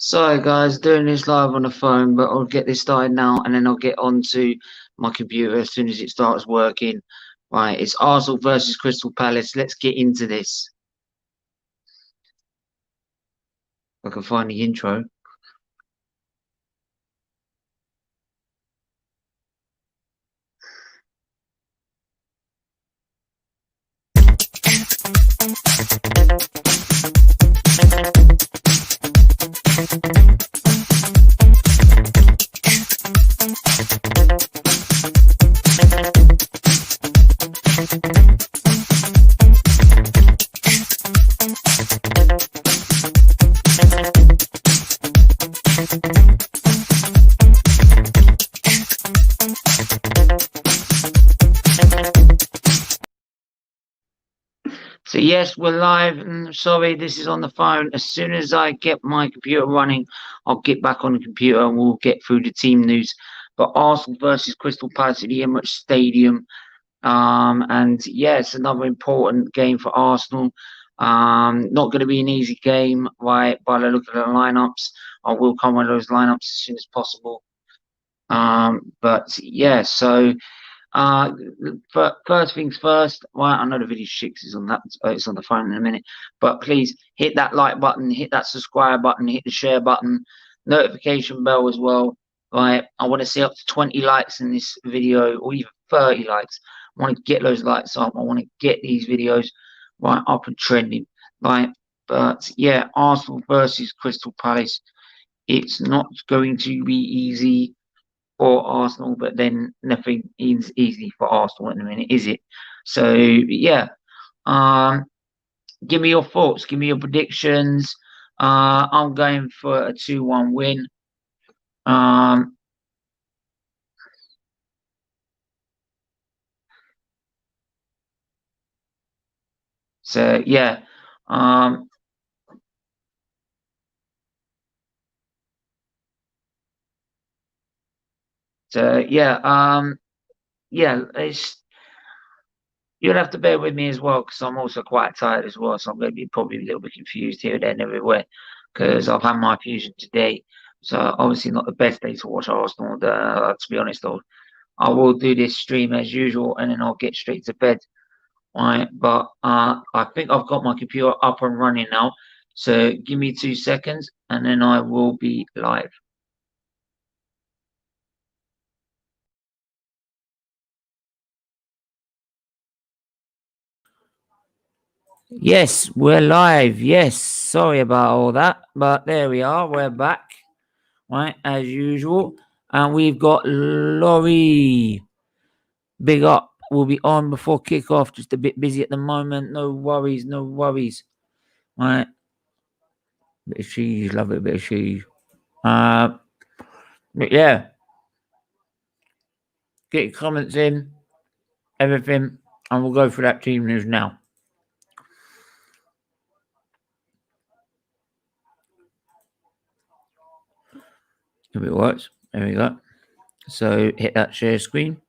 Sorry guys, doing this live on the phone, but I'll get this started now and then I'll get onto my computer as soon as it starts working. Right, it's Arsenal versus Crystal Palace. Let's get into this. If I can find the intro. So yes, we're live. Sorry, this is on the phone. As soon as I get my computer running, I'll get back on the computer and we'll get through the team news. But Arsenal versus Crystal Palace at the Emirates Stadium. And yeah, it's another important game for Arsenal. Not going to be an easy game, right? By the look of the lineups, I will come with those lineups as soon as possible. But yeah, so but first things first, right? I know the video 6 is on that, it's on the phone in a minute, but please hit that like button, hit that subscribe button, hit the share button, notification bell as well, right? I want to see up to 20 likes in this video, or even 30 likes. I want to get those likes up. I want to get these videos right up and trending, right? But yeah, Arsenal versus Crystal Palace. It's not going to be easy for Arsenal, but then nothing is easy for Arsenal at the minute, is it? So yeah, give me your thoughts, give me your predictions. I'm going for a 2-1 win. So yeah, yeah, it's, you'll have to bear with me as well because I'm also quite tired as well, so I'm going to be probably a little bit confused here, there, and everywhere because I've had my fusion today. So obviously not the best day to watch Arsenal. To be honest, though, I will do this stream as usual, and then I'll get straight to bed. Right, but I think I've got my computer up and running now. So give me 2 seconds, and then I will be live. Yes, we're live. Yes, sorry about all that, but there we are. We're back, right, as usual. And we've got Laurie. Big up. We'll be on before kickoff. Just a bit busy at the moment. No worries, no worries. Right. Bit of cheese, love it, a bit of cheese. But yeah. Get your comments in, everything, and we'll go through that team news now. If it works, there we go. So hit that share screen.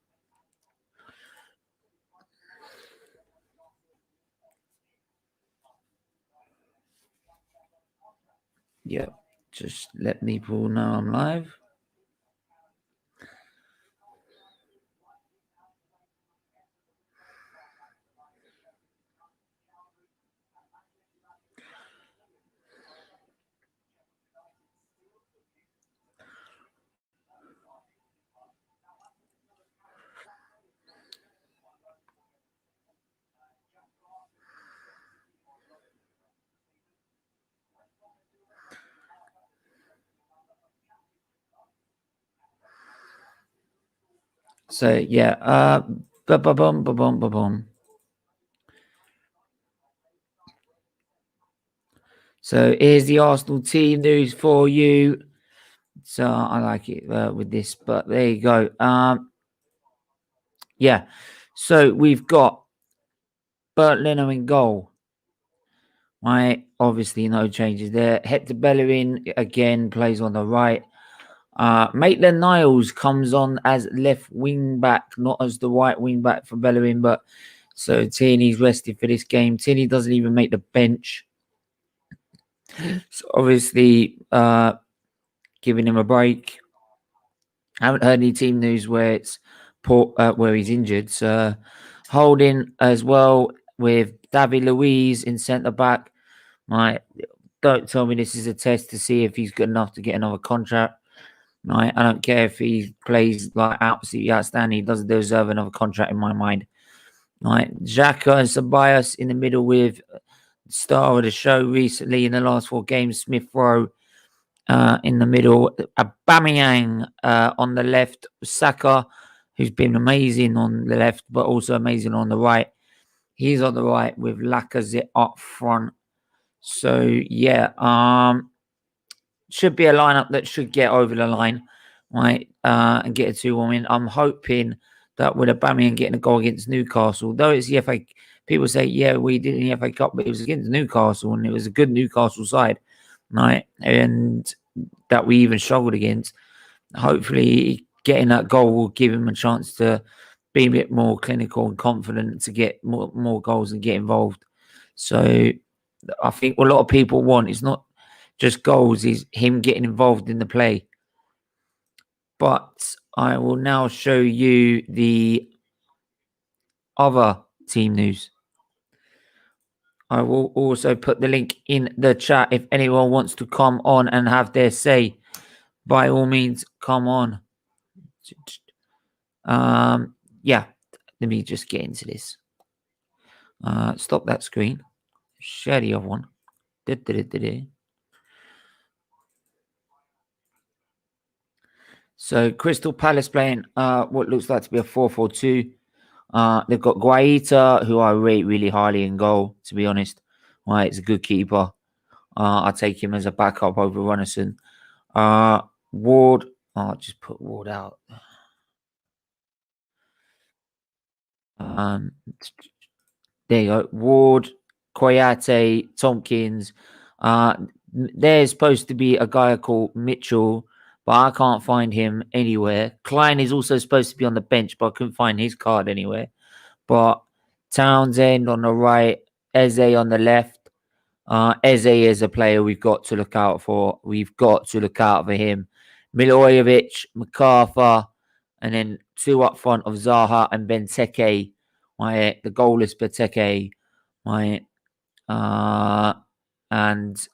Yeah, just let people know I'm live. So yeah, So here's the Arsenal team news for you. So I like it with this, but there you go. Yeah. So we've got Bert Leno in goal. Right, obviously no changes there. Hector Bellerin again plays on the right. Maitland-Niles comes on as left wing back, not as the right wing back for Bellerin, but so Tierney's rested for this game. Tierney doesn't even make the bench. So obviously, giving him a break. Haven't heard any team news where it's where he's injured. So Holding as well with David Luiz in centre back. Don't tell me this is a test to see if he's good enough to get another contract. Right, I don't care if he plays like absolutely outstanding. He doesn't deserve another contract in my mind. Right, Xhaka and Ceballos in the middle with star of the show recently in the last 4 games. Smith Rowe in the middle. Aubameyang on the left. Saka, who's been amazing on the left, but also amazing on the right. He's on the right with Lacazette up front. So yeah, should be a lineup that should get over the line, right? And get a 2-1 win. I'm hoping that with Aubameyang getting a goal against Newcastle, though it's the FA, people say, yeah, we did in the FA Cup, but it was against Newcastle and it was a good Newcastle side, right? And that we even struggled against. Hopefully, getting that goal will give him a chance to be a bit more clinical and confident to get more goals and get involved. So I think what a lot of people want is not just goals, is him getting involved in the play. But I will now show you the other team news. I will also put the link in the chat if anyone wants to come on and have their say. By all means, come on. Yeah, let me just get into this. Stop that screen. Share the other one. So Crystal Palace playing what looks like to be a 4-4-2. They've got Guaita, who I rate really highly in goal, to be honest. Right, he's a good keeper. I'll take him as a backup over Runnison. Ward, I'll just put Ward out. There you go. Ward, Koyate, Tompkins. There's supposed to be a guy called Mitchell, but I can't find him anywhere. Klein is also supposed to be on the bench, but I couldn't find his card anywhere. But Townsend on the right, Eze on the left. Eze is a player we've got to look out for. We've got to look out for him. Milojevic, MacArthur, and then 2 up front of Zaha and Benteke. Right, the goalless Benteke. Right, and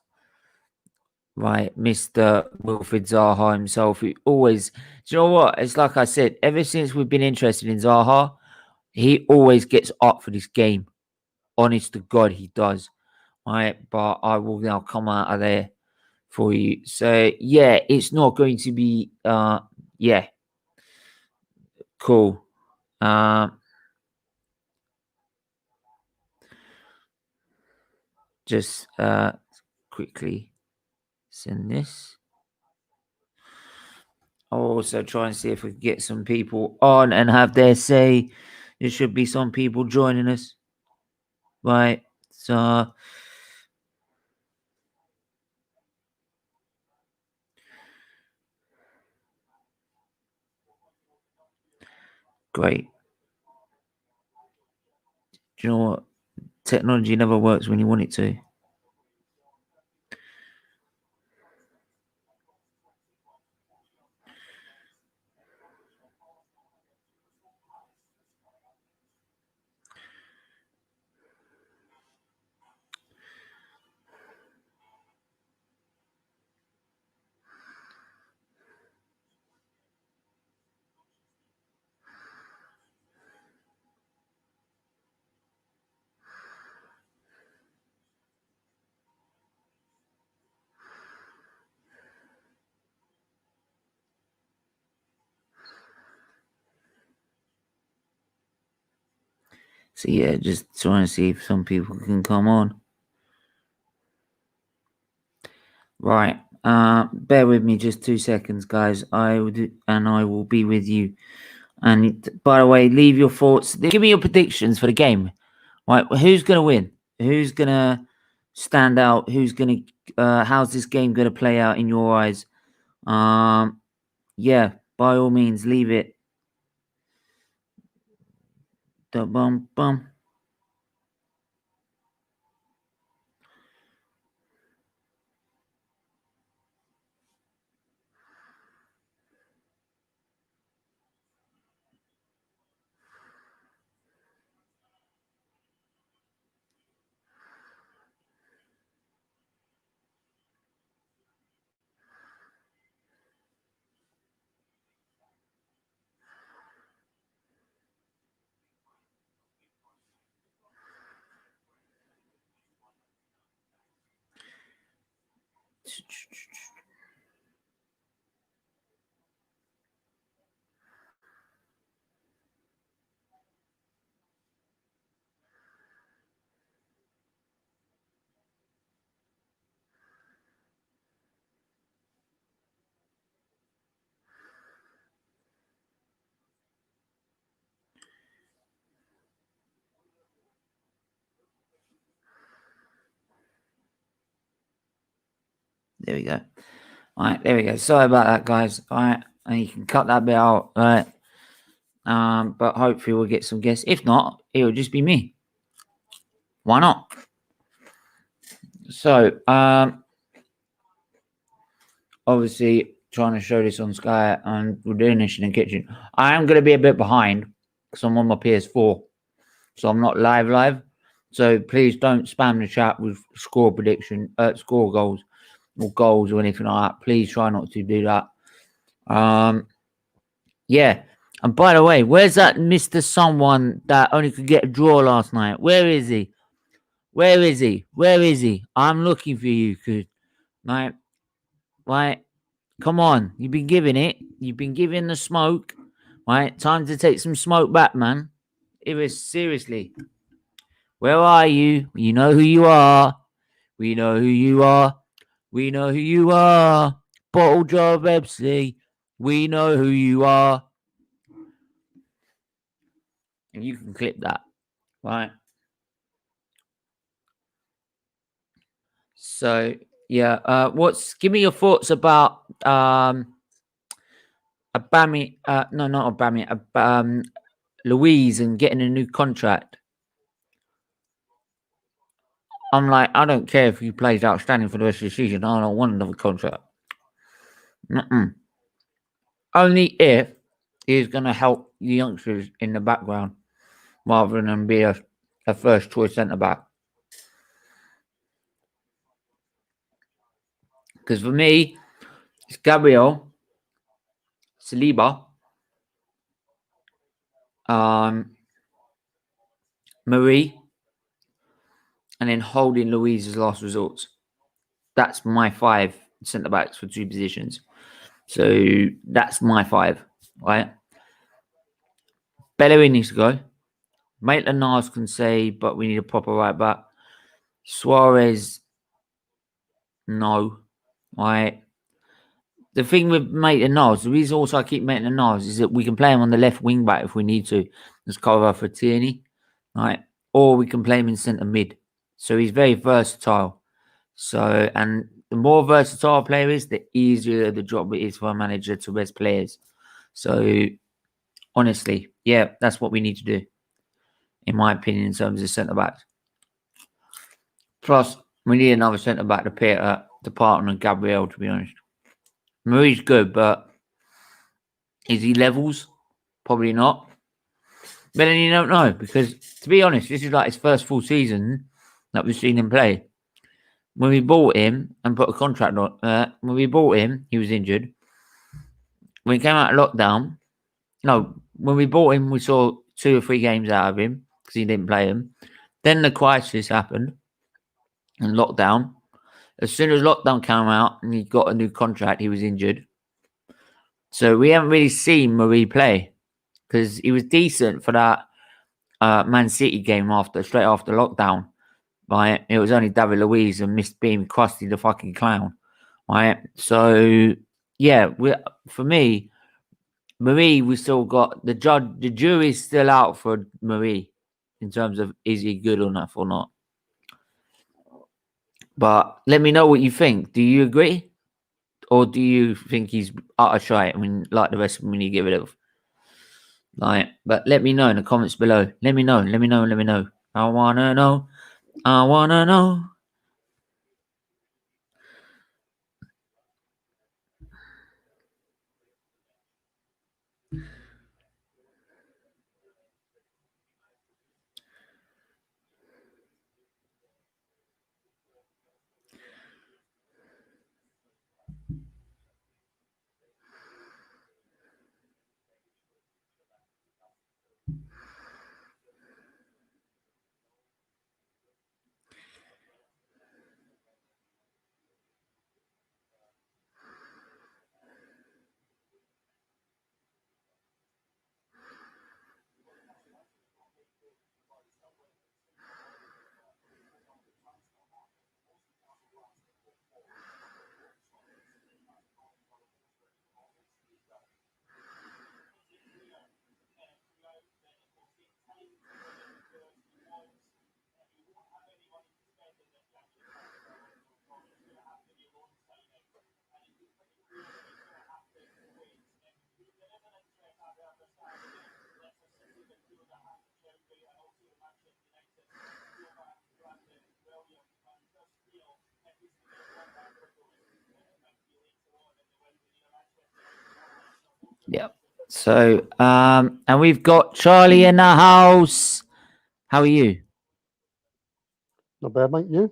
right, Mr. Wilfried Zaha himself, who always, do you know what? It's like I said, ever since we've been interested in Zaha, he always gets up for this game. Honest to God, he does. Right, but I will now come out of there for you. So yeah, it's not going to be yeah. Cool. Just quickly send this. I'll also try and see if we can get some people on and have their say. There should be some people joining us. Right. So great. Do you know what? Technology never works when you want it to. So yeah, just trying to see if some people can come on. Right. Bear with me just 2 seconds, guys. I will be with you. And by the way, leave your thoughts. Give me your predictions for the game. Right, who's gonna win? Who's gonna stand out? Who's gonna? How's this game gonna play out in your eyes? Yeah, by all means, leave it. Bum bum. There we go. All right, there we go. Sorry about that, guys. All right, and you can cut that bit out. All right. But hopefully we'll get some guests. If not, it will just be me. Why not? So, obviously trying to show this on Sky, and we're doing this in the kitchen. I am going to be a bit behind because I'm on my PS4, so I'm not live. So please don't spam the chat with score prediction, score goals or anything like that. Please try not to do that. Yeah. And by the way, where's that Mr. Someone that only could get a draw last night? Where is he? Where is he? Where is he? I'm looking for you, cause right. Come on, you've been giving it. You've been giving the smoke. Right, time to take some smoke back, man. It was seriously. Where are you? You know who you are. We know who you are. We know who you are. Bottle jar of Pepsi. We know who you are. And you can clip that, right? So yeah, give me your thoughts about Abami? No, not Abami. Louise and getting a new contract. I'm like, I don't care if he plays outstanding for the rest of the season. I don't want another contract. Only if he's going to help the youngsters in the background rather than be a first choice centre back. Because for me, it's Gabriel, Saliba, Marie, and then holding Louise's last resorts. That's my 5 centre backs for 2 positions. So that's my 5, right? Bellerin needs to go. Maitland-Niles can say, but we need a proper right back. Suarez, no. Right. The thing with Maitland-Niles, the reason also I keep Maitland-Niles is that we can play him on the left wing back if we need to. As cover for Tierney. Right. Or we can play him in centre mid. So he's very versatile. So, and the more versatile a player is, the easier the job it is for a manager to rest players. So, honestly, yeah, that's what we need to do, in my opinion, in terms of centre backs. Plus, we need another centre back to pair the partner of Gabriel, to be honest. Marie's good, but is he levels? Probably not. But then you don't know, because to be honest, this is like his first full season that we've seen him play. When we bought him and put a contract on, when we bought him, he was injured. When he came out of lockdown, when we bought him, we saw 2 or 3 games out of him because he didn't play him. Then the crisis happened and lockdown. As soon as lockdown came out and he got a new contract, he was injured. So we haven't really seen Marie play because he was decent for that Man City game straight after lockdown. Right, it was only David Luiz and Miss Beam, Krusty the fucking clown. Right, so yeah, for me, Marie, we still got the jury's still out for Marie in terms of is he good enough or not. But let me know what you think. Do you agree? Or do you think he's utter shite? I mean, like the rest of them, we need to get rid of. Like, but let me know in the comments below. Let me know. I wanna know. Yeah. So, and we've got Charlie in the house. How are you? Not bad, mate. You?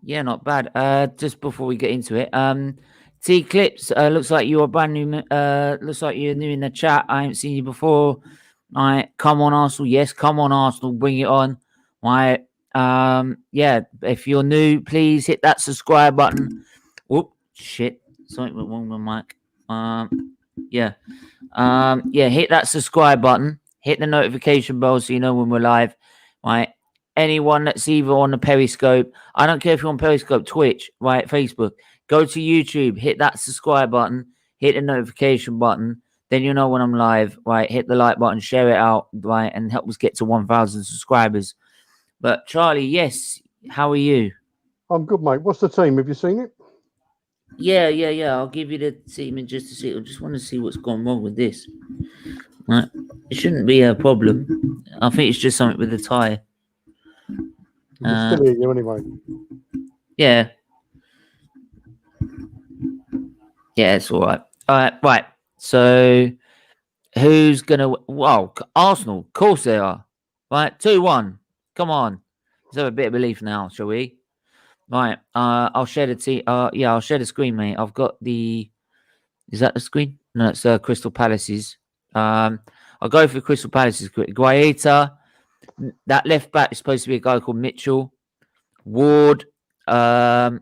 Yeah, not bad. Just before we get into it, T Clips, looks like you're brand new. Looks like you're new in the chat. I haven't seen you before. Right, come on, Arsenal. Yes, come on, Arsenal. Bring it on. Right, yeah. If you're new, please hit that subscribe button. Whoop, shit. Something went wrong with my mic. Yeah. Yeah, hit that subscribe button, hit the notification bell so you know when we're live. Right. Anyone that's either on the Periscope, I don't care if you're on Periscope, Twitch, right, Facebook, go to YouTube, hit that subscribe button, hit the notification button, then you know when I'm live, right? Hit the like button, share it out, right, and help us get to 1,000 subscribers. But Charlie, yes, how are you? I'm good, mate. What's the team? Have you seen it? Yeah. I'll give you the team in just a second. I just want to see what's gone wrong with this. Right. It shouldn't be a problem. I think it's just something with the tyre. We can still hear you anyway. Yeah. Yeah, it's all right. All right. Right. So, who's gonna? Well, Arsenal. Of course they are. Right. 2-1. Come on. Let's have a bit of belief now, shall we? Right. I'll share the yeah, I'll share the screen, mate. I've got the. Is that the screen? No, it's Crystal Palace's. I'll go for Crystal Palace's quick. Guaita. That left back is supposed to be a guy called Mitchell. Ward, Tompkins,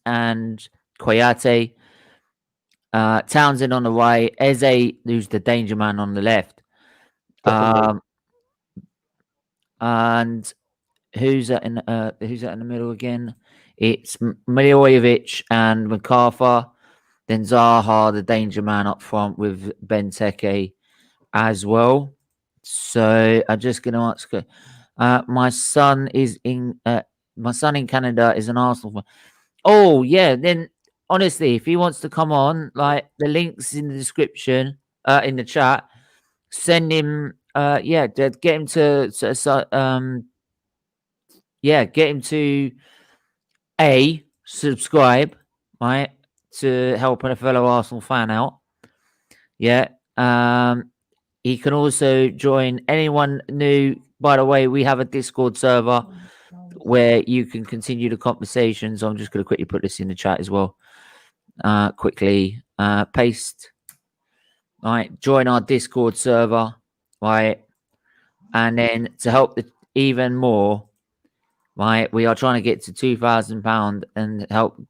and Koyate. Townsend on the right. Eze, who's the danger man, on the left. And who's that in the middle again? It's Milivojevic and MacArthur. Then Zaha, the danger man, up front with Benteke as well. So I'm just going to ask. My son in Canada is an Arsenal fan. Oh yeah, then honestly, if he wants to come on, like the links in the description, in the chat, send him. Yeah, get him to get him to subscribe, right, to help a fellow Arsenal fan out. Yeah. He can also join anyone new. By the way, we have a Discord server where you can continue the conversations. I'm just going to quickly put this in the chat as well. Quickly paste. All right, join our Discord server, right? And then to help even more, right, we are trying to get to £2,000 and help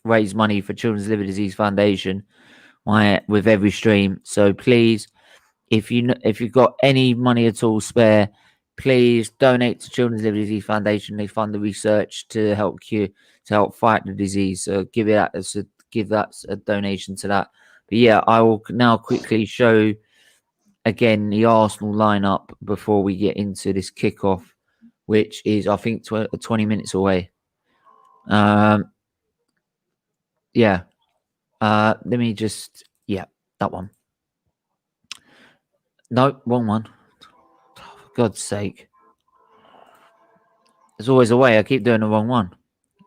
raise money for Children's Liver Disease Foundation, right, with every stream. So please, if you've got any money at all spare, please donate to Children's Liver Disease Foundation. They fund the research to help fight the disease. So give that a donation to that. But yeah, I will now quickly show again the Arsenal lineup before we get into this kickoff, which is I think 20 minutes away. Yeah. Let me just that one. No, wrong one. Oh, for God's sake. There's always a way. I keep doing the wrong one.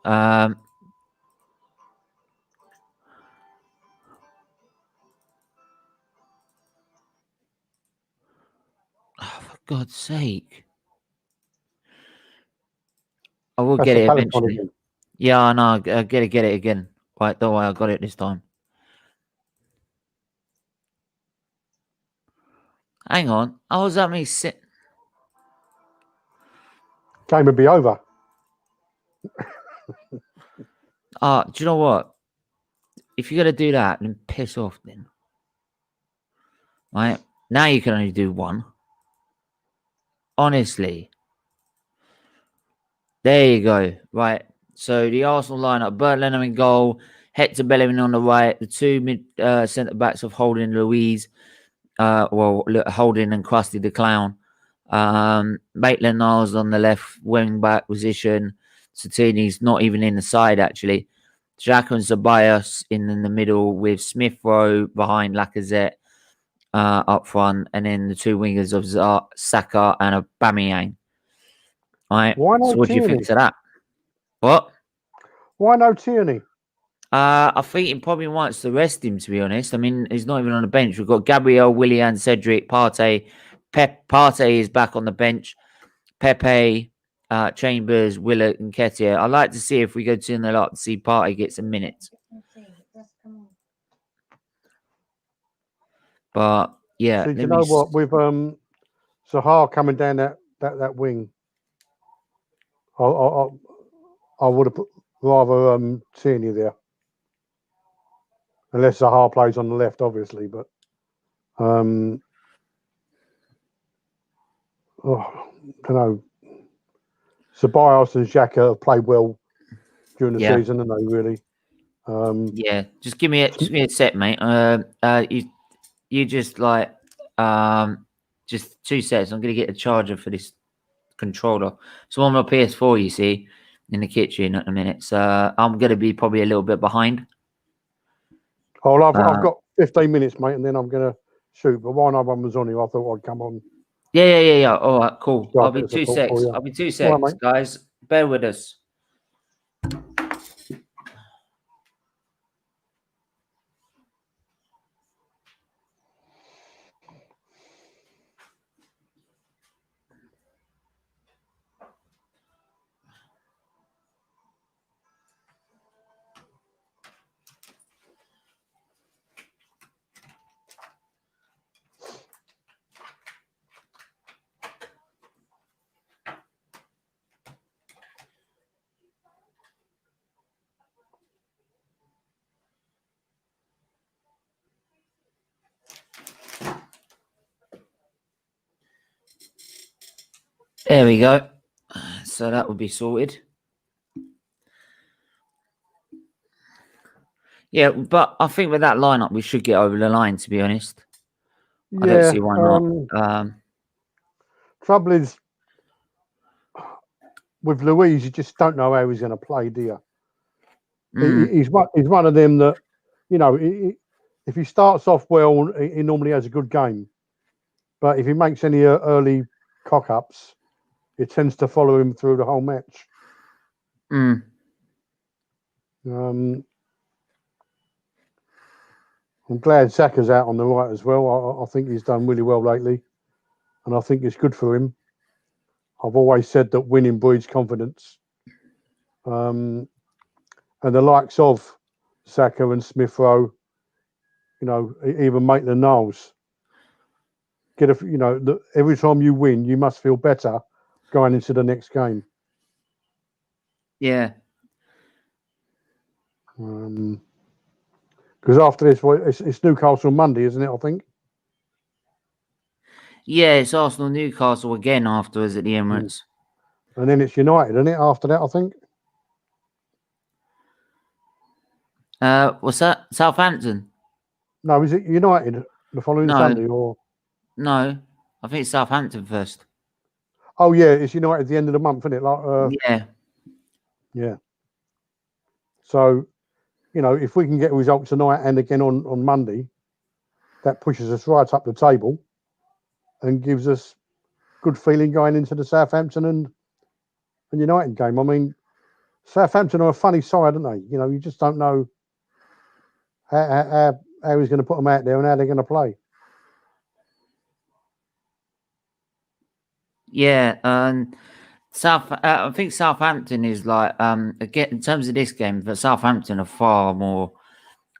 Oh, for God's sake. I will get it eventually. Yeah, I know. I get it again. Right, don't worry. I got it this time. Hang on. How was that me sit? Game would be over. Do you know what? If you're going to do that, then piss off then. Right? Now you can only do one. Honestly. There you go. Right. So the Arsenal lineup: Bert Lennon in goal, Hector Bellerin on the right, the two mid centre backs of Holding and Louise. Holding and Krusty the Clown. Maitland-Niles on the left wing back position. Satini's not even in the side actually. Xhaka and Ceballos in the middle with Smith Rowe behind Lacazette up front, and then the two wingers of Saka and Aubameyang. All right. Why no so what do you think to that? What? Why no Tierney? I think he probably wants to rest him, to be honest. I mean, he's not even on the bench. We've got Gabriel, Willian, Cedric, Partey. Partey is back on the bench. Pepe, Chambers, Willett, and Ketia. I'd like to see if we go 2-0 up to see Partey get some minutes. But yeah, See, you know what? With Zaha coming down that wing, I would have rather Tierney there, unless Zaha plays on the left, obviously. But don't know. Ceballos and Xhaka have played well during the season, and they really. Yeah, just give me a sec, mate. You just like just 2 seconds. I'm gonna get a charger for this controller. So on my PS4, you see, in the kitchen at the minute. So I'm gonna be probably a little bit behind. Oh, I've got 15 minutes, mate, and then I'm gonna shoot. But while no one was on here, I thought I'd come on. Yeah. All right, cool. So I'll be 2 seconds. I'll be 2 seconds, right, guys. Bear with us. There we go. So that will be sorted. Yeah, but I think with that lineup, we should get over the line, to be honest. I don't see why not. Trouble is, with Louise, you just don't know how he's going to play, do you? He's one of them that, you know, if he starts off well, he normally has a good game. But if he makes any early cock-ups, it tends to follow him through the whole match. I'm glad Saka's out on the right as well. I think he's done really well lately, and I think it's good for him. I've always said that winning breeds confidence. And the likes of Saka and Smith Rowe, you know, even Maitland-Niles, every time you win, you must feel better going into the next game. Yeah. Because after this, it's Newcastle Monday, isn't it? I think. Yeah, it's Arsenal Newcastle again afterwards at the Emirates. And then it's United, isn't it? After that, I think. What's that? Southampton? No, is it United the following Sunday or? No, I think it's Southampton first. Oh yeah, it's United at the end of the month, isn't it? Like yeah. So, you know, if we can get results tonight and again on Monday, that pushes us right up the table and gives us good feeling going into the Southampton and United game. I mean, Southampton are a funny side, aren't they? You know, you just don't know how he's going to put them out there and how they're going to play. Yeah, I think Southampton is like again in terms of this game, but Southampton are far more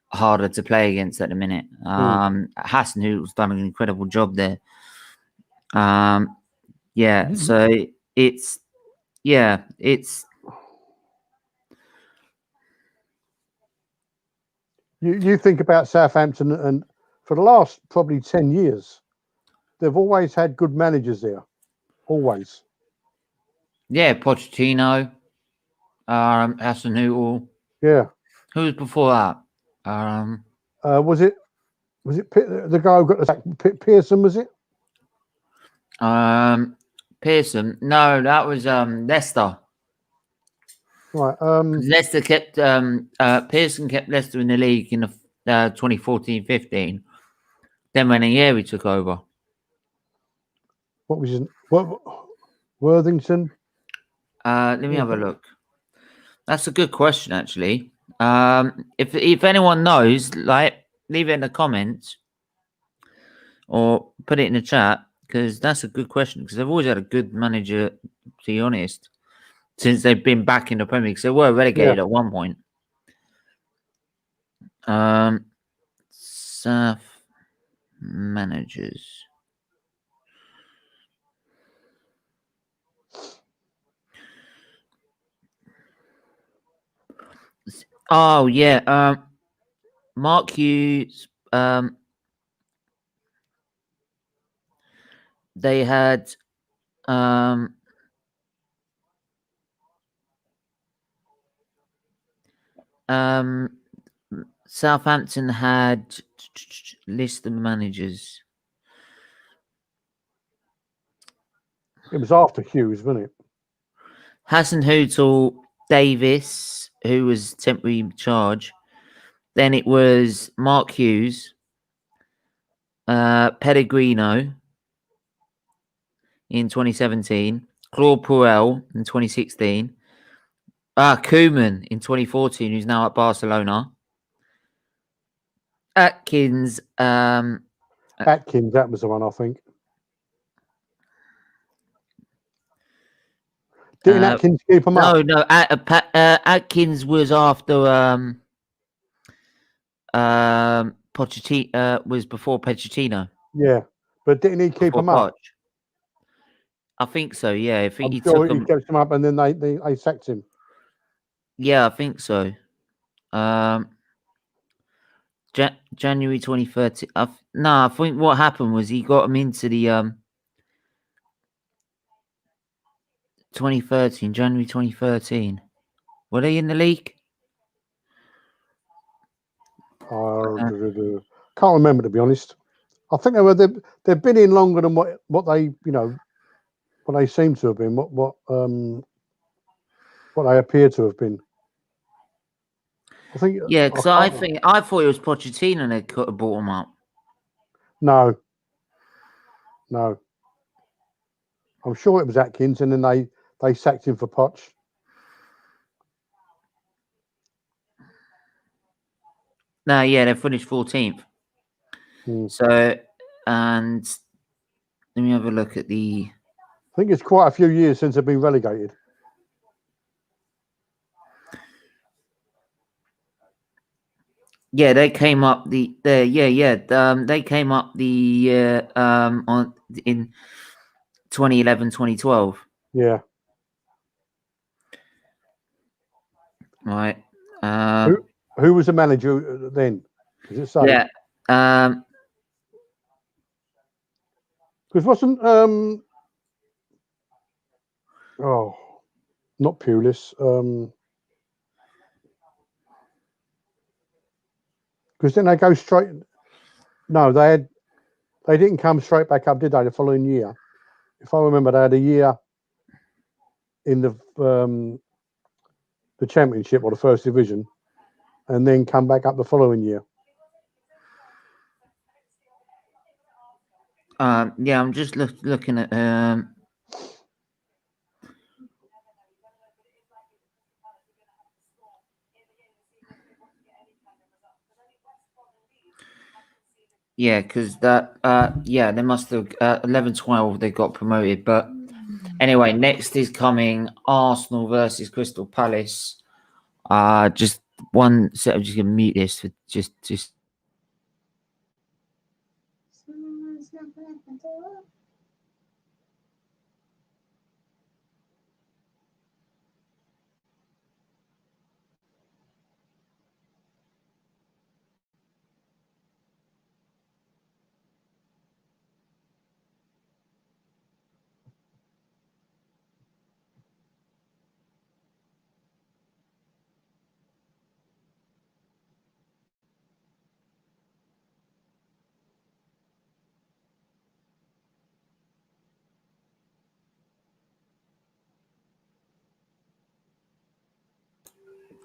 harder to play against at the minute. Hassan, who's done an incredible job there. So it's. You think about Southampton, and for the last probably 10 years, they've always had good managers there. Always. Yeah, Pochettino, Hassan. Yeah. Who was before that? Was it the guy who got the sack? Pearson, was it? Pearson. No, that was Leicester. Right. Leicester kept Pearson kept Leicester in the league in the 2014-15. Then when he took over. What was his? Worthington? Let me have a look. That's a good question, actually. If anyone knows, like, leave it in the comments or put it in the chat, because that's a good question. Because they've always had a good manager, to be honest, since they've been back in the Premier League. They were relegated at one point. South managers. Oh yeah, Mark Hughes. They had Southampton had list of managers. It was after Hughes, wasn't it? Hasenhuttl, Davis, who was temporary in charge. Then it was Mark Hughes, Pellegrino in 2017, Claude Puel in 2016, Koeman in 2014, who's now at Barcelona. Atkins. Atkins, that was the one, I think. Didn't Atkins keep him up? No. Atkins was after Pochettino. Was before Pochettino. Yeah, but didn't he keep him up? I think so. Yeah, I think he kept him up, and then they sacked him. Yeah, I think so. January 2013. I think what happened was he got him into the 2013, January 2013. Were they in the league? Can't remember, to be honest. I think they've been in longer than what they what they seem to have been, what they appear to have been. I think. Yeah, because I thought it was Pochettino that could have brought him up. No. I'm sure it was Atkins, and then they sacked him for Poch. No, yeah, they finished 14th. So, and let me have a look at the. I think it's quite a few years since they've been relegated. Yeah, they came up they came up in 2011, 2012. Yeah. Right. Who was the manager then? Does it say? Yeah. Because wasn't not Pulis. Because then they go straight. No, they didn't come straight back up, did they? The following year, if I remember, they had a year in the Championship or the First Division, and then come back up the following year. Yeah, I'm just looking at. Yeah, because that. Yeah, they must have 11-12. They got promoted, but anyway, next is coming Arsenal versus Crystal Palace. Just one set. I'm just gonna mute this for just.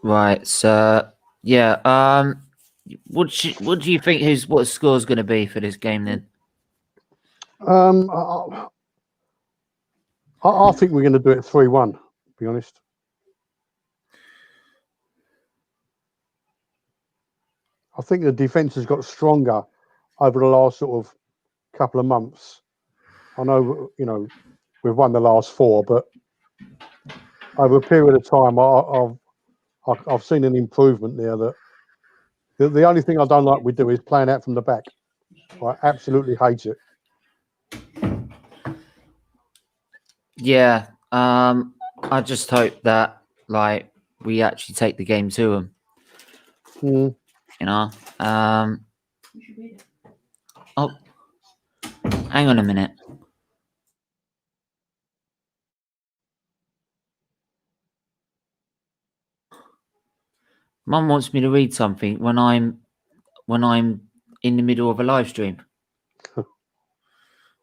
Right. So yeah. What do you think? What the score is going to be for this game then? I think we're going to do it 3-1. To be honest. I think the defence has got stronger over the last sort of couple of months. I know, you know, we've won the last 4, but over a period of time, I've seen an improvement there. That the only thing I don't like we do is playing out from the back. I absolutely hate it. Yeah, I just hope that like we actually take the game to them. Mm. You know. Oh, hang on a minute. Mum wants me to read something when I'm in the middle of a live stream.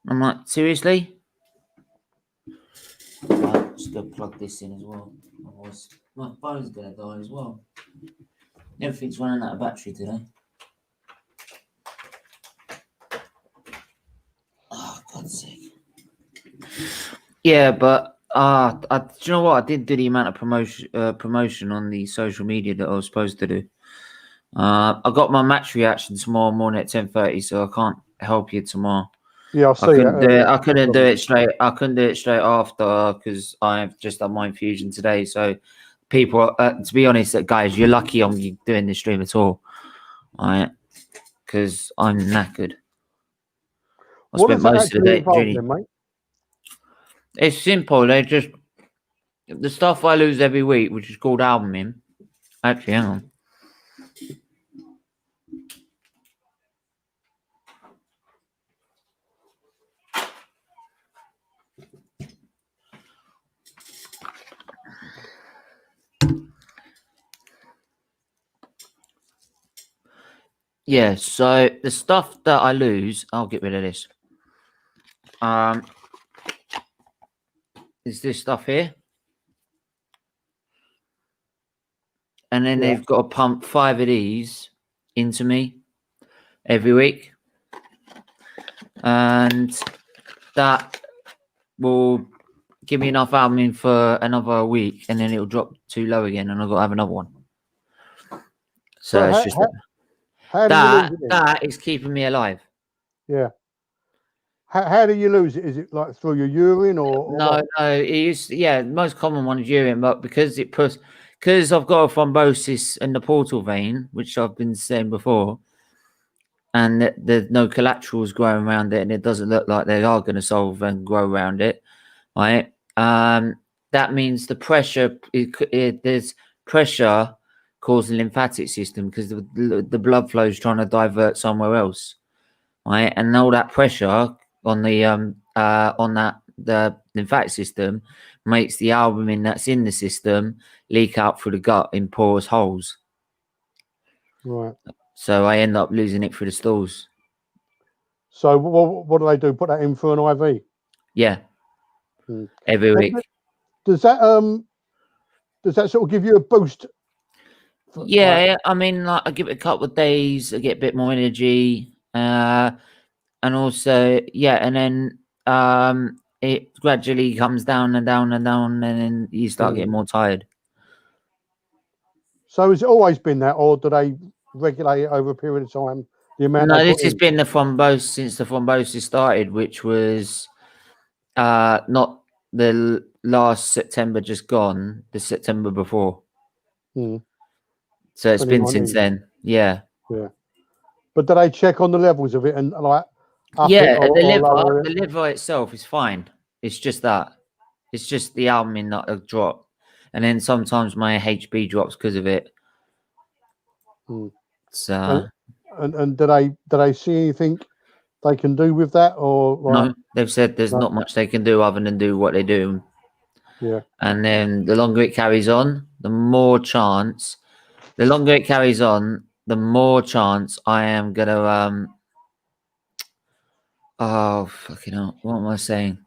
I'm like, seriously? Right, just gotta plug this in as well. Otherwise, my phone's gonna die as well. Everything's running out of battery today. Oh, God's sake. Yeah, but do you know what? I didn't do the amount of promotion on the social media that I was supposed to do. I got my match reaction tomorrow morning at 10:30, so I can't help you tomorrow. Yeah, I couldn't do it. I couldn't do it straight. I couldn't do it straight after because I've just done my infusion today. So, people, to be honest, guys, you're lucky I'm doing this stream at all, right? Because I'm knackered. I spent most of the day doing. Mate? It's simple. They just the stuff I lose every week, which is called albumin. Actually, hang on. Yeah, so the stuff that I lose, I'll get rid of this. Is this stuff here? And then they've got to pump 5 of these into me every week. And that will give me enough albumin for another week, and then it'll drop too low again, and I've got to have another one. So it's just that is keeping me alive. Yeah. How do you lose it? Is it like through your urine or no? No, it is. Yeah, the most common one is urine, but because I've got a thrombosis in the portal vein, which I've been saying before, and there's no collaterals growing around it, and it doesn't look like they are going to solve and grow around it, right? That means the pressure. There's pressure causing the lymphatic system because the blood flow is trying to divert somewhere else, right? And all that pressure on the lymphatic system makes the albumin that's in the system leak out through the gut in porous holes. Right. So I end up losing it through the stools. So what do they do? Put that in for an IV? Yeah. Every week. Does that sort of give you a boost? Yeah, I mean, like, I give it a couple of days, I get a bit more energy, and also, yeah, and then it gradually comes down and down and down, and then you start getting more tired. So has it always been that, or do they regulate it over a period of time? The amount? No, this has been the thrombosis since the thrombosis started, which was not the last September just gone, the September before. So it's been since then. Yeah. Yeah. But do they check on the levels of it and like? The liver itself is fine. It's just that. It's just the albumin that drop, and then sometimes my HB drops because of it. So. And do they see anything they can do with that, or like, no? They've said there's not much they can do other than do what they do. Yeah. And then the longer it carries on, the more chance. The longer it carries on, the more chance I am gonna oh fucking hell! What am I saying?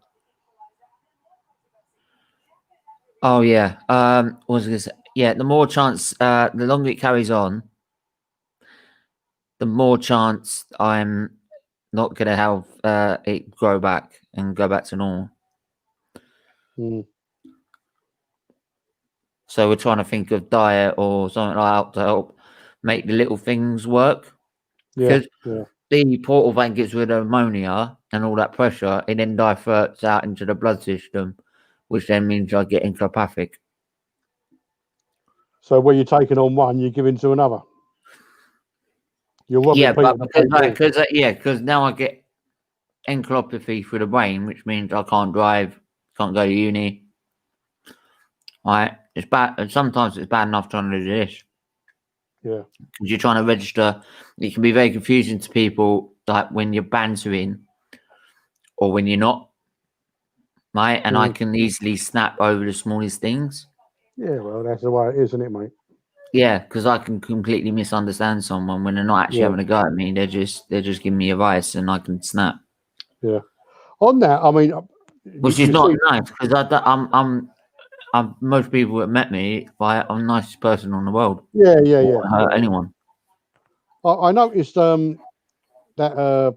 Oh yeah. What was I gonna say? Yeah, the more chance. The longer it carries on, the more chance I'm not gonna have it grow back and go back to normal. So we're trying to think of diet or something like that to help make the little things work. Yeah, Because the portal vein gets rid of ammonia and all that pressure, it then diverts out into the blood system, which then means I get encephalopathic. So where you're taking on one, you're giving to another. You're robbing people. Because now I get encephalopathy through the brain, which means I can't drive, can't go to uni. Right, it's bad, and sometimes it's bad enough trying to do this. Yeah, because you're trying to register. It can be very confusing to people, like when you're bantering or when you're not. Right, and I can easily snap over the smallest things. Yeah, well, that's the way it is, isn't it, mate? Yeah, because I can completely misunderstand someone when they're not actually having a go at me. They're just giving me advice, and I can snap. Yeah. On that, I mean, which is not nice because I'm most people that met me, I'm the nicest person in the world. Yeah. Hurt anyone. I noticed that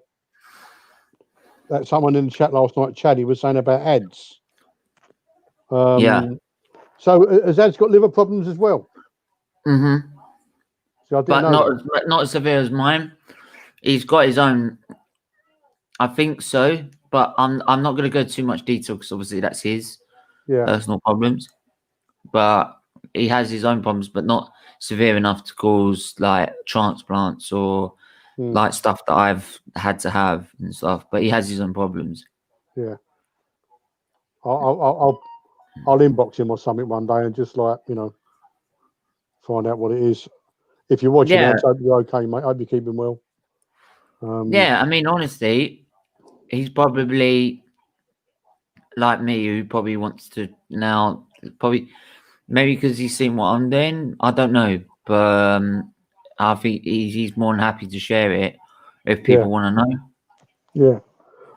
someone in the chat last night, Chaddy, was saying about ads. Yeah. So has Ad's got liver problems as well? Mm-hmm. So but not as severe as mine. He's got his own. I think so, but I'm not going to go too much detail because obviously that's his personal problems. But he has his own problems, but not severe enough to cause like transplants or like stuff that I've had to have and stuff. But he has his own problems. Yeah. I'll inbox him or something one day and just like, find out what it is. If you're watching, I hope you're okay, mate. I hope you're keeping well. I mean, honestly, he's probably like me, who probably wants to now, maybe because he's seen what I'm doing. I don't know, but I think he's more than happy to share it if people want to know. Yeah.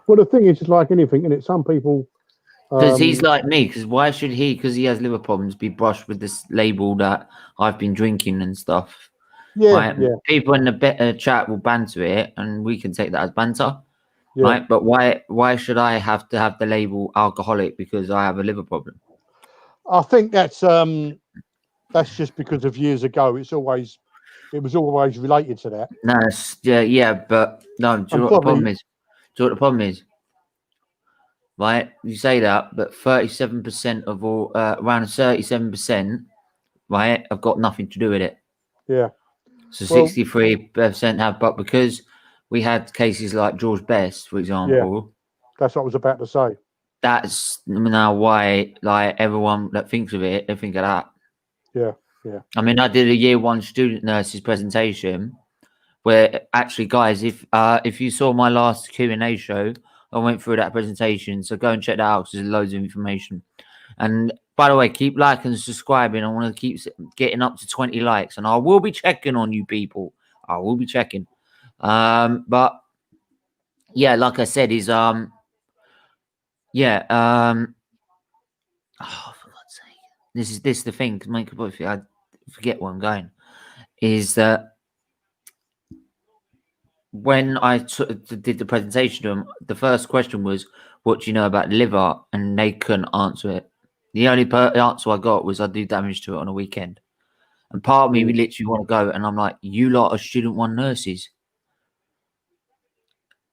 Well, the thing is, it's like anything, and some people. Because he's like me. Because why should he? Because he has liver problems. Be brushed with this label that I've been drinking and stuff. Yeah. People in the chat will banter it, and we can take that as banter. Yeah. Right, but why should I have to have the label alcoholic because I have a liver problem? I think that's just because of years ago. It was always related to that. No, but no. Do you know what the problem is? Do you know what the problem is? Right, you say that, but 37% of all, around 37%, right, have got nothing to do with it. Yeah. So 63% have, but because we had cases like George Best, for example. That's what I was about to say. That's now why, like, everyone that thinks of it, they think of that. Yeah. I mean, I did a year 1 student nurse's presentation where actually, guys, if you saw my last Q&A show, I went through that presentation. So go and check that out because there's loads of information. And by the way, keep liking and subscribing. I want to keep getting up to 20 likes, and I will be checking on you people. I will be checking. But yeah, like I said, is oh, for God's sake, this is the thing. I forget where I'm going. Is that when I did the presentation to them, the first question was, "What do you know about the liver?" And they couldn't answer it. The only answer I got was, "I do damage to it on a weekend." And part of me, we literally want to go, and I'm like, "You lot are student 1 nurses,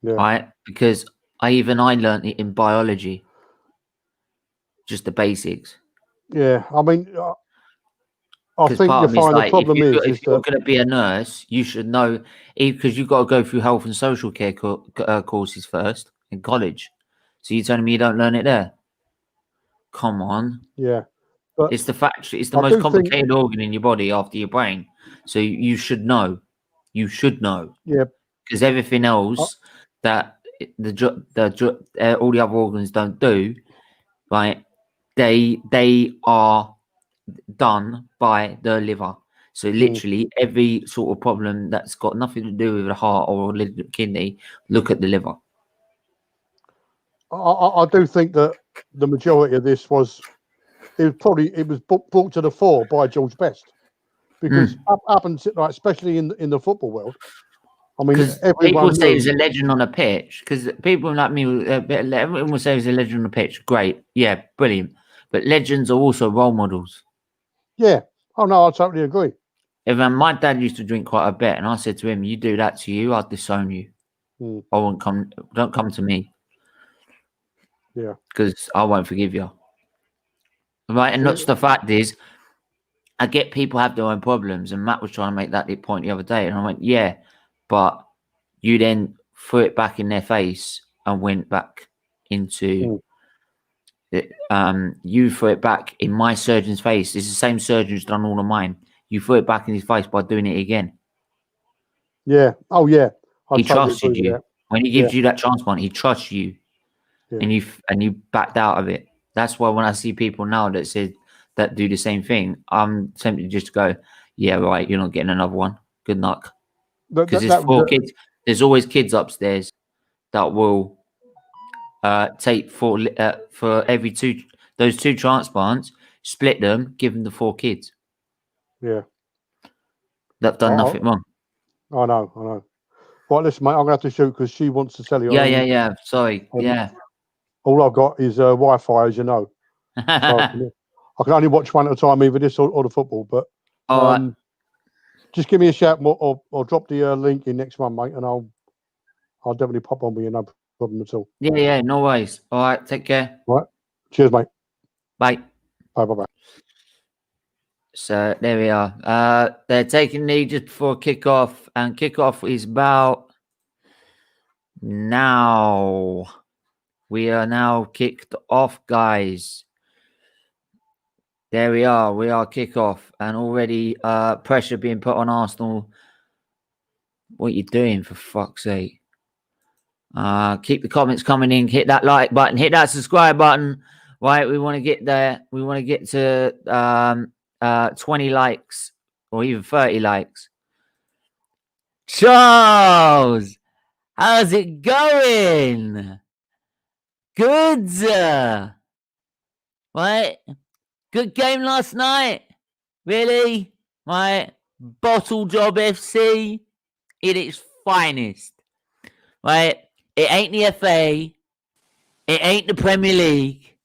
right?" Because I learned it in biology, just the basics. Yeah, I mean, I think you find the problem if you're going to be a nurse, you should know, because you've got to go through health and social care courses first in college. So you're telling me you don't learn it there? Come on. Yeah. But it's the most complicated organ in your body after your brain. So you should know. You should know. Yeah. Because everything else that all the other organs don't do, right? They are done by the liver. So literally every sort of problem that's got nothing to do with the heart or the kidney, look at the liver. I do think that the majority of this was brought to the fore by George Best, because up until, like, especially in the football world, I mean, people say he's a legend on a pitch. Because people like me, everyone will say he's a legend on a pitch. Great, yeah, brilliant. But legends are also role models. Yeah. Oh no, I totally agree. My dad used to drink quite a bit, and I said to him, "You do that to you, I'll disown you. I won't come. Don't come to me. Yeah, because I won't forgive you." Right, and that's the fact is, I get people have their own problems, and Matt was trying to make that point the other day, and I went, "Yeah, but you then threw it back in their face and went back into." You threw it back in my surgeon's face. It's the same surgeon who's done all of mine. You threw it back in his face by doing it again. Yeah. Oh, yeah. He trusted you. When he gives you that transplant, he trusts you, and you backed out of it. That's why when I see people now that do the same thing, I'm tempted just to go, "Yeah, right. You're not getting another one. Good luck." Because there's 4 kids. There's always kids upstairs that will take for every those 2 transplants, split them, give them the 4 kids. Yeah, that've done nothing wrong. I know. Right, listen, mate, I'm gonna have to shoot because she wants to sell you. Yeah. Sorry. All I've got is Wi-Fi, as you know. So I can only watch one at a time, either this or the football. But just give me a shout or drop the link in next one, mate, and I'll definitely pop on with you. No problem at all. Yeah. No worries. All right. Take care. Right. Cheers, mate. Bye. Bye. So there we are. They're taking lead just before kickoff, and kickoff is about now. We are now kicked off, guys. There we are. We are kickoff, and already pressure being put on Arsenal. What are you doing, for fuck's sake? Keep the comments coming in. Hit that like button. Hit that subscribe button. Right, we want to get there. We want to get to 20 likes or even 30 likes. Charles, how's it going? Good. Right, good game last night. Really? Right, Bottle Job FC in its finest. Right, it ain't the FA. It ain't the Premier League.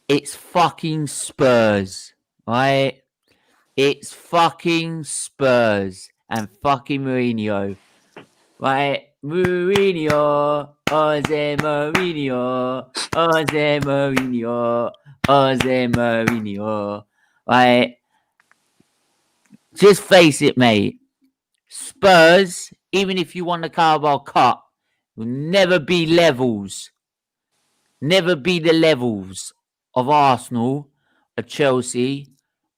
It's fucking Spurs. Right? It's fucking Spurs and fucking Mourinho. Right? Mourinho, Jose Mourinho, Jose Mourinho, Jose Mourinho. Right? Just face it, mate. Spurs, even if you won the Carabao Cup, will never be levels. Never be the levels of Arsenal, of Chelsea,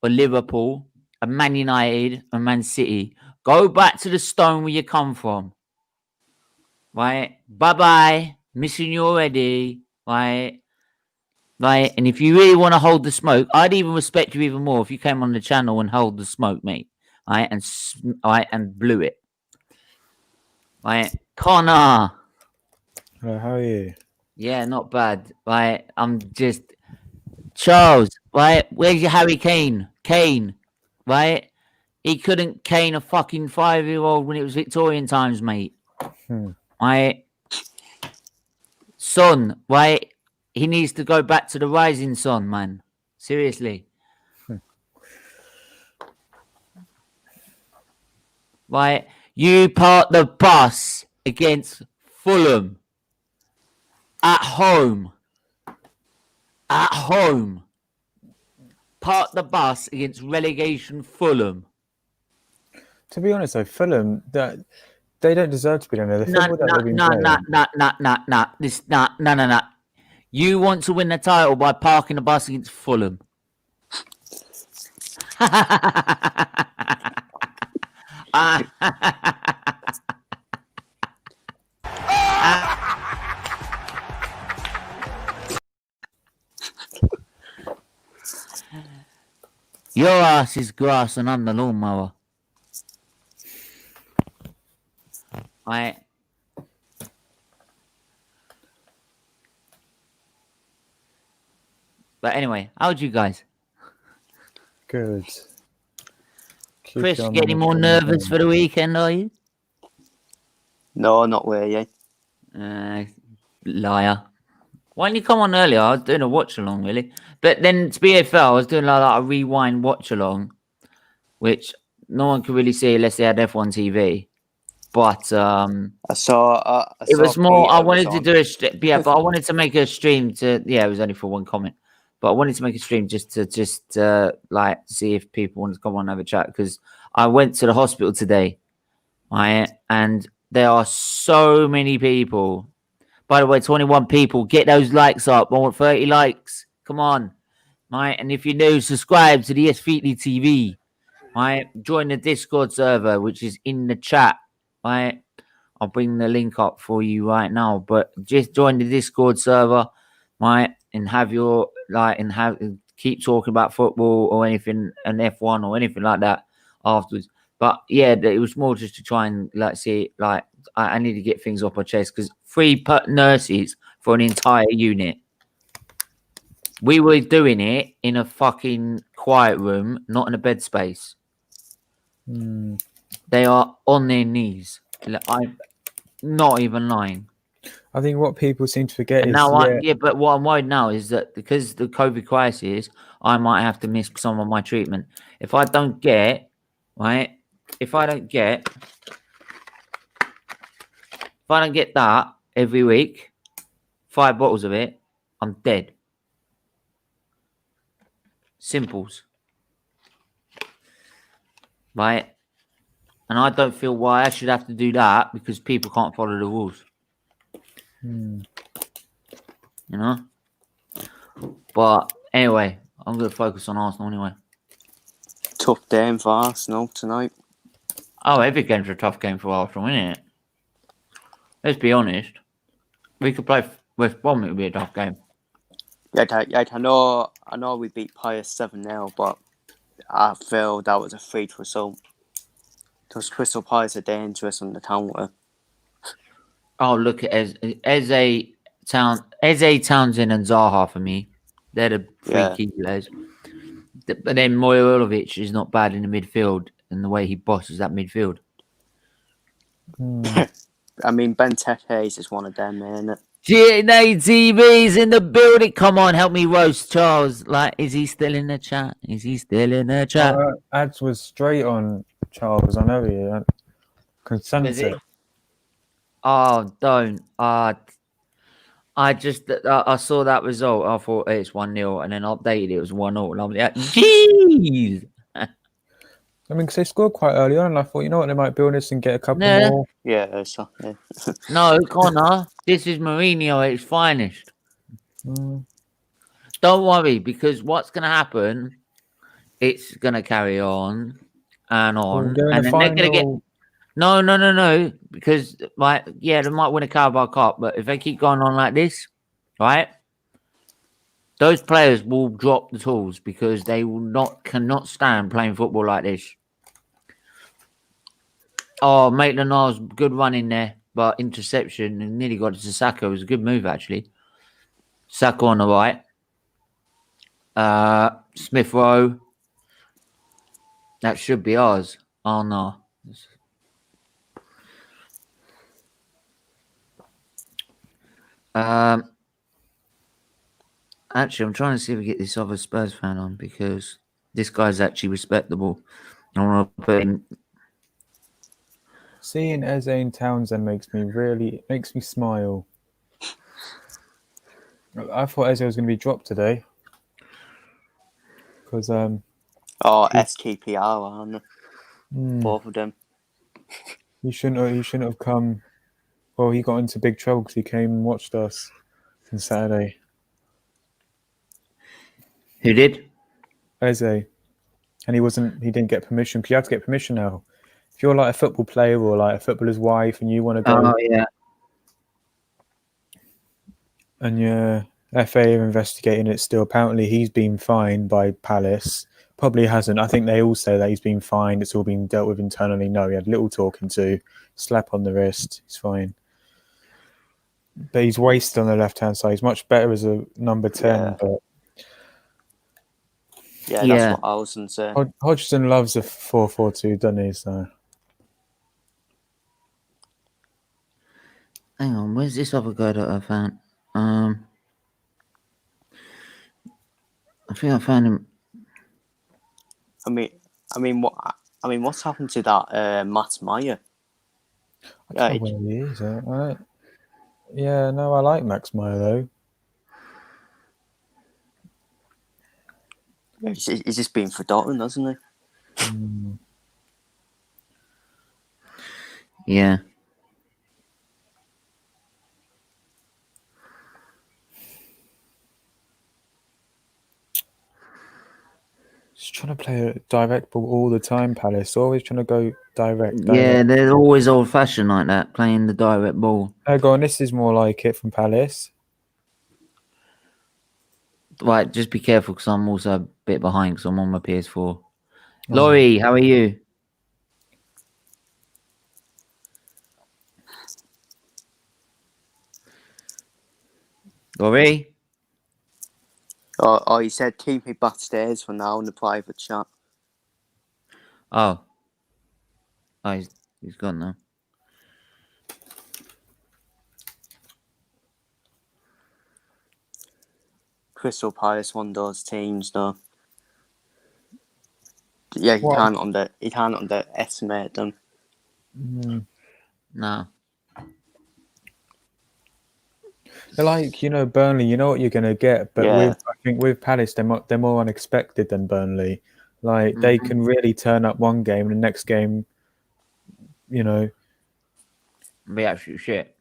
or Liverpool, of Man United, and Man City. Go back to the stone where you come from. Right? Bye-bye. Missing you already. Right? Right? And if you really want to hold the smoke, I'd even respect you even more if you came on the channel and hold the smoke, mate. Right? And blew it. Right? Connor. Hello, how are you? Yeah, not bad. Right? I'm just... Charles, right? Where's your Harry Kane? Kane, right? He couldn't cane a fucking 5-year-old when it was Victorian times, mate. Right? Son, right? He needs to go back to the rising sun, man. Seriously. Right? You parked the bus against Fulham. At home. Park the bus against relegation Fulham. To be honest, though, Fulham, they don't deserve to be down there. No. You want to win the title by parking the bus against Fulham. Your ass is grass and I'm the lawnmower. Right. But anyway, how'd you guys? Good. Chris, getting more nervous for the weekend, are you? No, not really. Liar. Why didn't you come on earlier? I was doing a watch along, really. But then to be fair, I was doing like a rewind watch along, which no one could really see unless they had F1 TV. But I saw. it was more. I wanted to on. do a but I wanted to make a stream to. Yeah, it was only for one comment, but I wanted to make a stream just to like see if people wanted to come on and have a chat because I went to the hospital today, right? And there are so many people. By the way, 21 people. Get those likes up. I want 30 likes. Come on, right? And if you're new, subscribe to the SFeatleyTV. Right, join the Discord server, which is in the chat. Right, I'll bring the link up for you right now. But just join the Discord server, right, and have your keep talking about football or anything, an F1 or anything like that afterwards. But yeah, it was more just to try and see I need to get things off my chest because 3 nurses for an entire unit. We were doing it in a fucking quiet room, not in a bed space. They are on their knees. I'm not even lying. I think what people seem to forget and is now but what I'm worried now is that because of the COVID crisis, I might have to miss some of my treatment. If I don't get that every week, 5 bottles of it, I'm dead. Simples. Right? And I don't feel why I should have to do that because people can't follow the rules. You know? But anyway, I'm going to focus on Arsenal anyway. Tough game for Arsenal tonight. Oh, every game's a tough game for Arsenal, isn't it? Let's be honest. We could play West Brom, it would be a tough game. Yeah, I know we beat Pius 7-0, but I feel that was a free result. Because Crystal Palace are dangerous on the counter. Oh, look at Eze Townsend and Zaha for me. They're the 3 key players. But then Mojolovic is not bad in the midfield and the way he bosses that midfield. I mean, Benteke is one of them, isn't it? GNA TV's in the building. Come on, help me roast Charles. Is he still in the chat? Ads was straight on Charles. I know he consensus. Oh, don't. I saw that result. I thought it's 1-0 and then updated it was 1-0. And I'm like, jeez. I mean, because they scored quite early on, and I thought, you know what, they might build this and get a couple more. Yeah, so, yeah. No, Connor, this is Mourinho at his finest. Don't worry, because what's going to happen, it's going to carry on and on. And then they're going to get... No, because, they might win a Carabao Cup, but if they keep going on like this, right, those players will drop the tools because they cannot stand playing football like this. Oh, Maitland-Niles, good run in there, but interception and nearly got it to Saka. It was a good move, actually. Saka on the right. Smith Rowe. That should be ours. Oh, no. Actually, I'm trying to see if we get this other Spurs fan on because this guy's actually respectable. I want to put him. Seeing Eze Townsend makes me smile. I thought Eze was going to be dropped today because STPR on both of them. He shouldn't have come. Well, he got into big trouble because he came and watched us on Saturday. Who did? Eze. And he didn't get permission because you have to get permission now. If you're like a football player or like a footballer's wife and you want to go. Oh, yeah. And your FA are investigating it still. Apparently he's been fined by Palace. Probably hasn't. I think they all say that he's been fined. It's all been dealt with internally. No, he had little talking to. Slap on the wrist. He's fine. But he's wasted on the left-hand side. He's much better as a number 10. But that's what I was going to say. Hodgson loves a 4-4-2, doesn't he? So. Hang on, where's this other guy that I found? I think I found him. I mean, what I mean, what's happened to that Matt Meyer? I don't know where he is. Yeah, no, I like Max Meyer though. He's just been forgotten, hasn't he? Yeah. Just trying to play a direct ball all the time, Palace. Always trying to go direct. Yeah, they're always old-fashioned like that, playing the direct ball. Oh, go on. This is more like it from Palace. Right, just be careful because I'm also a bit behind because I'm on my PS4. Laurie, how are you? Laurie? Oh, he said keep me backstairs for now in the private chat. Oh. Oh, he's gone now. Crystal Palace, one of those teams, though. Yeah, he can't underestimate them. No. They're like, Burnley, you know what you're going to get. But Yeah. I think with Palace, they're more unexpected than Burnley. Like, they can really turn up one game and the next game, Be absolute shit.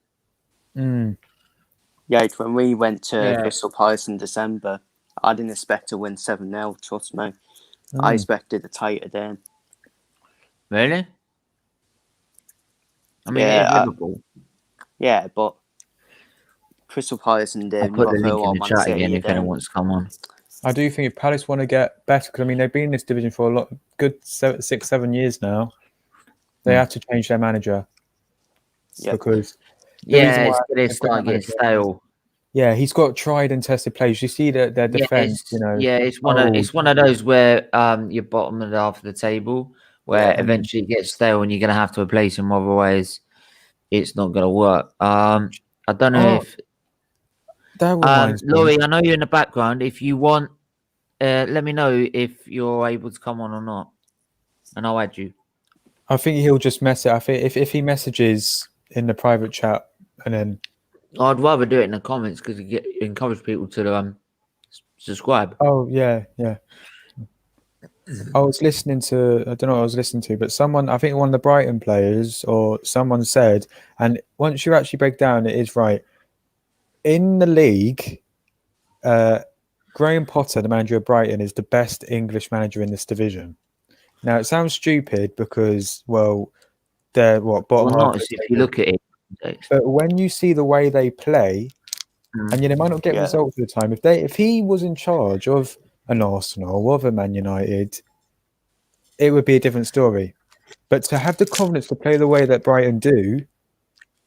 Yeah, when we went to Crystal Palace in December, I didn't expect to win 7-0, trust me. I expected a tighter game. Really? I mean, it's Liverpool. Yeah, but Crystal Palace and I'll put the link in the chat again if anyone wants to come on. I do think if Palace want to get better, because I mean they've been in this division for a good 6-7 years now. They have to change their manager because it's starting getting stale. Yeah, he's got tried and tested players. You see their defense. It's one of those where you're bottom of the half of the table, where eventually it gets stale and you're gonna have to replace him. Otherwise, it's not gonna work. I don't know if that reminds me. Laurie, I know you're in the background. If you want, let me know if you're able to come on or not, and I'll add you. I think he'll just mess it. I think if he messages in the private chat and then. I'd rather do it in the comments because it encourage people to subscribe. Oh yeah. I was listening to, I don't know what I was listening to, but someone, I think one of the Brighton players or someone said, and once you actually break down, it is right. In the league, Graham Potter, the manager of Brighton, is the best English manager in this division. Now, it sounds stupid because, well, they're bottom half. If you look at it. But when you see the way they play, and they might not get results at the time, if he was in charge of an Arsenal or of a Man United, it would be a different story. But to have the confidence to play the way that Brighton do,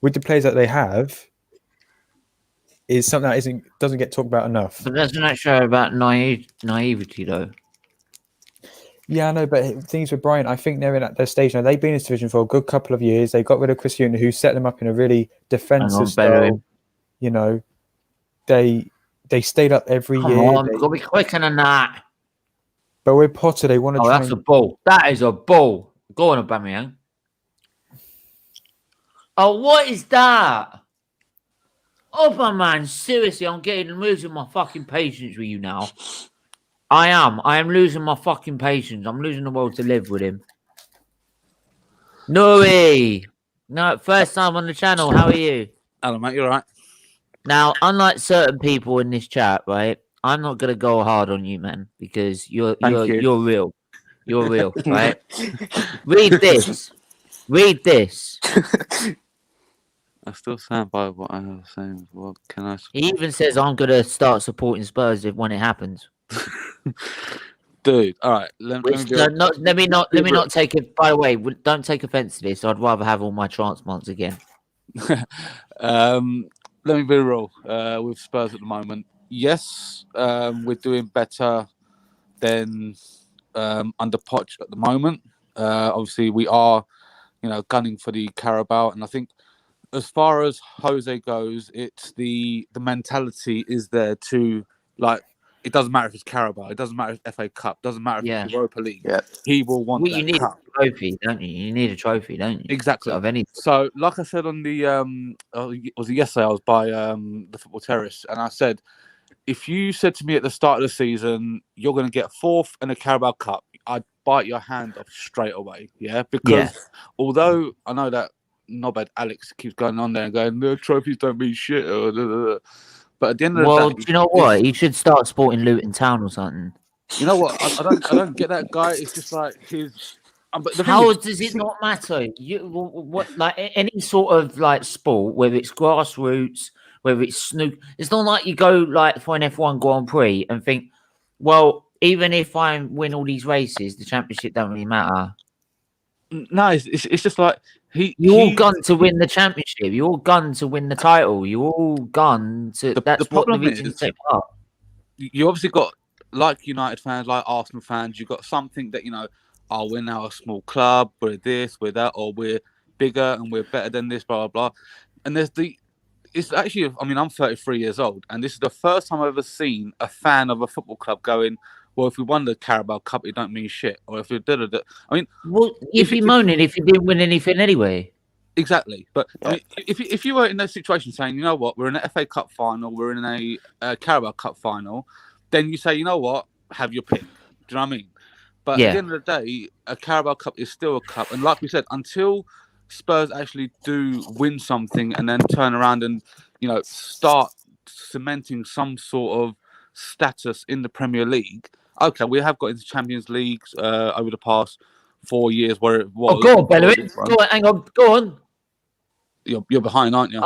with the players that they have, is something that doesn't get talked about enough. But doesn't that show about naivety, though? Yeah, I know, but things with Brighton, I think they're in at their stage now. They've been in this division for a good couple of years. They got rid of Chris Hughton, who set them up in a really defensive style. They stayed up every year. Come on, got to be quicker than that. But with Potter, they want to try. That's a ball. That is a ball. Go on, Aubameyang. Oh, what is that? Oh, man, seriously, I'm losing my fucking patience with you now. I am losing my fucking patience. I'm losing the will to live with him. Nuri! No, first time on the channel. How are you? Hello, mate. You all right? Now, unlike certain people in this chat, right? I'm not gonna go hard on you, man, because you're real. You're real, right? Read this. Read this. I still stand by what I was saying. What can I? He even says I'm gonna start supporting Spurs when it happens. Dude, all right. Let me not take it. By the way, don't take offense to this. I'd rather have all my transplants again. Let me be real. With Spurs at the moment, yes, we're doing better than under Poch at the moment. Obviously, we are, gunning for the Carabao, and I think as far as Jose goes, it's the mentality is there to It doesn't matter if it's Carabao. It doesn't matter if FA Cup. Doesn't matter if it's Europa League. Yeah. He will want Well, that you need cup. a trophy, don't you? You need a trophy, don't you? Exactly. Of any. So, like I said on the was it yesterday? I was by the Football Terrace, and I said, if you said to me at the start of the season you're going to get 4th in a Carabao Cup, I'd bite your hand off straight away. Yeah, because although I know that knobhead Alex keeps going on there and going, the trophies don't mean shit. But at the end of the day, do you know what? He should start supporting Luton Town or something. You know what? I don't get that guy. It's just like his. But the How thing does it not matter? What like any sort of like sport, whether it's grassroots, whether it's snooker, it's not like you go like for an F1 Grand Prix and think, well, even if I win all these races, the championship don't really matter. No, it's just like you're all gone to win the championship. You're all gone to win the title. You're all gone to. That's what the reason is. You obviously got, like United fans, like Arsenal fans, you've got something that, you know, oh, we're now a small club, we're this, we're that, or we're bigger and we're better than this, blah, blah, blah. And it's actually, I mean, I'm 33 years old, and this is the first time I've ever seen a fan of a football club going, well, if we won the Carabao Cup, it don't mean shit. Or if we did it, I mean, well, if you're moaning if you didn't win anything anyway. Exactly, but I mean, if you were in that situation saying, you know what, we're in an FA Cup final, we're in a Carabao Cup final, then you say, you know what, have your pick. Do you know what I mean? But at the end of the day, a Carabao Cup is still a cup, and like we said, until Spurs actually do win something and then turn around and, you know, start cementing some sort of status in the Premier League. Okay, we have got into Champions Leagues over the past 4 years where it was. Oh, go on, Bellerin. Go on, hang on. Go on. You're behind, aren't you?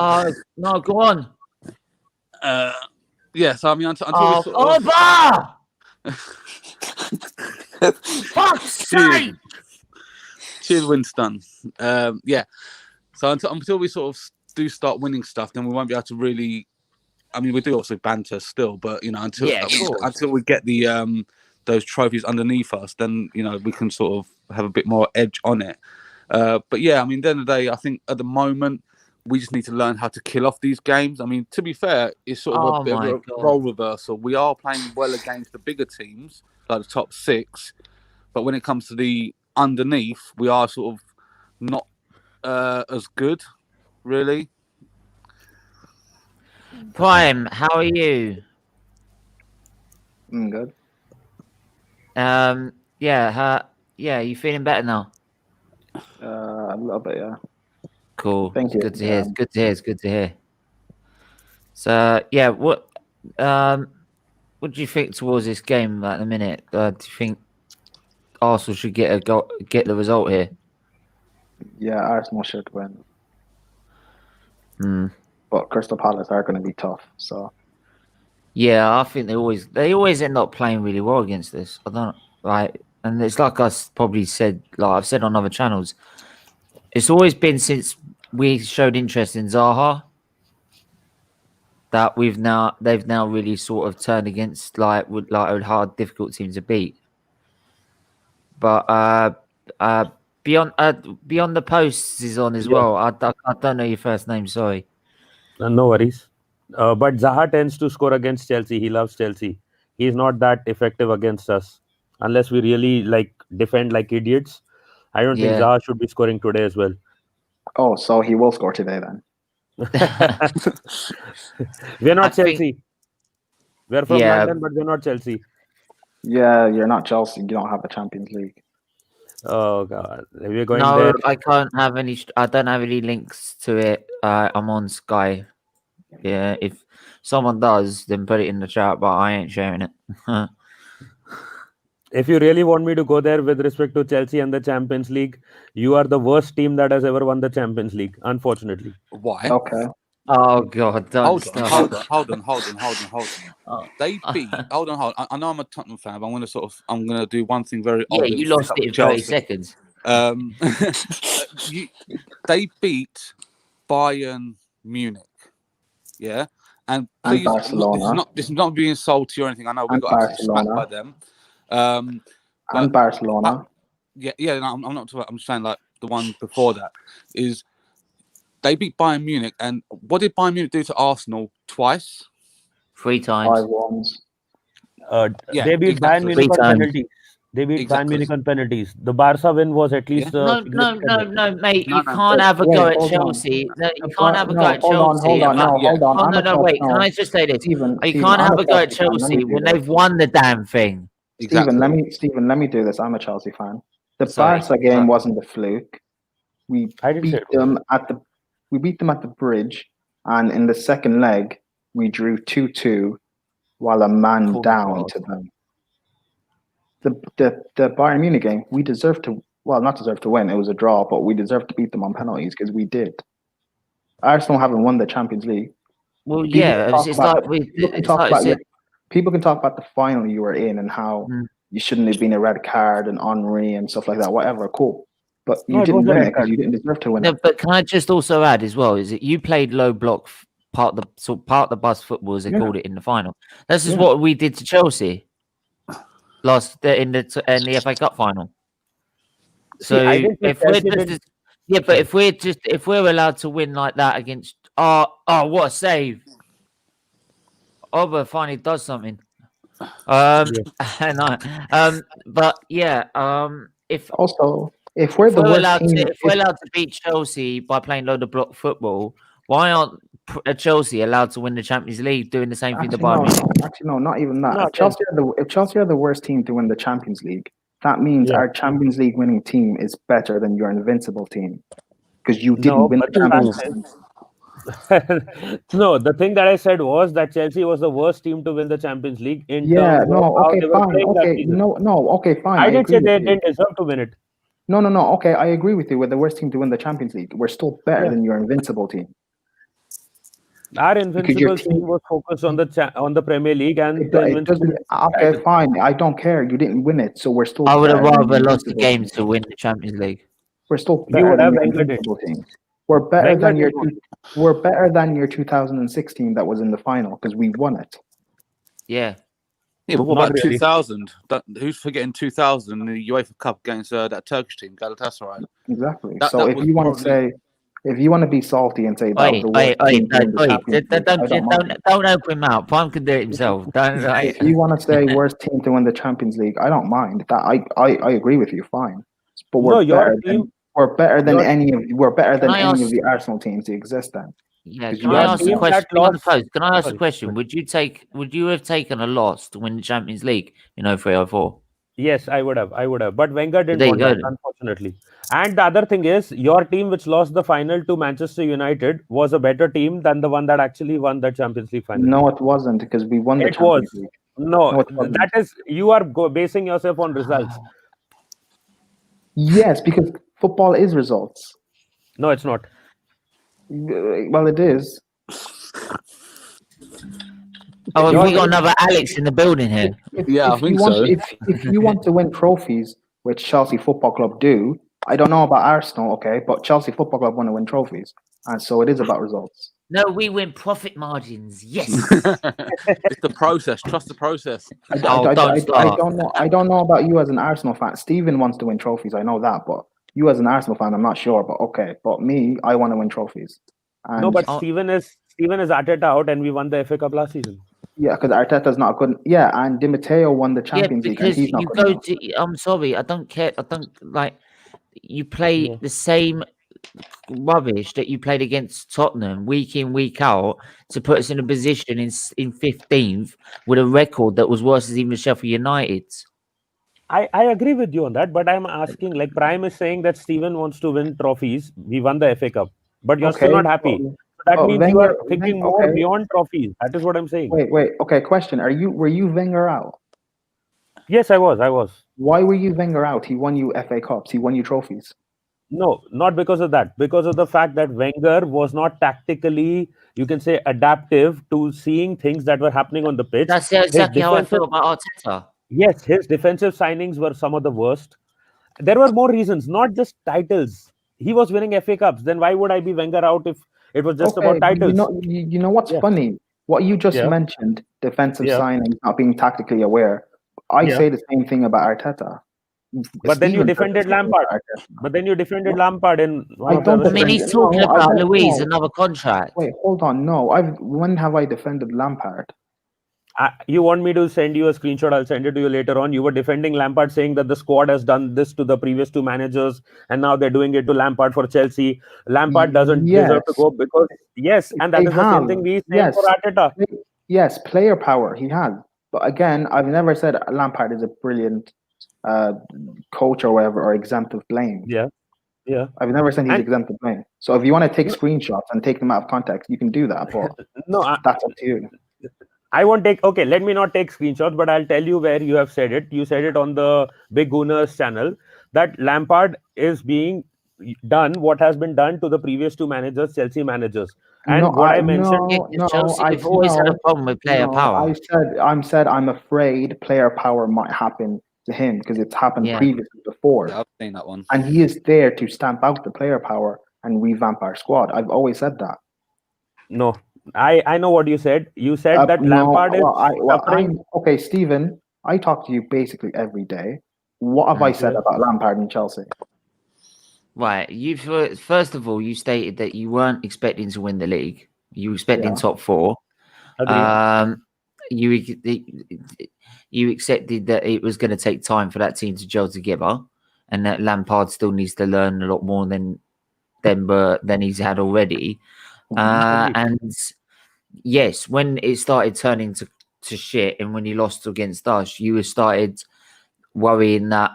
No, go on. Yeah, so I mean, until we sort of... Fuck's sake! Cheers, Winston. Yeah, so until we sort of do start winning stuff, then we won't be able to really. I mean, we do also banter still, but you know, until we get the those trophies underneath us, then you know we can sort of have a bit more edge on it. But yeah, I mean, at the end of the day, I think at the moment we just need to learn how to kill off these games. I mean, to be fair, it's sort of a bit of a role reversal. We are playing well against the bigger teams, like the top 6, but when it comes to the underneath, we are sort of not as good, really. Prime, how are you? I'm good. Yeah, you feeling better now? A little bit, yeah. Cool. Thank you. Good to hear. It's good to hear. So yeah, what do you think towards this game at the minute? Do you think Arsenal should get the result here? Yeah, Arsenal should win. But Crystal Palace are going to be tough. So yeah, I think they always end up playing really well against this. I don't and it's like I probably said, like I've said on other channels. It's always been since we showed interest in Zaha that they've now really sort of turned against like a hard, difficult team to beat. But beyond the posts is on as well. I don't know your first name. Sorry. No worries. But Zaha tends to score against Chelsea. He loves Chelsea. He's not that effective against us unless we really like defend like idiots. I don't think Zaha should be scoring today as well. Oh, so he will score today then? We're not Chelsea. We're from London, but we're not Chelsea. Yeah, you're not Chelsea. You don't have a Champions League. Oh God, we're going no, there. I can't have any. I don't have any links to it. I'm on Sky. Yeah, if someone does, then put it in the chat. But I ain't sharing it. If you really want me to go there with respect to Chelsea and the Champions League, you are the worst team that has ever won the Champions League, unfortunately. Why? Okay. Oh God, don't hold on. Oh. They beat. Hold on. I know I'm a Tottenham fan, but I'm gonna do one thing very. Yeah, you lost it in 30 seconds. They beat Bayern Munich. Yeah, and please, Barcelona. This is not being salty or anything. I know we got absolutely smacked by them. And Barcelona. No, I'm not talking. I'm saying like the one before that is they beat Bayern Munich, and what did Bayern Munich do to Arsenal twice? 3 times. 5-1s. Yeah, They beat Bayern exactly. Munich on 3 times. penalties. They beat Bayern Exactly. Munich on penalties. The Barca win was at least No, significant. mate. No, You no. can't have a Wait, go at hold on. Chelsea. No, you The can't Bar- have a no, go at hold on, Chelsea. hold on, about- no, Yeah. hold on. Oh, I'm no, a Chelsea, wait. Can no. I just say this? Stephen, You Stephen, can't I'm have a a go at Chelsea fan. Let me Chelsea do when this. they've won the damn thing. Stephen, Exactly. let me do this. I'm a Chelsea fan. The Sorry. Barca game wasn't a fluke. We I didn't say beat it was. them at the bridge, and in the second leg we drew 2-2 while a man Oh, down God. to them. The Bayern Munich game, we deserved to, well, not deserved to win. It was a draw, but we deserved to beat them on penalties because we did. Arsenal haven't won the Champions League. Well, People yeah, can talk it's about like the- we. people can It's talk like I about said. people can talk about the final you were in and how Mm. you shouldn't have been a red card and Henry and stuff like that. Whatever, cool. But you No, it didn't was a win red it because card. you didn't deserve to win No, it. but can I just also add as well? Is that you played low block part of the bus football as they Yeah. called it in the final. This is Yeah. what we did to Chelsea in the FA Cup final. See, I So didn't say if we're Chelsea just, did- yeah, but if we're allowed to win like that against what a save! Oba finally does something. But yeah, if Also, if we're the we're worst allowed team, to, if we're allowed to beat Chelsea by playing load of block football, why aren't Chelsea allowed to win the Champions League doing the same thing to Bayern Munich? no, not even that. No, If Chelsea are the worst team to win the Champions League, that means Yeah. our Champions League winning team is better than your invincible team because you didn't No, win but the the Champions fact League. No, the thing that I said was that Chelsea was the worst team to win the Champions League in Yeah, terms no, of how okay, they were fine, playing that okay, season. no, okay, fine. I didn't agree say with they you. didn't deserve to win it. No, okay, I agree with you. We're the worst team to win the Champions League. We're still better than your invincible team. Our your invincible team- team was focused on the Premier League and It the doesn't. invincible. Okay, fine. I don't care. You didn't win it, so we're still. I would have better than rather the lost the invincible game team. to win the Champions League. We're still You better would than have your Wenger did. invincible team. We're better Wenger than your. did not. We're better than your 2016 that was in the final because we won it. Yeah. Yeah, but what Not about really. 2000? Who's forgetting 2000 in the UEFA Cup against that Turkish team, Galatasaray? Exactly. That So if was you want to probably- say, if you want to be salty and say that was the worst team to win the Champions League, I don't mind. Don't open him out. Prime can do it himself. Don't. If you want to say worst team to win the Champions League, I don't mind. That I agree with you. Fine, but No, we're your better team. than we're better than your- any of we're better than I any ask- of the Arsenal teams to exist. Then Yeah, Because can you I have ask a team question? that On the lost- post, can I ask a Sorry. question? Would you have taken a loss to win the Champions League in 03-04? Yes, I would have. But Wenger didn't There you want go that, then. unfortunately. And the other thing is, your team, which lost the final to Manchester United, was a better team than the one that actually won the Champions League final. no, it wasn't because we won the It Champions was. League. No, No, it wasn't. that is, you are basing yourself on results. Yes, because football is results. No, it's not. Well, it is. Oh, have Your we got team- another Alex in the building here? Yeah, I you think want, so. If you want to win trophies, which Chelsea Football Club do, I don't know about Arsenal, okay, but Chelsea Football Club want to win trophies, and so it is about results. No, we win profit margins. Yes. It's the process. Trust the process. I don't know about you as an Arsenal fan. Steven wants to win trophies. I know that, but you as an Arsenal fan, I'm not sure. But okay, but me, I want to win trophies. And No, but Steven is Arteta out, and we won the FA Cup last season. yeah, because Arteta's not good. Yeah, and Di Matteo won the Yeah, Champions League, and because he's not you good go enough. to. I'm sorry, I don't care. I don't like. You play Yeah. the same rubbish that you played against Tottenham week in, week out to put us in a position in 15th with a record that was worse than even Sheffield United's. I agree with you on that, but I'm asking, like Prime is saying that Steven wants to win trophies. We won the FA Cup, but you're still not happy. but- That but means you are Wenger- thinking Wenger- more okay. beyond trophies. That is what I'm saying. Wait. Okay, question: were you Wenger out? Yes, I was. Why were you Wenger out? He won you FA Cups. He won you trophies. No, not because of that. Because of the fact that Wenger was not tactically, you can say, adaptive to seeing things that were happening on the pitch. That's His exactly how I feel defensive- about Arteta. Yes, his defensive signings were some of the worst. There were more reasons, not just titles. He was winning FA Cups. Then why would I be Wenger out if it was just about titles? You know what's Yeah. funny? What you just Yeah. mentioned, defensive Yeah. signings, not being tactically aware. I Yeah. say the same thing about Arteta. But then you Steven defended says the same Lampard. about Arteta. But then you defended Lampard in one I of the don't I mean, other he's things. No, talking I about don't Louise, know. another contract. Wait, hold on. No, when have I defended Lampard? You want me to send you a screenshot? I'll send it to you later on. You were defending Lampard, saying that the squad has done this to the previous two managers, and now they're doing it to Lampard for Chelsea. Lampard doesn't deserve to go because and that is the same thing we say for Arteta. Yes, player power he has, but again, I've never said Lampard is a brilliant coach or whatever, or exempt of blame. Yeah. I've never said he's exempt of blame. So if you want to take screenshots and take them out of context, you can do that. But that's up to you. I won't take. Okay, let me not take screenshots, but I'll tell you where you have said it. You said it on the Big Gooners channel that Lampard is being done what has been done to the previous two managers, Chelsea managers. And I mentioned, Chelsea have always had a problem with player power. I'm afraid player power might happen to him because it's happened previously before. Yeah, I've seen that one. And he is there to stamp out the player power and revamp our squad. I've always said that. No, I know what you said. You said that Lampard is suffering. Okay, Stephen, I talk to you basically every day. What have I said about Lampard and Chelsea? Right. First of all, you stated that you weren't expecting to win the league. You were expecting top four. You accepted that it was going to take time for that team to gel together, and that Lampard still needs to learn a lot more than he's had already. And yes, when it started turning to shit, and when you lost against us, you started worrying that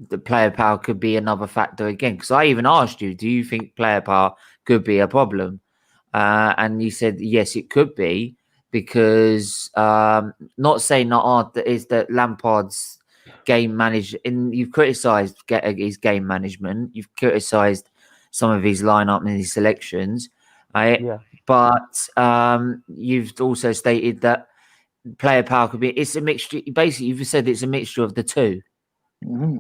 the player power could be another factor again. Because I even asked you, do you think player power could be a problem? And you said yes, it could be, because not saying that is that Lampard's game manager, and you've criticised his game management, you've criticised some of his lineup and his selections. Right? Yeah. But you've also stated that player power could be, it's a mixture. Basically, you've said it's a mixture of the two. Mm-hmm.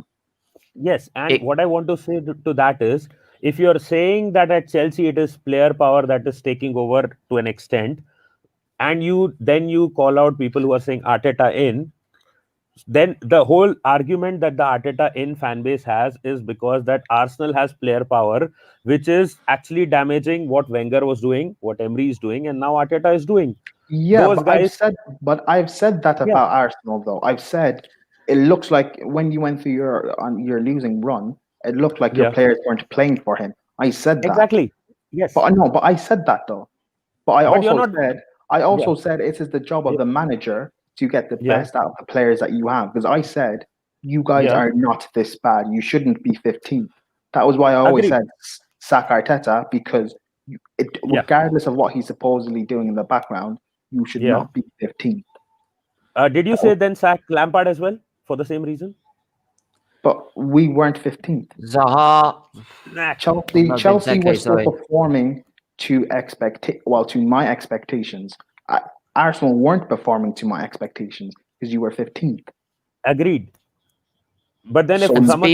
Yes, and what I want to say to that is, if you're saying that at Chelsea it is player power that is taking over to an extent, and you call out people who are saying Arteta in, then the whole argument that the Arteta in fan base has is because that Arsenal has player power, which is actually damaging what Wenger was doing, what Emery is doing, and now Arteta is doing. Yeah, I've said that about Arsenal though. I've said it looks like when you went through your losing run, it looked like your players weren't playing for him. I said that. Exactly. Yes. But I said that though. But I also said it is the job of the manager to get the best out of the players that you have. Because I said, you guys are not this bad. You shouldn't be 15th. That was why I always said sack Arteta, because regardless of what he's supposedly doing in the background, you should not be 15th. Did you say then sack Lampard as well for the same reason? But we weren't 15th. Zaha. Chelsea was still performing to my expectations. Arsenal weren't performing to my expectations because you were 15th. Agreed. But then if someone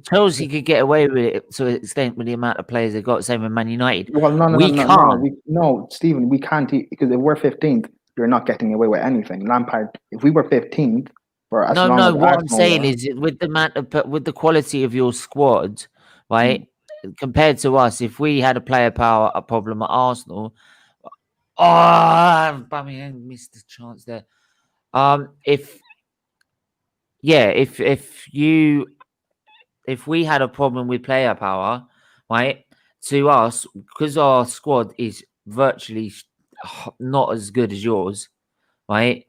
Chelsea could get away with it to an extent with the amount of players they've got, same with Man United. Well, no, Stephen, we can't, because if we're 15th, you're not getting away with anything. Lampard, if we were 15th, what I'm saying is with the quality of your squad, right? Compared to us, if we had a player power problem at Arsenal, Aubameyang missed the chance there. If we had a problem with player power, right, to us, because our squad is virtually not as good as yours, right,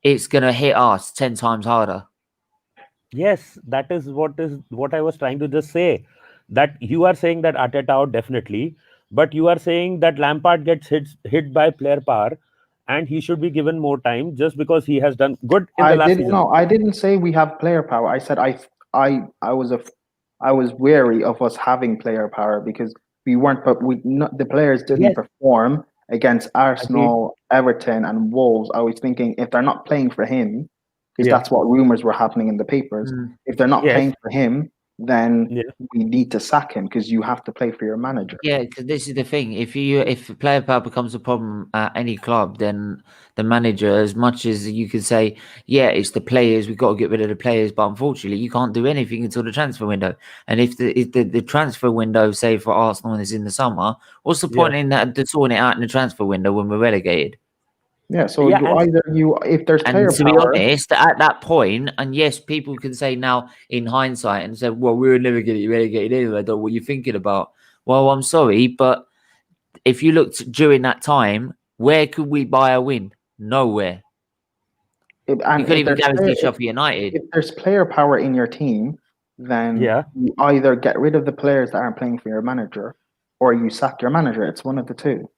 it's gonna hit us 10 times harder. Yes, that is what I was trying to just say. That you are saying that Arteta out definitely, but you are saying that Lampard gets hit by player power, and he should be given more time just because he has done good in the last season. No, I didn't say we have player power. I said I was wary of us having player power because the players didn't perform against Arsenal, Everton, and Wolves. I was thinking if they're not playing for him, because that's what rumors were happening in the papers. If they're not playing for him, then we need to sack him because you have to play for your manager. Yeah, because this is the thing. If player power becomes a problem at any club, then the manager, as much as you could say, it's the players, we've got to get rid of the players, but unfortunately you can't do anything until the transfer window. And if the transfer window, say for Arsenal, is in the summer, what's the point in that sorting it out in the transfer window when we're relegated? Yeah, so if there's player and to power, be honest, at that point, and yes, people can say now in hindsight and say, well, we were never getting relegated anyway. I don't know what you're thinking about. Well, I'm sorry, but if you looked during that time, where could we buy a win? Nowhere. You couldn't even guarantee Sheffield United. If there's player power in your team, then you either get rid of the players that aren't playing for your manager, or you sack your manager. It's one of the two.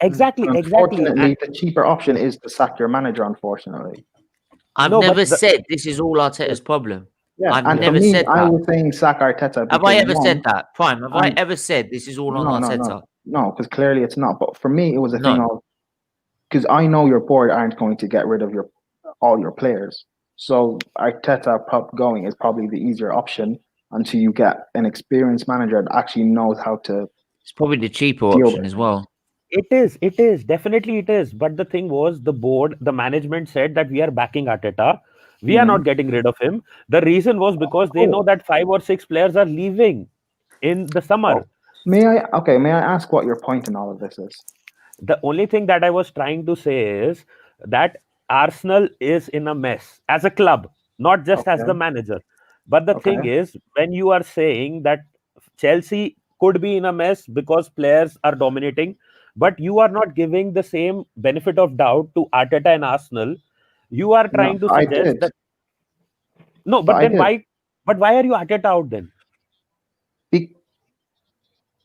Exactly. Unfortunately, the cheaper option is to sack your manager. Unfortunately, I've never said this is all Arteta's problem. Yeah, I've never said that. I was saying sack Arteta. Have I ever said that? Prime, have I ever said this is all on Arteta? No, because clearly it's not. But for me, it was a thing of, because I know your board aren't going to get rid of all your players. So Arteta going is probably the easier option until you get an experienced manager that actually knows how to. It's probably the cheaper option as well. It is. Definitely it is. But the thing was, the board, the management said that we are backing Arteta. We are not getting rid of him. The reason was because they know that 5 or 6 players are leaving in the summer. May I ask what your point in all of this is? The only thing that I was trying to say is that Arsenal is in a mess as a club, not just as the manager. But the thing is, when you are saying that Chelsea could be in a mess because players are dominating, but you are not giving the same benefit of doubt to Arteta and Arsenal. You are trying to suggest that. No, but then why? But why are you Arteta out then?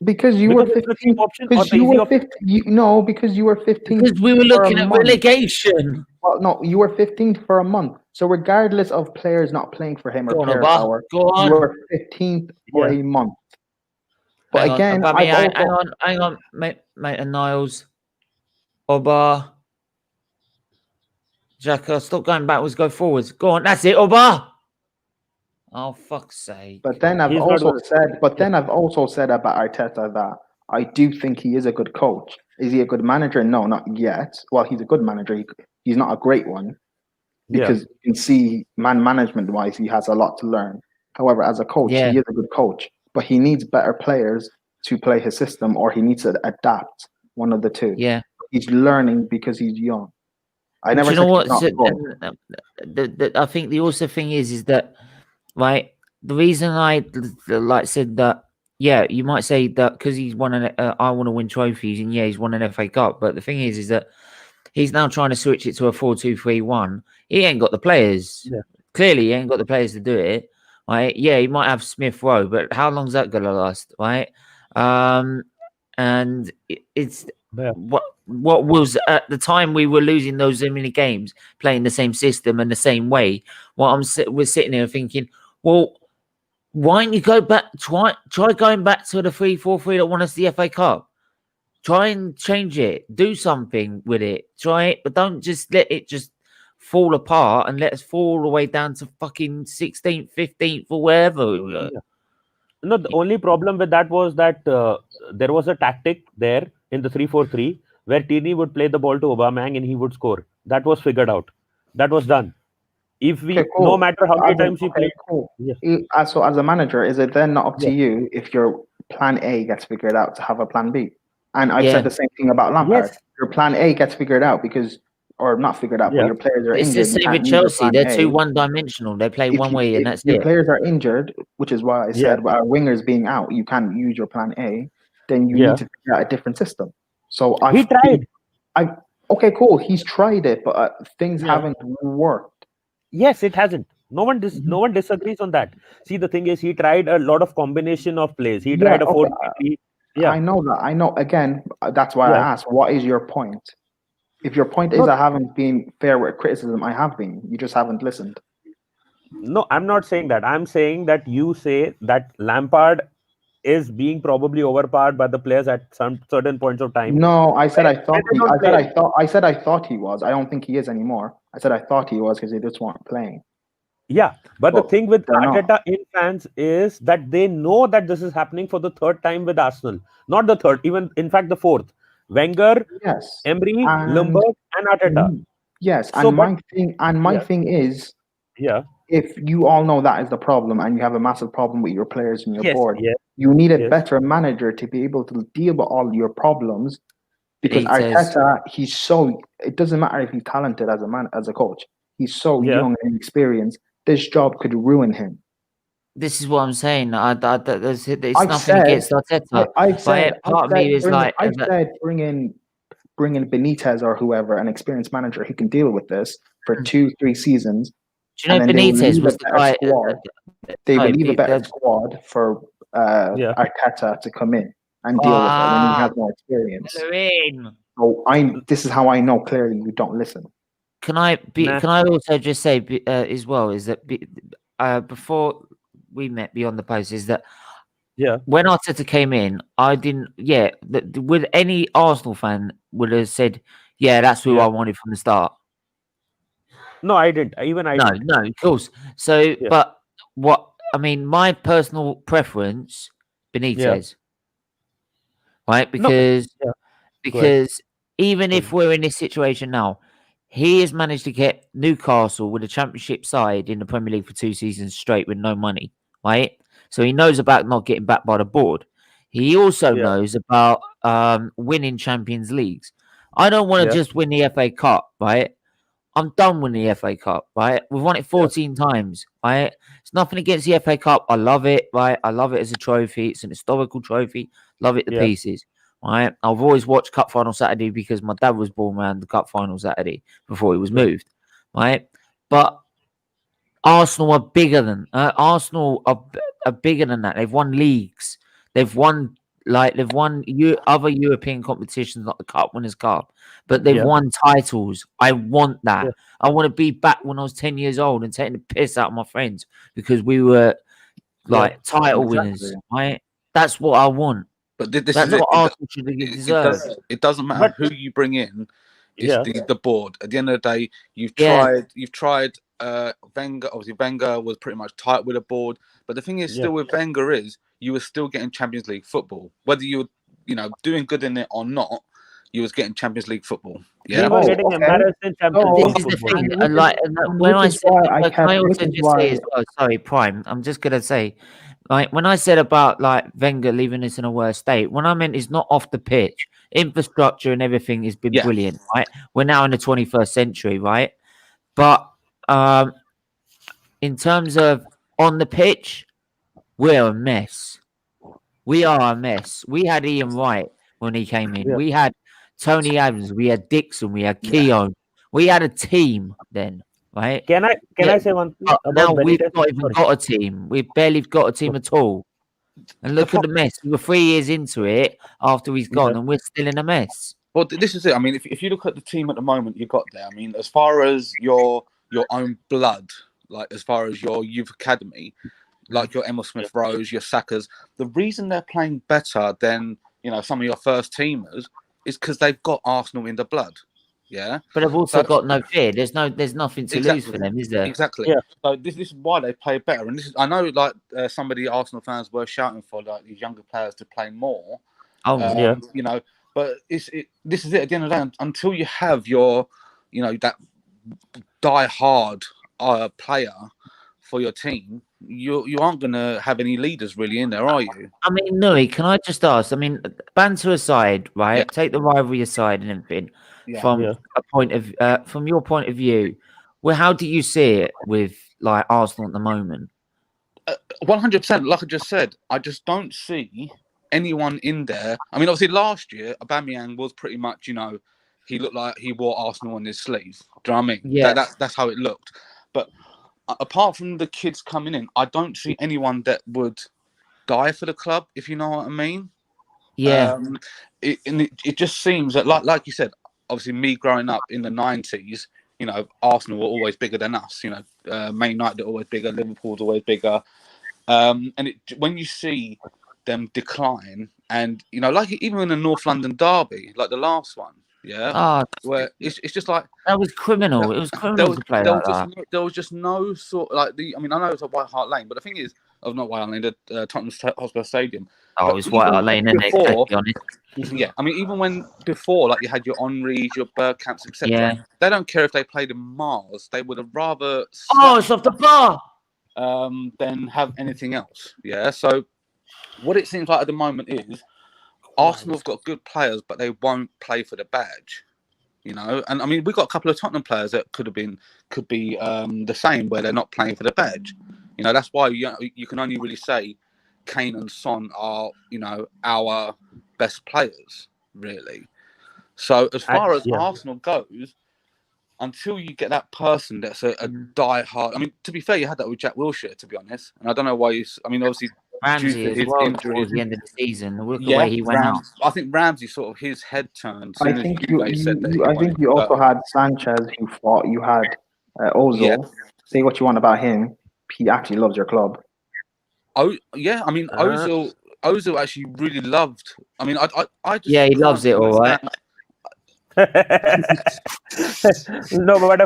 Because you were 15th option. Because you were 15th. Because you were 15th. Because we were looking at relegation. Well, no, you were 15th for a month. So regardless of players not playing for him or player power, you were 15th for a month. But again, hang on, mate, and Niles, Oba, Xhaka, stop going backwards, go forwards. Go on, that's it, Oba. Oh, fuck's sake! But then I've also said about Arteta that I do think he is a good coach. Is he a good manager? No, not yet. Well, he's a good manager. He's not a great one because you can see management wise, he has a lot to learn. However, as a coach, he is a good coach. But he needs better players to play his system, or he needs to adapt. One of the two. Yeah, he's learning because he's young. I never. You know what? I think the also thing is that right. The reason I said that, you might say that because he's won I want to win trophies, and he's won an FA Cup. But the thing is that he's now trying to switch it to a 4-2-3-1. He ain't got the players. Yeah. Clearly, he ain't got the players to do it. Right? Yeah, he might have Smith Rowe, but how long's that gonna last? Right? And it's what was at the time we were losing those many games, playing the same system and the same way. We're sitting here thinking, well, why don't you go back? Try going back to the 3-4-3 that won us the FA Cup. Try and change it. Do something with it. Try it, but don't just let it just fall apart and let us fall all the way down to fucking 16th, 15th, or wherever. No, the only problem with that was that there was a tactic there in the 3-4-3 where Tierney would play the ball to Aubameyang and he would score. That was figured out. That was done. If we, no matter how many times he played. So as a manager, is it then not up to you if your plan A gets figured out to have a plan B? And I've said the same thing about Lampard. Your plan A gets figured out or not figured out, but your players are injured. It's the same with Chelsea. They're too one-dimensional. They play one way and that's it. If your players are injured, which is why I said our wingers being out, you can't use your plan A, then you need to figure out a different system. So he tried. Okay, cool. He's tried it, but things haven't worked. Yes, it hasn't. No one disagrees on that. See, the thing is, he tried a lot of combination of plays. He tried a 4-3-3. I know that. I know. Again, that's why I asked, what is your point? If your point is I haven't been fair with criticism, I have been. You just haven't listened. No, I'm not saying that. I'm saying that you say that Lampard is being probably overpowered by the players at some certain points of time. No, I said I thought he was. I don't think he is anymore. I said I thought he was because they just weren't playing. Yeah, but the thing with Arteta in fans is that they know that this is happening for the third time with Arsenal. Not the third, even in fact the fourth. Wenger, Emery, Ljungberg, and Arteta. Yes, so, and my thing is, if you all know that is the problem, and you have a massive problem with your players and your board, you need a better manager to be able to deal with all your problems. Because Arteta, it doesn't matter if he's talented as a coach. He's so young and inexperienced. This job could ruin him. This is what I'm saying. It's nothing against Arteta. I said bring in Benitez or whoever, an experienced manager who can deal with this for 2-3 seasons. Do you know Benitez was the guy? They will leave a better squad for Arteta to come in and deal with it when he has more experience. So this is how I know clearly you don't listen. Can I also just say as well is that before we met beyond the post is that when Arteta came in, I didn't would any Arsenal fan would have said that's who I wanted from the start. No, I didn't. No, of course. So, but what I mean, my personal preference, Benitez, right? Because even if we're in this situation now, he has managed to get Newcastle with a Championship side in the Premier League for 2 seasons straight with no money, right? So he knows about not getting backed by the board. He also knows about winning Champions Leagues. I don't want to just win the FA Cup, right? I'm done with the FA Cup, right? We've won it 14 times, right? It's nothing against the FA Cup. I love it, right? I love it as a trophy. It's an historical trophy. Love it to pieces, right? I've always watched Cup Final Saturday because my dad was born around the Cup Final Saturday before he was moved, right? But Arsenal are bigger than bigger than that. They've won leagues. They've won other European competitions like the Cup Winners' Cup, but they've won titles. I want that. I want to be back when I was 10 years old and taking the piss out of my friends because we were title winners. Right? That's what I want. But this that's is what Arsenal should deserve. It doesn't matter who you bring in. It's the board. At the end of the day, you've tried Wenger. Obviously, Wenger was pretty much tight with the board. But the thing is, still with Wenger is you were still getting Champions League football, whether you were doing good in it or not. You was getting Champions League football. Yeah, we were getting embarrassed in Champions League. This is the thing. When I said, can I also just say as well? Sorry, Prime. I'm just gonna say, when I said about Wenger leaving us in a worse state, what I meant is not off the pitch. Infrastructure and everything has been brilliant, right? We're now in the 21st century, right? But in terms of on the pitch, we're a mess. We are a mess. We had Ian Wright when he came in. We had Tony Adams. We had Dixon. We had Keown. We had a team then, right? Can I say one thing? Now we've not even got a team. We've barely got a team at all. And look at the mess. We were 3 years into it after he's gone, and we're still in a mess. Well, this is it. I mean, if you look at the team at the moment you got there, I mean, as far as your own blood, as far as your youth academy, like your Emil Smith-Rowe, your Sakas, the reason they're playing better than some of your first teamers is because they've got Arsenal in the blood. Yeah, but they've also got no fear. There's nothing to lose for them, is there? Exactly. Yeah. So this is why they play better. And this is, I know, some of the Arsenal fans were shouting for these younger players to play more. Oh but this is it. At the end of the day, until you have your, that die-hard player for your team, you aren't going to have any leaders really in there, are you? I mean, Nui, can I just ask? I mean, banter aside, right? Yeah. Take the rivalry aside and everything. Yeah. From your point of view, how do you see it with Arsenal at the moment? 100%. Like I just said, I just don't see anyone in there. I mean, obviously last year, Aubameyang was pretty much, he looked like he wore Arsenal on his sleeve. Do you know what I mean? Yeah. That's how it looked. But apart from the kids coming in, I don't see anyone that would die for the club, if you know what I mean. Yeah. It just seems that, like you said, obviously me growing up in the 90s, Arsenal were always bigger than us. Man United are always bigger, Liverpool's always bigger. And when you see them decline, and even in the North London derby, like the last one, where it's just like that was criminal. It was criminal to play like that. There was just no sort I know it's a White Hart Lane, but the thing is, not White Hart Lane, the Tottenham Hotspur Stadium. Oh, it's White Hart Lane, isn't it? To be honest. Yeah, I mean, even when before, you had your Henrys, your Bergkamps, etc. They don't care if they played in Mars. They would have rather it's off the bar than have anything else. Yeah, so what it seems like at the moment is Arsenal have got good players, but they won't play for the badge. You know, and I mean, we've got a couple of Tottenham players that could be the same, where they're not playing for the badge. You know, that's why you can only really say Kane and Son are, you know, our best players, really. So as far as Arsenal goes, until you get that person that's a die-hard... I mean, to be fair, you had that with Jack Wilshere, to be honest. And I don't know why I mean, obviously, Ramsey due to his injury towards the end of the season. Look at where he went out. I think Ramsey sort of his head turned. I think you also had Sanchez who fought. You had Ozil. Yeah. Say what you want about him. He actually loves your club. Oh yeah, I mean Ozil actually really loved. I mean, I just he loves it all right. No, but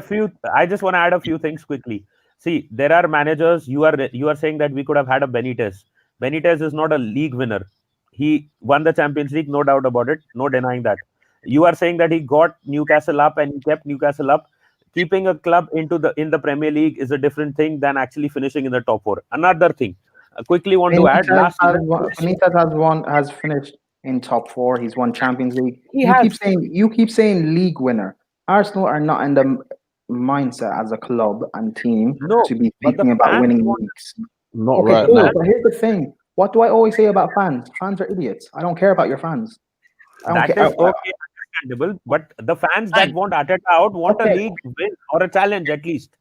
I just want to add a few things quickly. See, there are managers. You are saying that we could have had a Benitez. Benitez is not a league winner. He won the Champions League, no doubt about it. No denying that. You are saying that he got Newcastle up and he kept Newcastle up. Keeping a club in the Premier League is a different thing than actually finishing in the top 4. Another thing, I quickly want to add. Benitez has finished in top 4. He's won Champions League. You keep saying league winner. Arsenal are not in the mindset as a club and team to be thinking about winning leagues. Not right now. But here's the thing. What do I always say about fans? Fans are idiots. I don't care about your fans. That is okay, understandable. But the fans that want Arteta out want a league win or a challenge at least.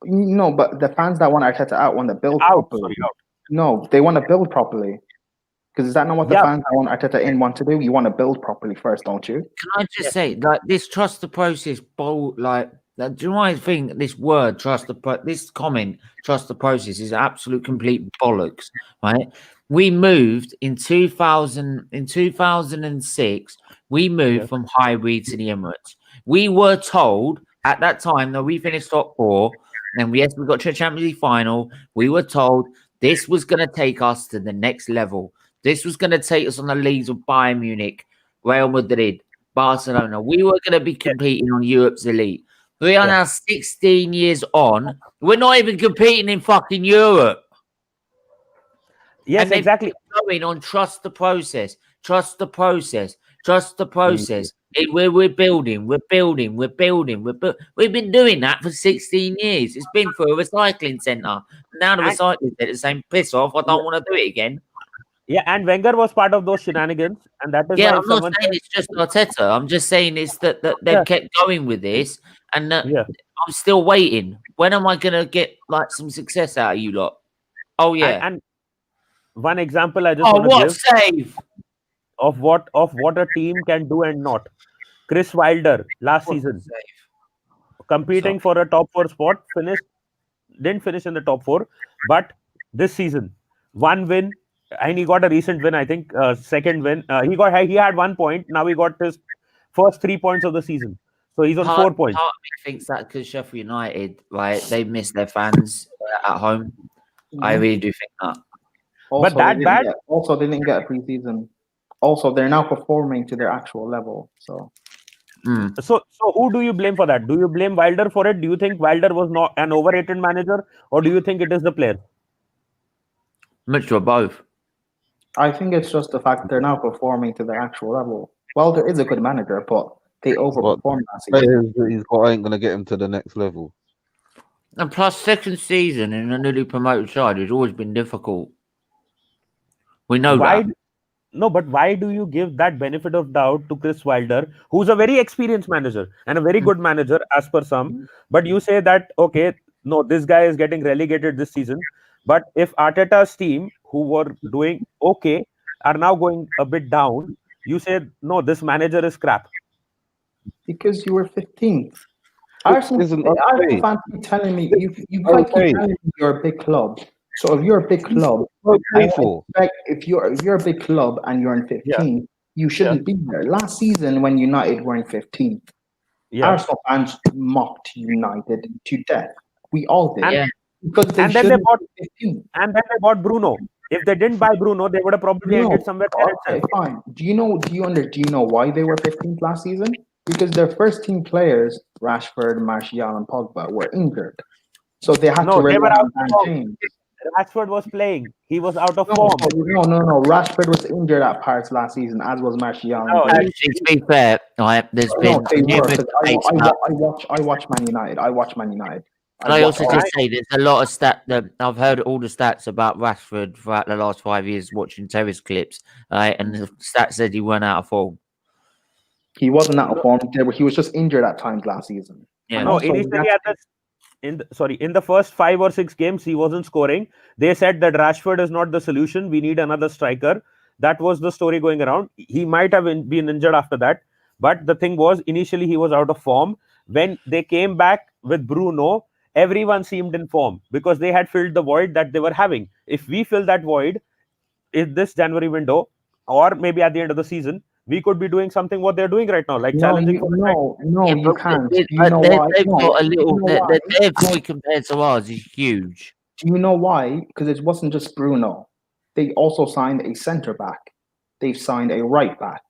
No, but the fans that want Arteta out want to build properly. No, they want to build properly. Because is that not what the fans that want Arteta in want to do? You want to build properly first, don't you? Can I just say, like, this trust the process, do you know what I think? This word, this comment, trust the process, is absolute complete bollocks, right? We moved in 2006, we moved from Highbury to the Emirates. We were told at that time that we finished top 4, and we got to a Champions League final. We were told this was going to take us to the next level. This was going to take us on the leagues of Bayern Munich, Real Madrid, Barcelona. We were going to be competing on Europe's elite. We are now 16 years on. We're not even competing in fucking Europe. Yes, exactly. Going on, trust the process. Trust the process. Trust the process. We're building. We've been doing that for 16 years. It's been for a recycling centre. Now the recycling centre is saying, piss off, I don't want to do it again. Yeah, and Wenger was part of those shenanigans, and that is I'm not saying it's just Arteta. I'm just saying it's that they've kept going with this, and I'm still waiting. When am I gonna get like some success out of you lot? Oh yeah. And one example I just want to give save of what a team can do and not. Chris Wilder last season, competing for a top 4 spot, didn't finish in the top 4, but this season, 1 win. And he got a recent win, I think, second win. He had 1 point. Now he got his first 3 points of the season. So he's on 4 points. Part of me thinks that because Sheffield United, right, they miss their fans at home. I really do think that. Also, but that bad. They didn't get a preseason. Also, they're now performing to their actual level. So who do you blame for that? Do you blame Wilder for it? Do you think Wilder was not an overrated manager, or do you think it is the player? Mixture of both. I think it's just the fact that they're now performing to their actual level. Well, there is a good manager, but they overperformed last season. Ain't going to get him to the next level. And plus, second season in a newly promoted side has always been difficult. We know that. No, but why do you give that benefit of doubt to Chris Wilder, who's a very experienced manager and a very good manager as per some? But you say that, okay, no, this guy is getting relegated this season. But if Arteta's team, who were doing okay, are now going a bit down, you say, no, this manager is crap. Because you were 15th. Arsenal fans keep telling me, you keep telling me you're a big club. So if you're a big club, if you're a big club and you're in 15th, you shouldn't be there. Last season, when United were in 15th, Arsenal fans mocked United to death. We all did. Because then they bought Bruno. If they didn't buy Bruno, they would have probably ended somewhere. Okay, fine. Do you know why they were 15th last season? Because their first team players, Rashford, Martial, and Pogba, were injured, so they had to rely on James. Rashford was playing. He was out of No, form. no. Rashford was injured at parts last season, as was Martial. No, To be fair, there's been they were. numerous debates about. I watch Man United. I watch Man United. Can I also just say there's a lot of I've heard all the stats about Rashford throughout the last 5 years watching terrace clips, and the stats said he went out of form. He wasn't out of form. He was just injured at times last season. Yeah. No, initially in the first 5 or 6 games he wasn't scoring. They said that Rashford is not the solution. We need another striker. That was the story going around. He might have been injured after that, but the thing was initially he was out of form. When they came back with Bruno, everyone seemed in form because they had filled the void that they were having. If we fill that void in this January window, or maybe at the end of the season, we could be doing something what they're doing right now, like challenging. You can't. Their void compared to ours is huge. Do you know why? Because it wasn't just Bruno. They also signed a centre back. They've signed a right back.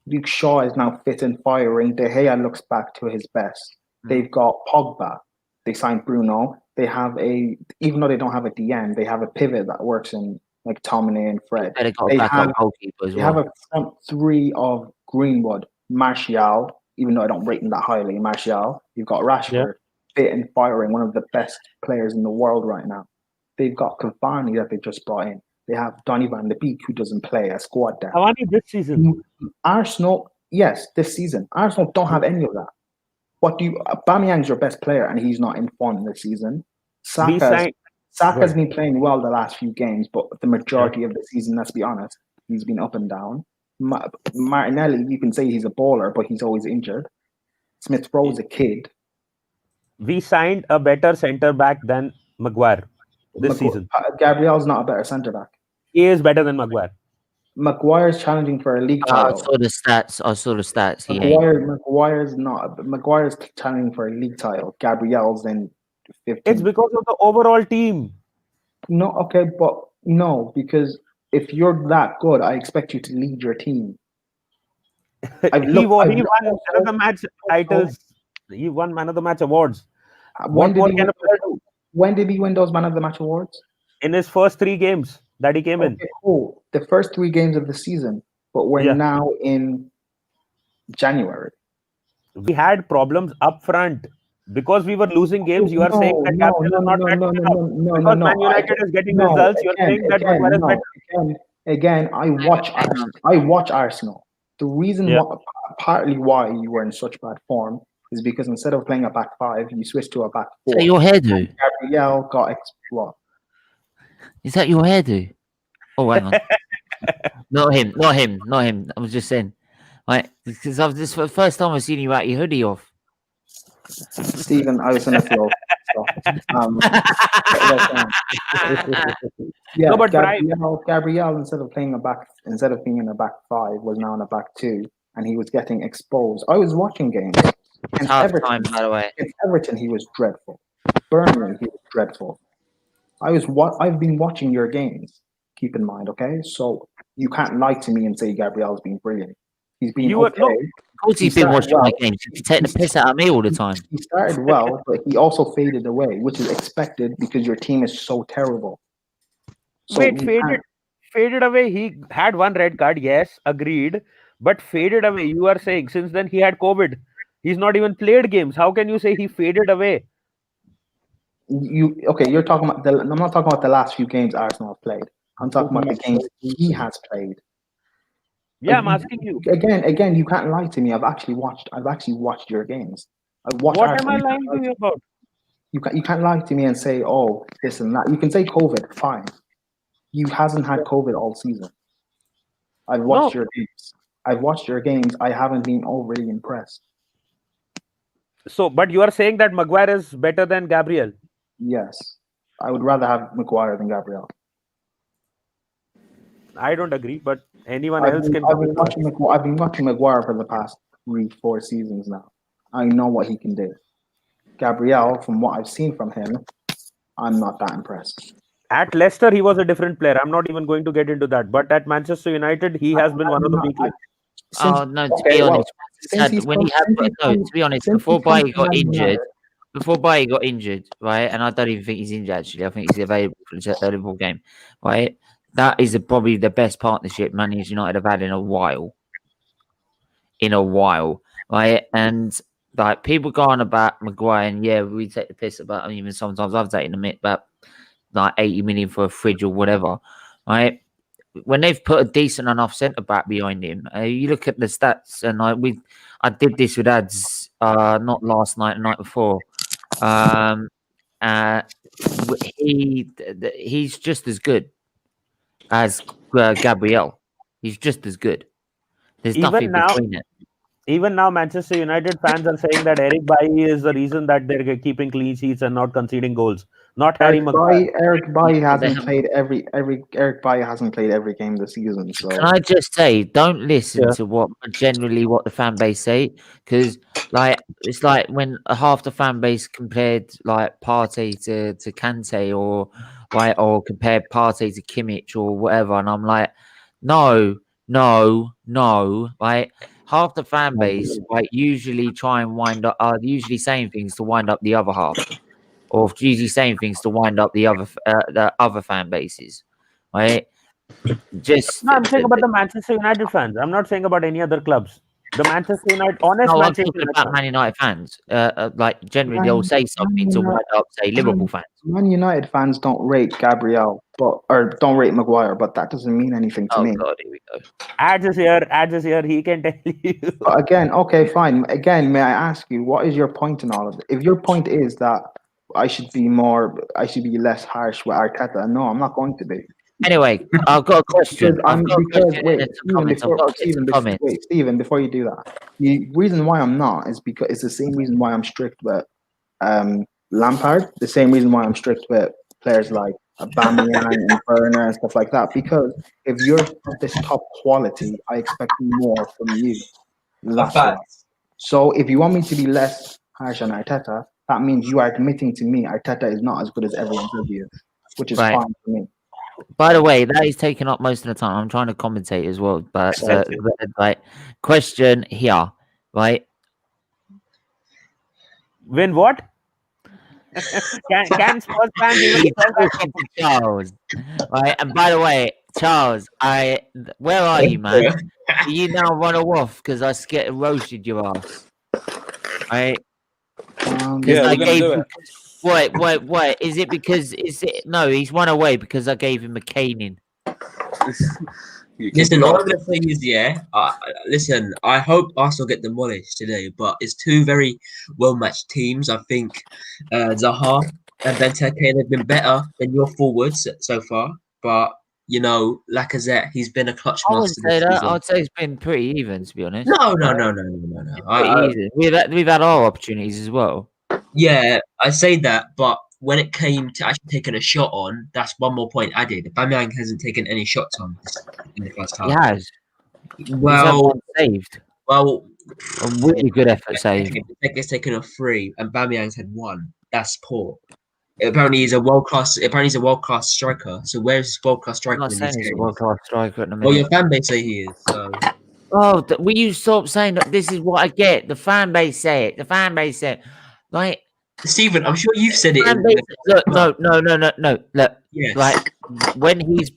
Luke Shaw is now fit and firing. De Gea looks back to his best. They've got Pogba. They signed Bruno. They have even though they don't have a DM, they have a pivot that works in like Tomine and Fred. They have a front three of Greenwood, Martial, even though I don't rate him that highly, Martial. You've got Rashford, fit and firing, one of the best players in the world right now. They've got Cavani that they just brought in. They have Donny van de Beek, who doesn't play, a squad depth. Cavani this season. Arsenal, yes, this season. Arsenal don't have any of that. Aubameyang's your best player, and he's not in form this season. Saka's been playing well the last few games, but the majority of the season, let's be honest, he's been up and down. Martinelli, you can say he's a baller, but he's always injured. Smith Rowe's a kid. We signed a better centre back than Maguire this season. Gabriel's not a better centre back. He is better than Maguire. Maguire's challenging for a league title. I saw the stats. Maguire's challenging for a league title. Gabriel's in 15. It's because of the overall team. No, okay, but no, because if you're that good, I expect you to lead your team. He won man of the match titles. He won man of the match awards. When did he win those man of the match awards? In his first 3 games that he came in. Cool. The first 3 games of the season, but we're now in January. We had problems up front because we were losing games. You are saying that Gabriel is not better because Man United is getting results. You are saying that Maguire is better. Again, I watch Arsenal. The reason partly why you were in such bad form is because instead of playing a back 5, you switched to a back 4. Is that your hairdo? Gabriel got what? Is that your hairdo? Oh, hang on. Not him. I was just saying, right? Because this for the first time I've seen you without your hoodie off. Stephen, I was in a flow. Gabriel, instead of being in a back 5, was now in a back 2, and he was getting exposed. I was watching games. Half-time, by the way. Against Everton, he was dreadful. Burnley, he was dreadful. I've been watching your games. Keep in mind, okay? So you can't lie to me and say Gabriel's been brilliant. He's been okay. Of course, he's been watching my games. He's taking the piss out of me all the time. He started well, but he also faded away, which is expected because your team is so terrible. So faded away. He had 1 red card, yes, agreed, but faded away. You are saying since then he had COVID. He's not even played games. How can you say he faded away? You're talking about I'm not talking about the last few games Arsenal have played. I'm talking about the games he has played. Yeah, I'm asking you. Again, you can't lie to me. I've actually watched your games. What am I lying to you about? You can't lie to me and say, oh, this and that. You can say COVID, fine. You hasn't had COVID all season. I've watched your games. I haven't been overly impressed. So, but you are saying that Maguire is better than Gabriel? Yes. I would rather have Maguire than Gabriel. I don't agree, but anyone else can. I've been watching Maguire for the past 3-4 seasons now. I know what he can do. Gabriel, from what I've seen from him, I'm not that impressed. At Leicester, he was a different player. I'm not even going to get into that. But at Manchester United, he has been one of the weak links. To be honest, before Bailly got injured, Bailly got injured, right? And I don't even think he's injured actually. I think he's available for the Liverpool game, right? That is probably the best partnership Manchester United have had in a while. Right? And like people go on about Maguire, and yeah, we take the piss about him. Even sometimes I've taken a bit about like 80 million for a fridge or whatever, right? When they've put a decent enough centre back behind him, you look at the stats, and I did this with ads, not last night, the night before. He's just as good as Gabriel. He's just as good. There's nothing between it. Even now, Manchester United fans are saying that Eric Bailly is the reason that they're keeping clean sheets and not conceding goals. Not Harry Maguire. Eric Bailly hasn't played every game this season. So can I just say, don't listen to what the fan base say, because like it's like when half the fan base compared like Partey to Kante or compared Partey to Kimmich or whatever, and I'm like, no, right? Half the fan base usually try and wind up, are usually saying things to wind up the other half, or usually saying things to wind up the other fan bases, right? I'm saying about the Manchester United fans. I'm not saying about any other clubs. The Manchester United, honest I'm Manchester talking about Man United fans. Like generally, they'll say something to wind up, say Liverpool fans. Man United fans don't rate Gabriel, or don't rate Maguire, but that doesn't mean anything to me. God, here we go. Ads is here. He can tell you. Again, okay, fine. Again, may I ask you, what is your point in all of it? If your point is that I should be less harsh with Arteta, no, I'm not going to be. Anyway, I've got a question. Stephen, before you do that, the reason why I'm not is because it's the same reason why I'm strict with Lampard, the same reason why I'm strict with players like Aubameyang and Werner and stuff like that. Because if you're this top quality, I expect more from you. That's why. So if you want me to be less harsh on Arteta, that means you are admitting to me Arteta is not as good as everyone says he is, which is fine for me. By the way, that is taking up most of the time. I'm trying to commentate as well, but right. Question here, right? Win what? Can Spurs fans even Charles? Right, and by the way, Charles, where are you, man? You now run off because I roasted your ass, right? Yeah, I gave you. Wait. Is it because no? He's run away because I gave him a caning. Listen, all I'm gonna say is, listen. I hope Arsenal get demolished today, but it's two very well-matched teams. I think Zaha and Benteke have been better than your forwards so far, but you know, Lacazette, he's been a clutch master. I wouldn't say that. I'd say it's been pretty even, to be honest. No. We've had our opportunities as well. Yeah, I say that, but when it came to actually taking a shot on, that's one more point added. Aubameyang hasn't taken any shots on in the first half. He has. Well, saved. Well, a really good effort save. He's taken a 3, and Aubameyang's had 1. That's poor. Apparently, he's a world class striker. So where's his world class striker? I'm not saying he's a world class striker at the minute. Well, your fan base say he is. So. Oh, will you stop saying that? This is what I get. The fan base say it. The fan base say it. Like, Stephen, I'm sure you've said it. Look, no. Look, yes. Like when he's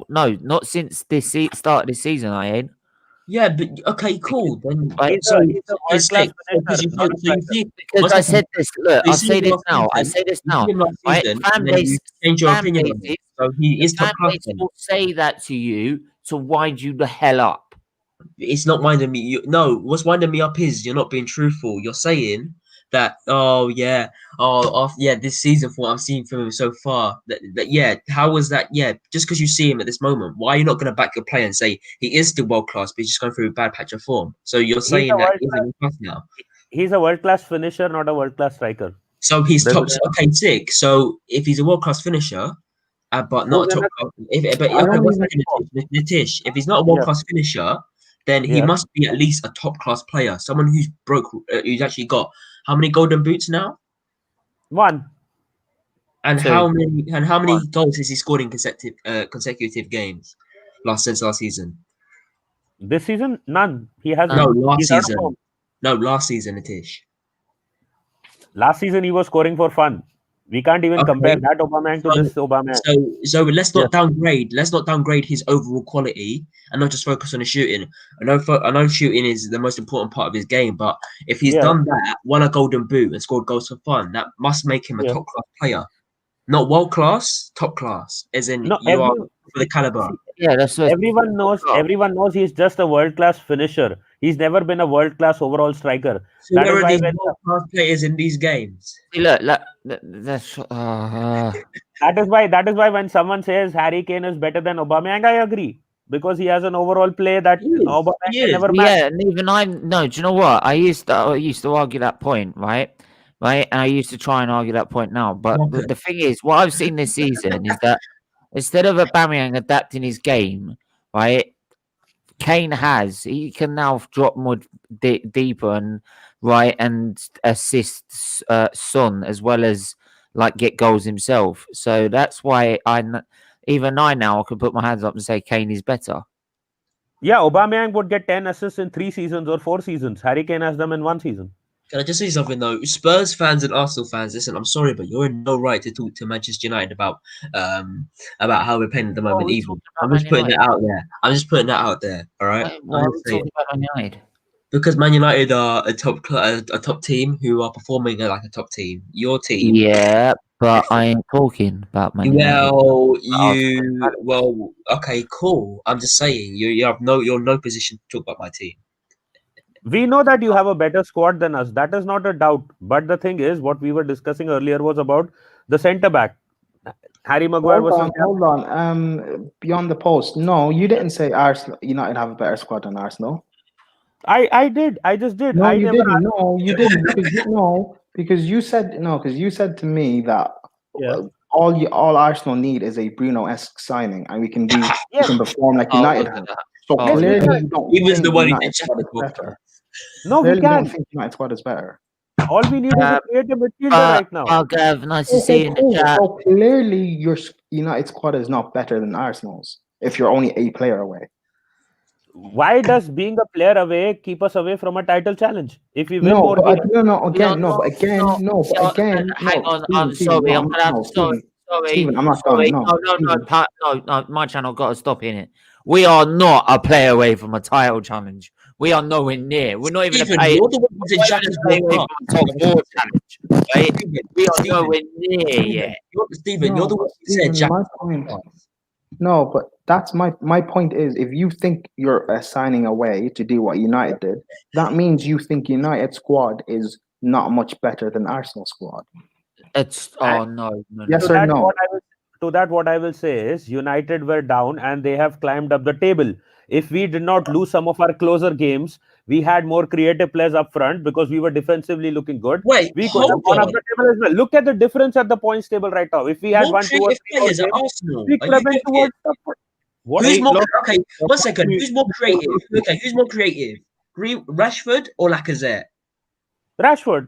not since this start of this season. I ain't. Yeah, but okay, cool. Then because I said this. Look, I'll say this now. Right? Fan base change your opinion on it. So he is top class. Will say that to you to wind you the hell up. It's not winding me. What's winding me up is you're not being truthful. You're saying that this season for what I've seen from him so far, how was that? Yeah, just because you see him at this moment, why are you not going to back your player and say he is still world class, but he's just going through a bad patch of form? So you're saying that he's a world class now. He's a world class finisher, not a world class striker. So he's top. Okay, sick. So if he's a world class finisher, but not a top class, Nitish, if he's not a world class finisher, then he must be at least a top class player, someone who's actually got. How many golden boots now? 1. And 2. How many goals has he scored in consecutive games since last season? This season, none. He has last season. No, last season, Nitish. Last season he was scoring for fun. We can't even compare that Aubameyang to this Aubameyang. So let's not downgrade. Let's not downgrade his overall quality and not just focus on his shooting. I know shooting is the most important part of his game, but if he's done that, won a golden boot and scored goals for fun, that must make him a top class player. Not world class, top class. As in you are for the caliber. Yeah, that's what everyone knows. Everyone knows he's just a world class finisher. He's never been a world class overall striker. So that where are these world class players in these games? Look, that's that is why when someone says Harry Kane is better than Aubameyang, I agree, because he has an overall play that Aubameyang never matched. Yeah, and even no. Do you know what? I used to argue that point, right? And I used to try and argue that point now. But the thing is, what I've seen this season is that instead of Aubameyang adapting his game, right, Kane he can now drop more deeper and assist Son as well as like get goals himself. So that's why I now can put my hands up and say Kane is better. Yeah, Aubameyang would get 10 assists in 3 seasons or 4 seasons. Harry Kane has them in 1 season. Can I just say something though? Spurs fans and Arsenal fans, listen, I'm sorry, but you're in no right to talk to Manchester United about how we're playing at the moment. Even I'm just putting that out there. I'm just putting that out there. All right. Why are we talking about Man United? Because Man United are a top team who are performing like a top team. Your team. Yeah, but I ain't talking about Man United. Okay, cool. I'm just saying you're in no position to talk about my team. We know that you have a better squad than us. That is not a doubt. But the thing is, what we were discussing earlier was about the centre back. Harry Maguire Hold on. Beyond the post. No, you didn't say Arsenal. United have a better squad than Arsenal. I did. I just did. No, you didn't. No, you didn't. Because you said to me that all Arsenal need is a Bruno-esque signing, and we can perform like United have. So clearly, you don't. He was the one who did better. No, we don't think United squad is better. All we need is a creative midfielder right now. Gav, nice to see you in the chat. So clearly, your United squad is not better than Arsenal's if you're only a player away. Why does being a player away keep us away from a title challenge? If we win more games, hang on. I'm sorry. I'm gonna have to stop. Sorry. Steven, I'm not sorry. No, my channel got to stop in it. We are not a player away from a title challenge. We are nowhere near. We're not even a player away from a top 4 challenge. Right? We are nowhere near yet. Stephen, you're the one who said Jack. No, but that's my point is, if you think you're signing away to do what United did, that means you think United squad is not much better than Arsenal squad. It's no. Yes or no? What I will say is United were down and they have climbed up the table. If we did not lose some of our closer games, we had more creative players up front because we were defensively looking good. Wait, we could have gone up the table as well. Look at the difference at the points table right now. If we had 1, 2, or 3 players at Arsenal, we could have been towards the Who's more? Okay, 1 second. Who's more creative? Okay, who's more creative? Rashford or Lacazette? Rashford.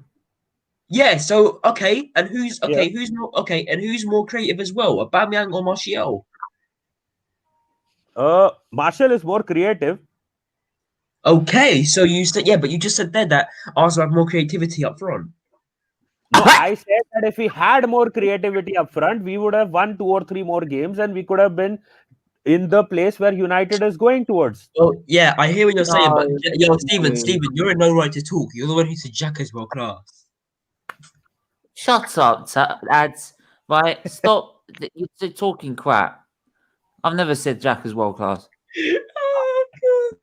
Yeah. So and who's more creative as well? Aubameyang or Martial? Martial is more creative. Okay, so you said but you just said there that Arsenal have more creativity up front. No, I said that if we had more creativity up front, we would have won 2 or 3 more games, and we could have been in the place where United is going towards. Oh yeah, I hear what you're saying, but Stephen, you're in no right to talk. You're the one who said Jack is world class. Shut up, lads. Right, stop. You're talking crap. I've never said Jack is world class. Oh god!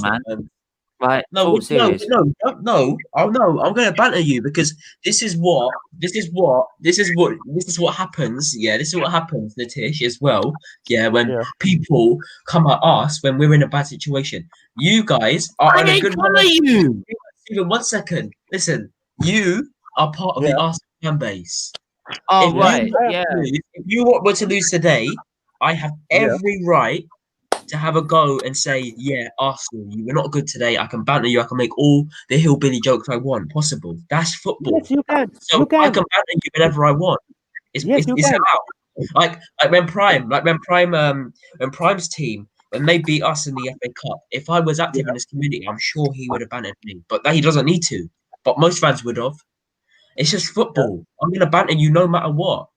Man. Right? No. I'm going to banter you because this is what happens. Yeah, this is what happens, Natish, as well. Yeah, when people come at us when we're in a bad situation. You guys are on a good you. Steven, 1 second. Listen, you are part of the Arsenal fan base. Oh, if you were to lose today, I have every right to have a go and say, Arsenal, you were not good today. I can banter you. I can make all the hillbilly jokes I want possible. That's football. Yes, you can. So I can banter you whenever I want. It's out. Like when Prime's team, when they beat us in the FA Cup, if I was active in this community, I'm sure he would have bantered me. But he doesn't need to. but most fans would have. It's just football. I'm gonna banter you no matter what.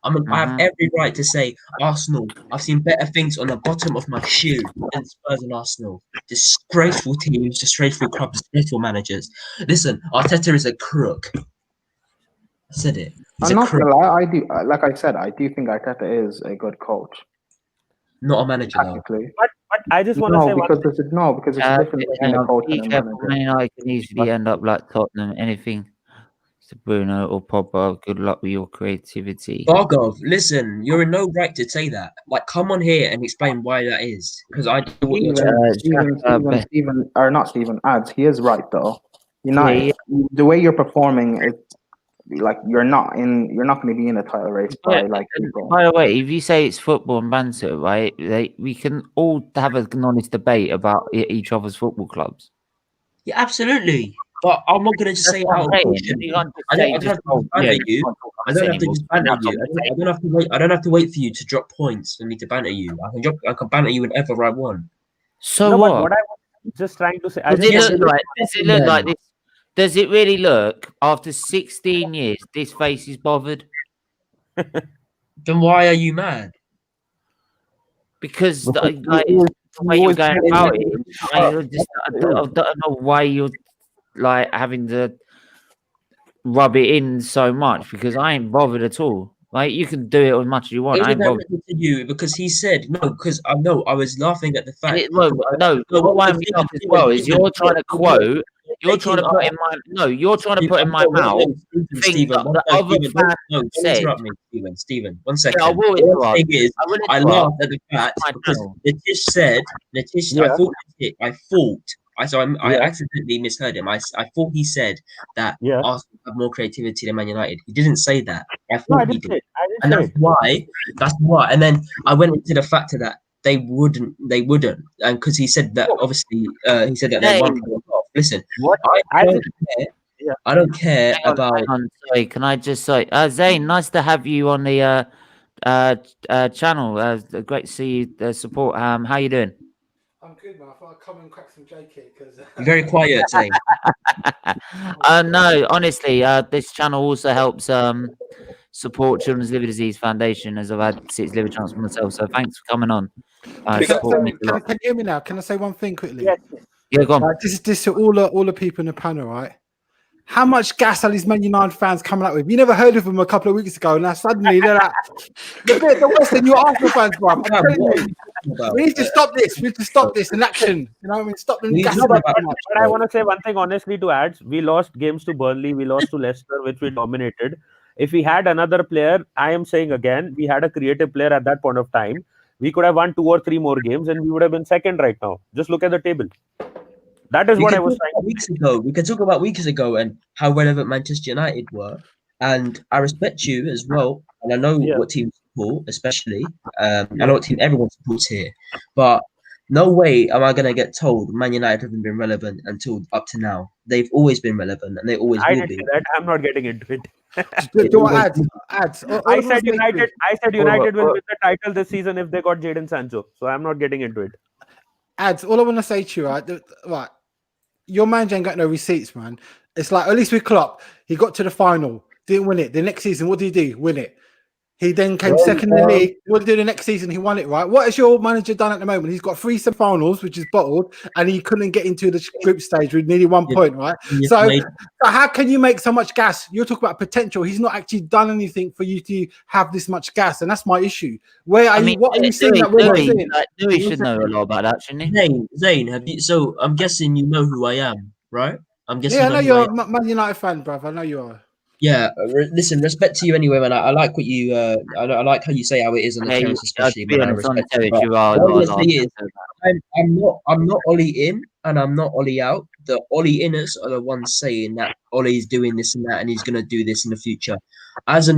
I have every right to say Arsenal. I've seen better things on the bottom of my shoe than Spurs and Arsenal. Disgraceful teams, disgraceful clubs, disgraceful managers. Listen, Arteta is a crook. I said it. I'm not gonna lie. I do, like I said, I do think Arteta is a good coach. Not a manager, technically. But I just want to say because it's different between a coach and a manager. Man United can easily end up like Tottenham. Anything to Bruno or Pogba. Good luck with your creativity. Bargov, listen, you're in no right to say that. Like, come on here and explain why that is. Because I do what you're Steven adds. He is right though. United, the way you're performing, it's like you're not going to be in a title race by the way, if you say it's football and banter, right? We can all have an honest debate about each other's football clubs. Yeah, absolutely. But I'm not going to just say out of caution. I don't have to banter you. I don't have to just banter you. I don't have to wait. I don't have to wait for you to drop points for me to banter you. I can banter you whenever I want. So no, what? What I was just trying to say. Does it look like this? Does it really look, after 16 years, this face is bothered? Then why are you mad? Because the way you're going about it, I don't know why you're like having to rub it in so much, because I ain't bothered at all. Like, you can do it as much as you want. I ain't bothered. To you because he said no. Because I know I was laughing at the fact. What winds me up as well is you're trying to quote. You're trying to put in my You're trying to put in my mouth things that the other fans said. Interrupt me, Stephen. 1 second. Yeah, I will interrupt. The thing is, I laughed at the fact because Nitish said, I accidentally misheard him. I thought he said that Arsenal have more creativity than Man United. He didn't say that. I thought he did. And that's why. And then I went into the factor that they wouldn't, and because he said that obviously he said that they won. Listen, I don't care about. Sorry, can I just say, Zane, nice to have you on the channel. Great to see you support. How you doing? I'm good, man. I thought I'd come and crack some JK because you're very quiet, Zane. No, honestly, this channel also helps support Children's Liver Disease Foundation, as I've had 6 liver transplants myself. So thanks for coming on. Can you hear me now? Can I say one thing quickly? Yeah, go on. This is to all the people in the panel, right? How much gas are these Man United fans coming out with? You never heard of them a couple of weeks ago, and now suddenly they're like, the worse than your Arsenal fans, bro. I'm telling you, we need to stop this. We need to stop this in action. You know what I mean? Stop them gassing but I want to say one thing honestly to add. We lost games to Burnley. We lost to Leicester, which we dominated. If we had another player, I am saying again, we had a creative player at that point of time. We could have won 2 or 3 more games, and we would have been second right now. Just look at the table. That is what I was saying weeks ago. We could talk about weeks ago and how relevant Manchester United were. And I respect you as well. And I know what team support, especially. I know what team everyone supports here. But no way am I going to get told Man United haven't been relevant until up to now. They've always been relevant, and they always will be. That. I'm not getting into it. Ads. I said United. I said United will win the title this season if they got Jadon Sancho. So I'm not getting into it. Ads. All I want to say to you, right? Your man ain't got no receipts, man. It's like, at least with Klopp, he got to the final, didn't win it. The next season, what did he do? Win it. He then came second in the league. What did he do the next season? He won it, right? What has your manager done at the moment? He's got 3 semi-finals, which is bottled, and he couldn't get into the group stage with nearly 1 point, right? So how can you make so much gas? You're talking about potential. He's not actually done anything for you to have this much gas, and that's my issue. Where are you? What are you seeing that we're not seeing? Louis should know a lot about that, shouldn't he? Zane, have you? So I'm guessing you know who I am, right? I'm guessing. Yeah, I know you're a Man United fan, bruv. I know you are. Yeah, listen, respect to you anyway, man. I like what you. I like how you say how it is on the terrace, especially. Man, I respect it. I'm not Ollie in and I'm not Ollie out. The Ollie inners are the ones saying that Ollie's doing this and that, and he's gonna do this in the future. As a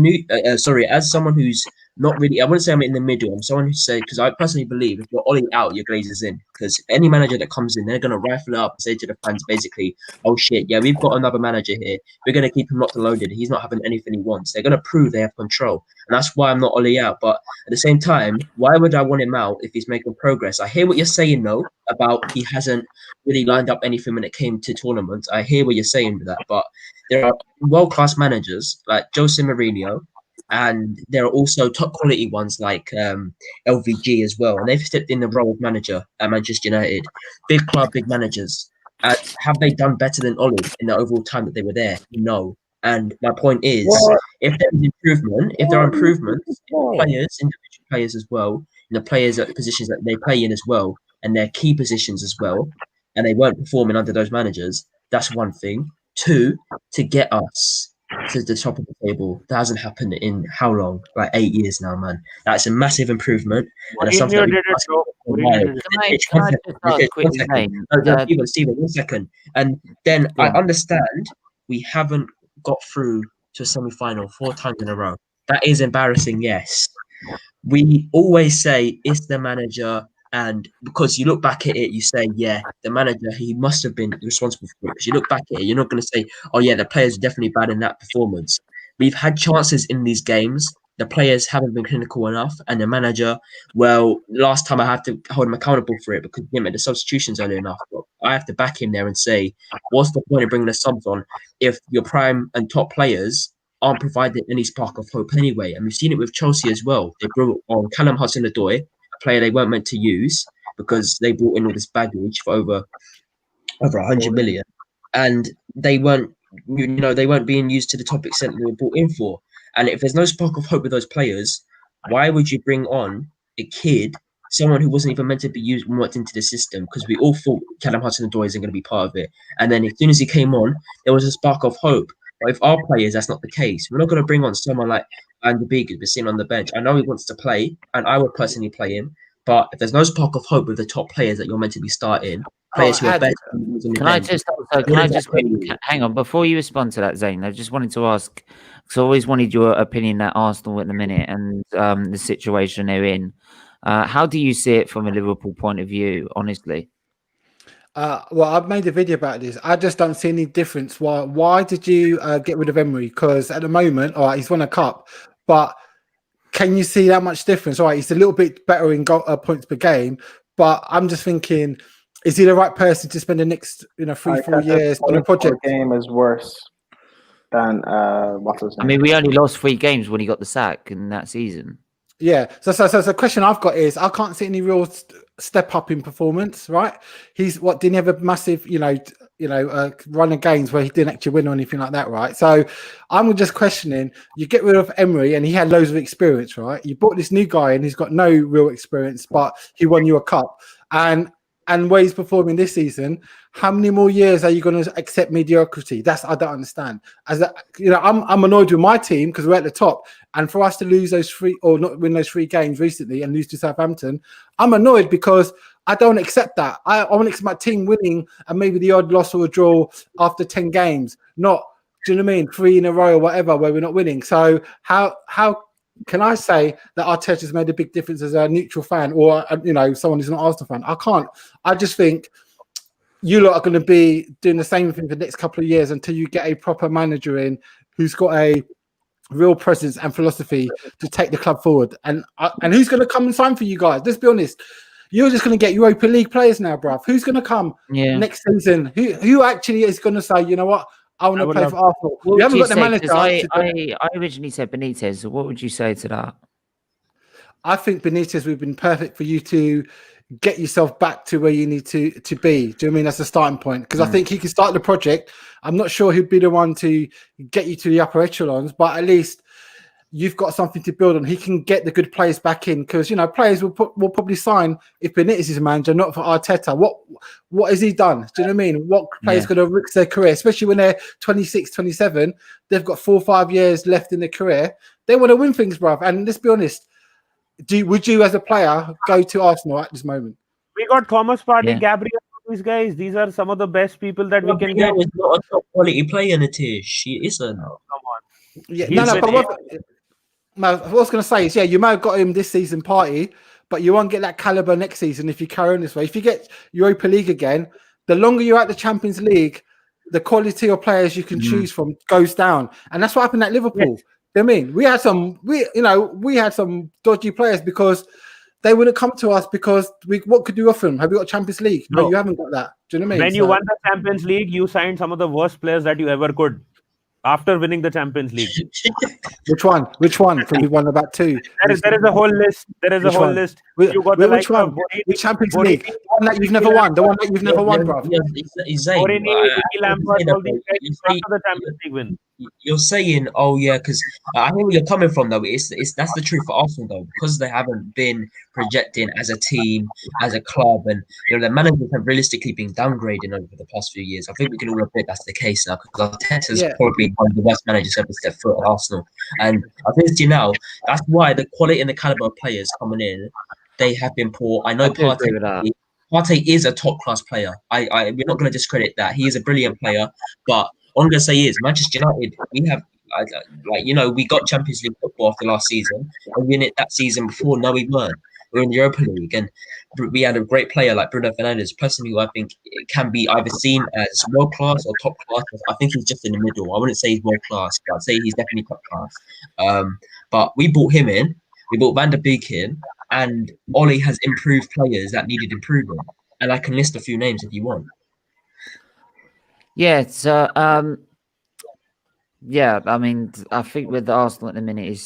as someone who's not really. I wouldn't say I'm in the middle. I'm someone who say, because I personally believe if you're Ollie out, your Glazers in. Because any manager that comes in, they're gonna rifle it up and say to the fans basically, "Oh shit, yeah, we've got another manager here. We're gonna keep him locked and loaded. He's not having anything he wants." They're gonna prove they have control, and that's why I'm not Ollie out. But at the same time, why would I want him out if he's making progress? I hear what you're saying though about he hasn't really lined up anything when it came to tournaments. I hear what you're saying with that, but there are world-class managers like Jose Mourinho. And there are also top quality ones like LVG as well. And they've stepped in the role of manager at Manchester United. Big club, big managers. Have they done better than Ollie in the overall time that they were there? No. And my point is, if there is improvement, if there are improvements in the players, individual players as well, in the players at the positions that they play in as well, and their key positions as well, and they weren't performing under those managers, that's one thing. Two, to get us to the top of the table. That hasn't happened in how long? Like 8 years now, man. That's a massive improvement. And it's something Stephen, 1 second. And then I understand we haven't got through to a semi-final 4 times in a row. That is embarrassing, yes. We always say it's the manager, and because you look back at it, you say, yeah, the manager, he must have been responsible for it. Because you look back at it, you're not going to say, oh, yeah, the players are definitely bad in that performance. We've had chances in these games. The players haven't been clinical enough. And the manager, well, last time I had to hold him accountable for it because he didn't make the substitutions early enough. But I have to back him there and say, what's the point of bringing the subs on if your prime and top players aren't providing any spark of hope anyway? And we've seen it with Chelsea as well. They brought on Callum Hudson-Odoi, player they weren't meant to use because they brought in all this baggage for over 100 million, and they weren't being used to the top extent they were brought in for. And if there's no spark of hope with those players, why would you bring on a kid, someone who wasn't even meant to be used and worked into the system? Because we all thought Callum Hudson-Odoi isn't going to be part of it, and then as soon as he came on, there was a spark of hope. But if our players, that's not the case. We're not going to bring on someone like Andy Big who's been sitting on the bench. I know he wants to play, and I would personally play him. But if there's no spark of hope with the top players that you're meant to be starting, players who are better than the bench, can I just hang on before you respond to that, Zane? I just wanted to ask, because I always wanted your opinion at Arsenal at the minute and the situation they're in. How do you see it from a Liverpool point of view, honestly? Well, I've made a video about this. I just don't see any difference. Why did you get rid of Emery? Because at the moment, all right, he's won a cup, but can you see that much difference? All right, he's a little bit better in points per game, but I'm just thinking, is he the right person to spend the next 3-4 years on a project? Game is worse than what's his name? I mean, we only lost 3 games when he got the sack in that season. Yeah. So the question I've got is, I can't see any real step up in performance. Right? Didn't he have a massive, run of games where he didn't actually win or anything like that, right? So I'm just questioning, you get rid of Emery and he had loads of experience, right? You brought this new guy and he's got no real experience, but he won you a cup. And where he's performing this season, how many more years are you going to accept mediocrity? I don't understand. I'm annoyed with my team because we're at the top, and for us to lose those 3 or not win those 3 games recently and lose to Southampton, I'm annoyed because I don't accept that. I want to accept my team winning and maybe the odd loss or a draw after 10 games, not, do you know what I mean, 3 in a row or whatever where we're not winning. So how can I say that Arteta's made a big difference as a neutral fan or, someone who's not an Arsenal fan? I can't. I just think you lot are going to be doing the same thing for the next couple of years until you get a proper manager in who's got a real presence and philosophy to take the club forward. And who's going to come and sign for you guys? Let's be honest. You're just going to get Europa League players now, bruv. Who's going to come next season? Who actually is going to say, you know what? I want to play for Arsenal. You haven't got the manager. I originally said Benitez. So what would you say to that? I think Benitez would have been perfect for you to get yourself back to where you need to be. Do you know what I mean? That's the starting point. Because I think he can start the project. I'm not sure he'd be the one to get you to the upper echelons, but at least you've got something to build on. He can get the good players back in because, players will probably sign if Benitez is a manager, not for Arteta. What has he done? Do you know what I mean? What players going to risk their career, especially when they're 26, 27? They've got 4 or 5 years left in their career. They want to win things, bruv. And let's be honest, would you as a player go to Arsenal at this moment? We got Thomas Partey, Gabriel, these guys. These are some of the best people that we can get. Is not a top quality player, Natish. She isn't. Come on. Yeah, what I was going to say is, yeah, you might have got him this season party, but you won't get that caliber next season if you carry on this way. If you get Europa League again, the longer you're at the Champions League, the quality of players you can choose from goes down, and that's what happened at Liverpool. I mean, we had some dodgy players because they wouldn't come to us because what could you offer them? Have you got Champions League? No, you haven't got that. Do you know what I mean? When you won the Champions League, you signed some of the worst players that you ever could. After winning the Champions League. Which one? Because we won about 2. There is a whole list. There is a whole list. You got which one? Which Champions League? The one that you've never won. The one that you've never won, bro. You're saying, oh yeah, because I know where you're coming from though. It's that's the truth for Arsenal though, because they haven't been projecting as a team, as a club, and the managers have realistically been downgrading over the past few years. I think we can all admit that's the case now, because Arteta's probably one of the worst managers ever stepped foot at Arsenal. And I think to you now, that's why the quality and the caliber of players coming in, they have been poor. I know Partey is a top class player. We're not going to discredit that. He is a brilliant player, but all I'm going to say is Manchester United, we have, we got Champions League football after last season, and we won it that season before. No, we weren't. We're in the Europa League, and we had a great player like Bruno Fernandes, personally, who I think it can be either seen as world class or top class. I think he's just in the middle. I wouldn't say he's world class, but I'd say he's definitely top class. But we brought him in, we brought Van der Beek in, and Ollie has improved players that needed improvement. And I can list a few names if you want. Yeah, so I mean, I think with Arsenal at the minute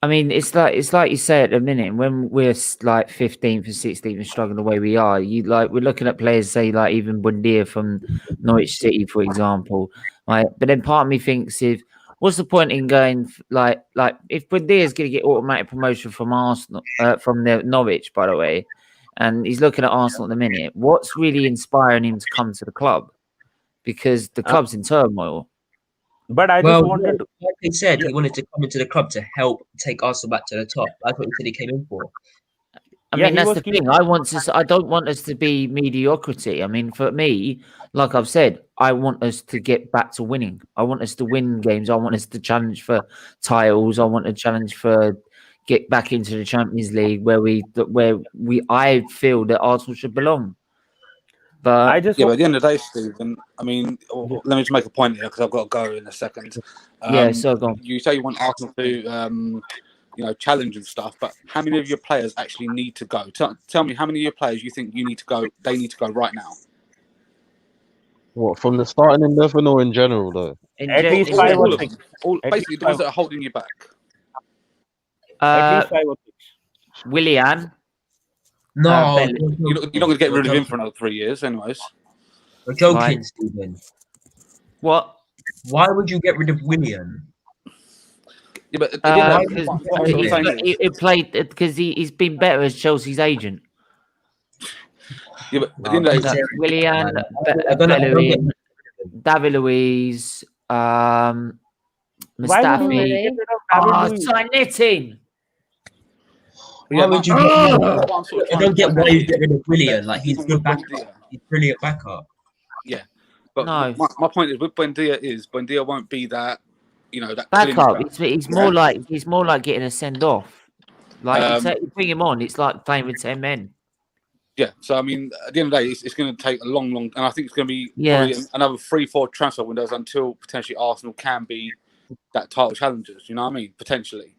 I mean, it's like you say at the minute, when we're like 15th and 16th and struggling the way we are, we're looking at players, say like even Buendia from Norwich City, for example. Right, but then part of me thinks, what's the point in going like if Buendia is going to get automatic promotion from Arsenal, from the Norwich, by the way, and he's looking at Arsenal at the minute, what's really inspiring him to come to the club? Because the club's in turmoil. But I just wanted to... Like he said, he wanted to come into the club to help take Arsenal back to the top. That's what he said he came in for. I mean, that's the thing. I don't want us to be mediocrity. I mean, for me, like I've said, I want us to get back to winning. I want us to win games. I want us to challenge for titles. I want to challenge for get back into the Champions League where I feel that Arsenal should belong. But but at the end of the day, Stephen, I mean, let me just make a point here because I've got to go in a second. So go on. You say you want Arsenal to, challenge and stuff, but how many of your players actually need to go? Tell me how many of your players you think you need to go. They need to go right now. What, from the starting 11 or in general though? At least 5 or 6. Basically, the ones that are holding you back. At least 5 or 6. Willian. No, you're not going to get rid of him for another 3 years, anyways. We're joking, Stephen. What? Why would you get rid of William? Yeah, but he played because he's been better as Chelsea's agent. Yeah, but at the end of the day, Willian, David Luiz, Mustafi. Sign knitting. Why would you I don't get why you get rid of Willian. Like, he's good backup. He's brilliant backup. Yeah. But no. my point is with Buendia won't be that, that backup. It's more like getting a send off. Like you bring him on, it's like playing with 10 men. Yeah, so I mean, at the end of the day, it's going to take a long, and I think it's going to be probably another 3-4 transfer windows until potentially Arsenal can be that title challengers. You know what I mean? Potentially.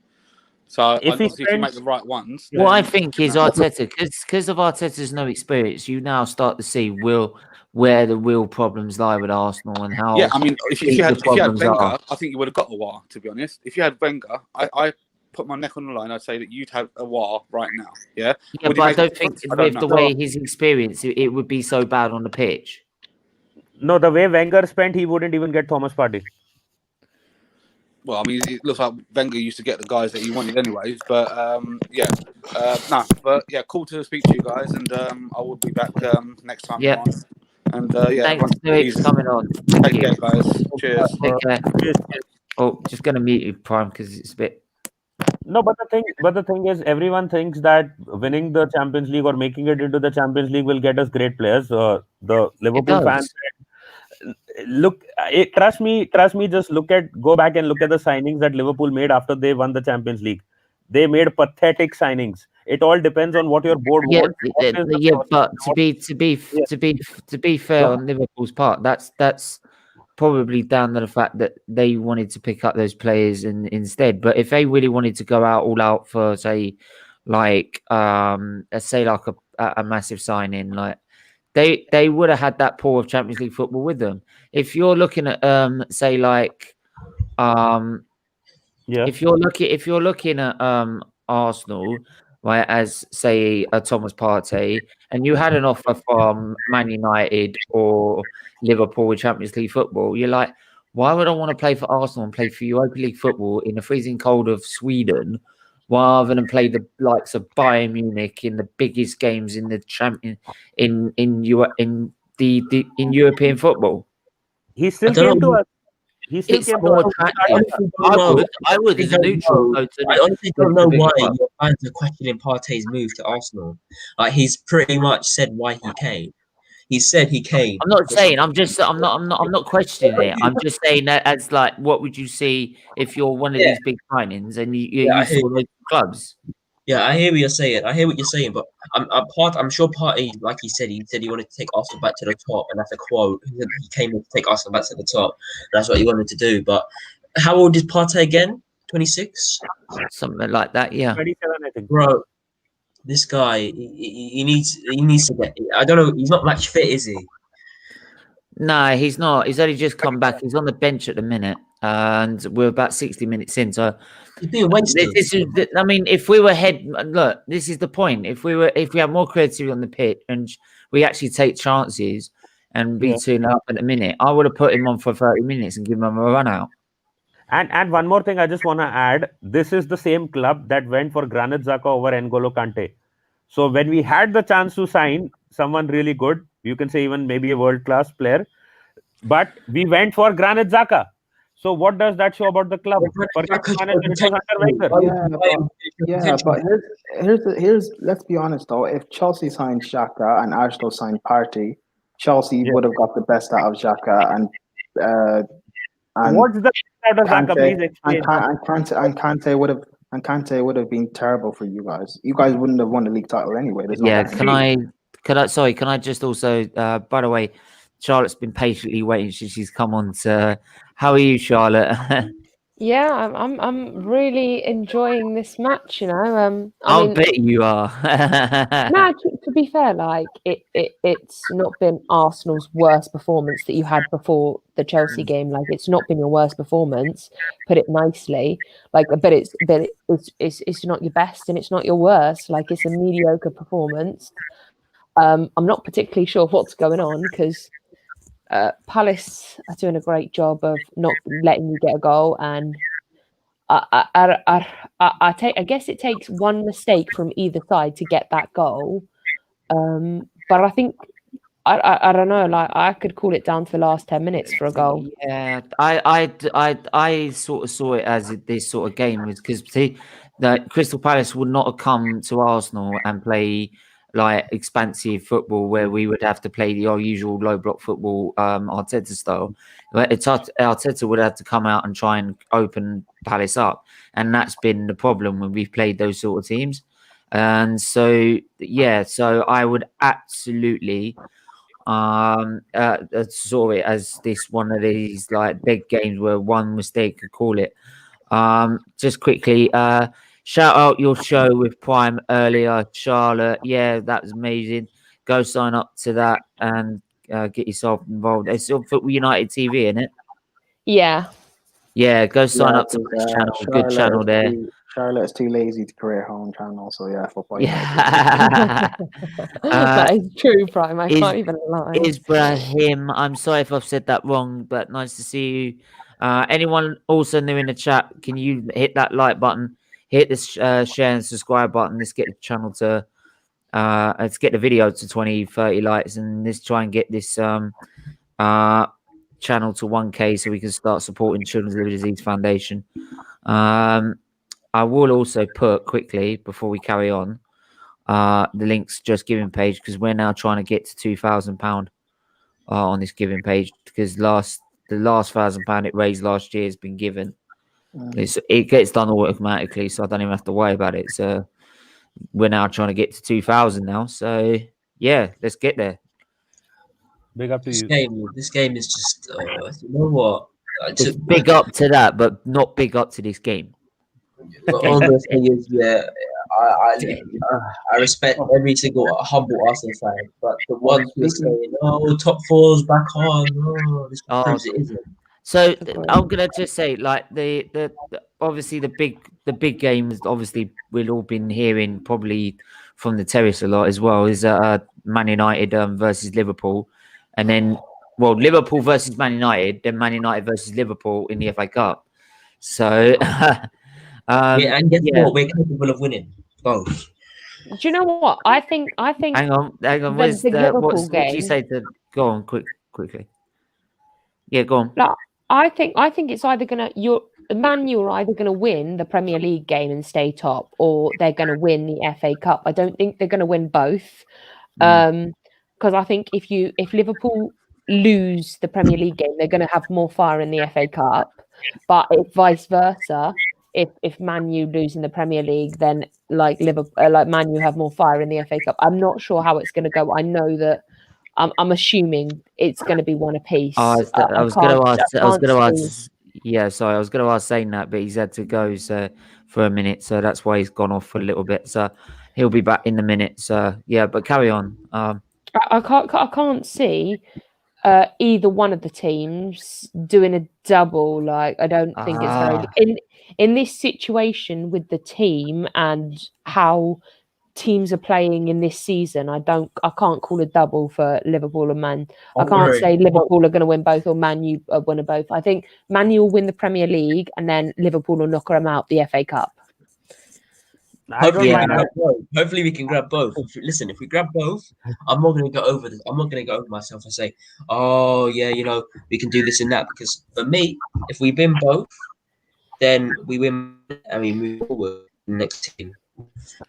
So if you make the right ones. What I think is Arteta, because of Arteta's no experience, you now start to see where the real problems lie with Arsenal and how. Yeah, I mean, if you had Wenger, I think you would have got a war. To be honest, if you had Wenger, I put my neck on the line. I'd say that you'd have a war right now. Yeah. Yeah, but I don't think with the way his experience, it would be so bad on the pitch. No, the way Wenger spent, he wouldn't even get Thomas Partey. Well, I mean, it looks like Wenger used to get the guys that he wanted anyways. But, cool to speak to you guys. And I will be back next time. Yeah. And, thanks for coming on. Take care, guys. Cheers. Take care. Oh, just going to mute you, Prime, because it's a bit... No, but the thing is, everyone thinks that winning the Champions League or making it into the Champions League will get us great players. The Liverpool fans... look, trust me. Just go back and look at the signings that Liverpool made after they won the Champions League. They made pathetic signings. It all depends on what your board wants. But to be fair on Liverpool's part, that's probably down to the fact that they wanted to pick up those players instead. But if they really wanted to go all out for, say, like let's say like a massive signing, like they would have had that pool of Champions League football with them. If you're looking at say like if you're looking at Arsenal, right, as say a Thomas Partey, and you had an offer from Man United or Liverpool with Champions League football, you're like, why would I want to play for Arsenal and play for Europa League football in the freezing cold of Sweden, rather than play the likes of Bayern Munich in the biggest games in the in European football? He still came to us. It's more attractive. I would as a neutral. I honestly don't know why your fans are questioning Partey's move to Arsenal. Like, he's pretty much said why he came. He said he came. I'm not saying. I'm not questioning it. I'm just saying that as like, what would you see if you're one of these big signings and you saw those clubs? Yeah, I hear what you're saying. But I'm sure Partey, like he said he wanted to take Arsenal back to the top, and that's a quote. He came to take Arsenal back to the top. That's what he wanted to do. But how old is Partey again? 26? Something like that, yeah. 27, I think. Bro, this guy, he needs to get. I don't know. He's not match fit, is he? No, he's not. He's only just come back. He's on the bench at the minute, and we're about 60 minutes in. So, I mean, if we were look, this is the point. If we had more creativity on the pitch and we actually take chances and be 2-0 up at the minute, I would have put him on for 30 minutes and given him a run out. And one more thing I just want to add, this is the same club that went for Granit Xhaka over N'Golo Kante. So when we had the chance to sign someone really good, you can say even maybe a world-class player, but we went for Granit Xhaka. So what does that show about the club? But here's let's be honest though. If Chelsea signed Xhaka and Arsenal signed Partey, Chelsea would have got the best out of Xhaka and what's the best out of Xhaka? Please explain. And Kante would have been terrible for you guys. You guys wouldn't have won the league title anyway. Can I just also by the way, Charlotte's been patiently waiting. She's come on to. How are you, Charlotte? Yeah, I'm really enjoying this match. You know, I mean, bet you are. No, to be fair, like it's not been Arsenal's worst performance that you had before the Chelsea game. Like, it's not been your worst performance. Put it nicely. Like, but it's not your best and it's not your worst. Like, it's a mediocre performance. I'm not particularly sure what's going on because Palace are doing a great job of not letting you get a goal, and I guess it takes one mistake from either side to get that goal. But I think I don't know. Like, I could call it down to the last 10 minutes for a goal. Yeah, I sort of saw it as this sort of game was because that Crystal Palace would not have come to Arsenal and play like expansive football where we would have to play our usual low block football, Arteta style. Arteta would have to come out and try and open Palace up, and that's been the problem when we've played those sort of teams. And so so I would absolutely saw it as this one of these like big games where one mistake could call it. Just quickly, shout out your show with Prime earlier, Charlotte. Yeah, that was amazing. Go sign up to that and get yourself involved. It's on Football United TV, isn't it? Yeah. Yeah, go sign up to this channel. Good channel there. Charlotte's too lazy to create her own channel, so yeah, Football United. That is true, Prime. I can't even lie. Ibrahim, I'm sorry if I've said that wrong, but nice to see you. Anyone also new in the chat, can you hit that like button? Hit this share and subscribe button. Let's get the channel to let's get the video to 20-30 likes, and let's try and get this channel to 1K so we can start supporting Children's Liver Disease Foundation. I will also put quickly before we carry on the links Just Giving page, because we're now trying to get to £2,000 on this giving page because the last £1,000 it raised last year has been given. It gets done automatically, so I don't even have to worry about it. So we're now trying to get to 2,000 now. So yeah, let's get there. Big up to This you. This game is just. You know what? It's big up to that, but not big up to this game. All the thing is, yeah, I respect every single humble Arsenal fan, but the ones who are saying, "Oh, top four's back on," this proves it isn't. So I'm gonna just say, like the obviously the big games. Obviously, we've all been hearing probably from the terrace a lot as well. Is Man United versus Liverpool, and then Liverpool versus Man United, then Man United versus Liverpool in the FA Cup. So. And guess what? We're capable of winning both. Do you know what? I think. Hang on. What did you say to go on quickly? Yeah, go on. Like, I think it's either Man U are either gonna win the Premier League game and stay top, or they're gonna win the FA Cup. I don't think they're gonna win both. Because I think if Liverpool lose the Premier League game, they're gonna have more fire in the FA Cup. But if vice versa. If Man U lose in the Premier League, then like Man U have more fire in the FA Cup. I'm not sure how it's going to go. I know that I'm assuming it's going to be one apiece. I was going to ask. Yeah, sorry, I was going to ask Zane that, but he's had to go for a minute, so that's why he's gone off for a little bit. So he'll be back in a minute. So yeah, but carry on. I can't see either one of the teams doing a double. Like I don't think it's very in this situation with the team and how teams are playing in this season. I can't call a double for Liverpool and Man. I can't say Liverpool are going to win both or Man U are winning both. I think Man U will win the Premier League and then Liverpool will knock them out the FA Cup. Hopefully, we can grab both. Listen, if we grab both, I'm not going to go over this. I'm not going to go over myself and say, "Oh, yeah, we can do this and that." Because for me, if we win both, then we win and we move forward to the next team.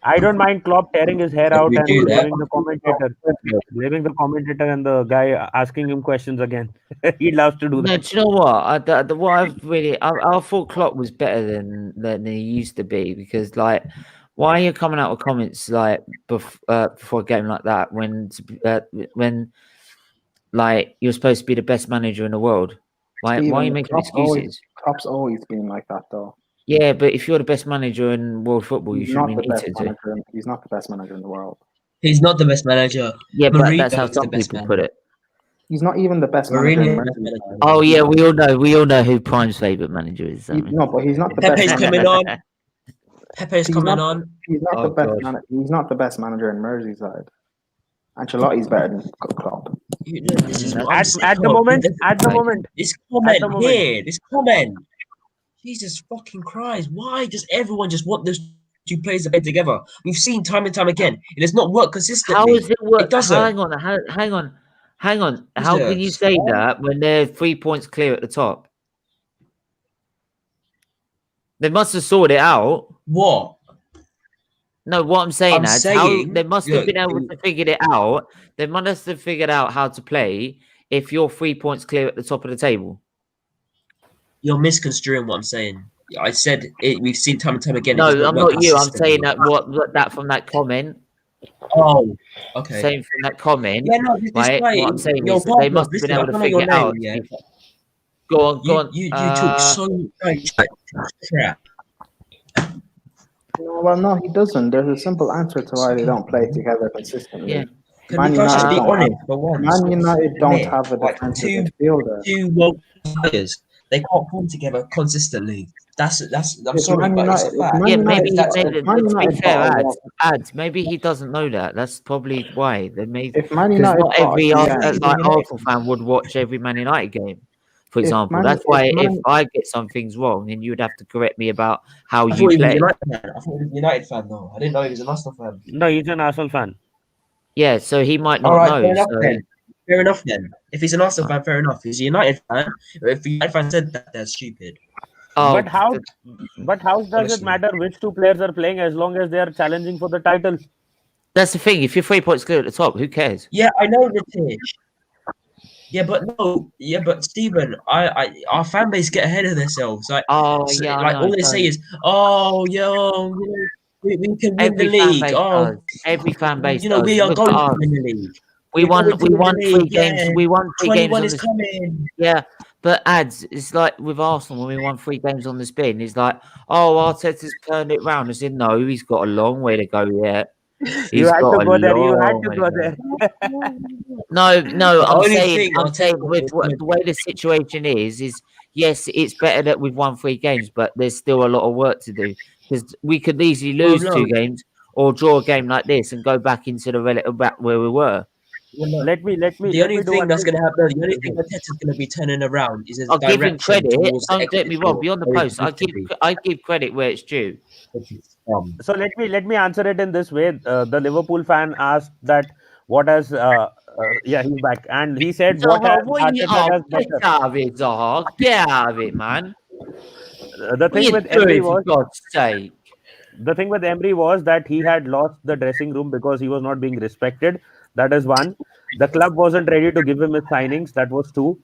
I don't mind Klopp tearing his hair out and leaving the commentator and the guy asking him questions again. He loves to do that. No, do you know what? I thought Klopp was better than he used to be because, like, why are you coming out with comments like before a game like that when like you're supposed to be the best manager in the world? Like, why are you making excuses? Klopp's always been like that, though. Yeah, but if you're the best manager in world football, you shouldn't be needed to. He's not the best manager in the world. He's not the best manager. Yeah, but that's how some people put it. He's not even the best manager. Oh yeah, we all know who Prime's favourite manager is. No, but he's not the Pepe's best. coming on. Pepe's coming on. He's not the best manager. He's not the best manager in Merseyside. Ancelotti's better than Klopp. At the moment. This comment here. This comment. Jesus fucking Christ! Why does everyone just want those two players to play together? We've seen time and time again. It does not work consistently. How does it work? It doesn't. Hang on. How can you say that when they're 3 points clear at the top? They must have sorted it out. What? No, what I'm saying is they must have been able to figure it out. They must have figured out how to play if you're 3 points clear at the top of the table. You're misconstruing what I'm saying. I said it. We've seen time and time again. No, I'm not you. I'm saying that from that comment. Oh, okay. Saying from that comment. Yeah, no, right? What I'm saying is they must have been able to figure it out. Yeah. Go on. You talk so much crap. Well, no, he doesn't. There's a simple answer to why they don't play together consistently. Yeah. Man United don't have a defensive midfielder. Two world players. They can't pull together consistently. That's. I'm sorry, but it's a fact. Yeah, maybe to be fair, ads. Maybe he doesn't know that. That's probably why they made. If Man United, not every Arsenal fan would watch every Man United game. For example, that's why if I get some things wrong, then you would have to correct me about how you play. I thought he was a United fan, though. I didn't know he was an Arsenal fan. No, he's an Arsenal fan. Yeah, so he might not know. Fair enough then. If he's an Arsenal fan, fair enough. He's a United fan. If a United fan said that, they're stupid. But how does it matter which two players are playing as long as they are challenging for the title? That's the thing. If you're 3 points clear at the top, who cares? Yeah, I know, Nitish. Yeah, but no, yeah, but Stephen, our fan base get ahead of themselves. Like, yeah, like I know, all they say is, "Oh, yo, we can win the every fan league. base Oh, does. Every fan base you know, does. we are Look going at to us. win the league. We We're going to won win the 3 league. games. Yeah, We won 3 games 21 on is the coming. yeah. But ads, it's like with Arsenal when we won 3 games on the spin. It's like, oh, Arteta's turned it round. I said, no, he's got a long way to go yet. You He's had got to a go there. You had long to way go to there. go. No, The I'm only saying thing I'll tell you with the way the situation is yes, it's better that we've won 3 games, but there's still a lot of work to do because we could easily lose 2 games or draw a game like this and go back into the relative back where we were. Let me The only do thing one that's thing. going to happen, the only thing Arteta's going to be turning around is his I'll give him direction credit. towards the Don't get me wrong. Beyond the post, I give credit where it's due. So let me answer it in this way. The Liverpool fan asked that what has yeah, he's back, and he said what has Arteta does Get better. out of it, Zaha. Get out of it, man. The What are thing you with doing, Emery for was God's sake? the thing with Emery was that he had lost the dressing room because he was not being respected. That is one. The club wasn't ready to give him his signings. That was 2.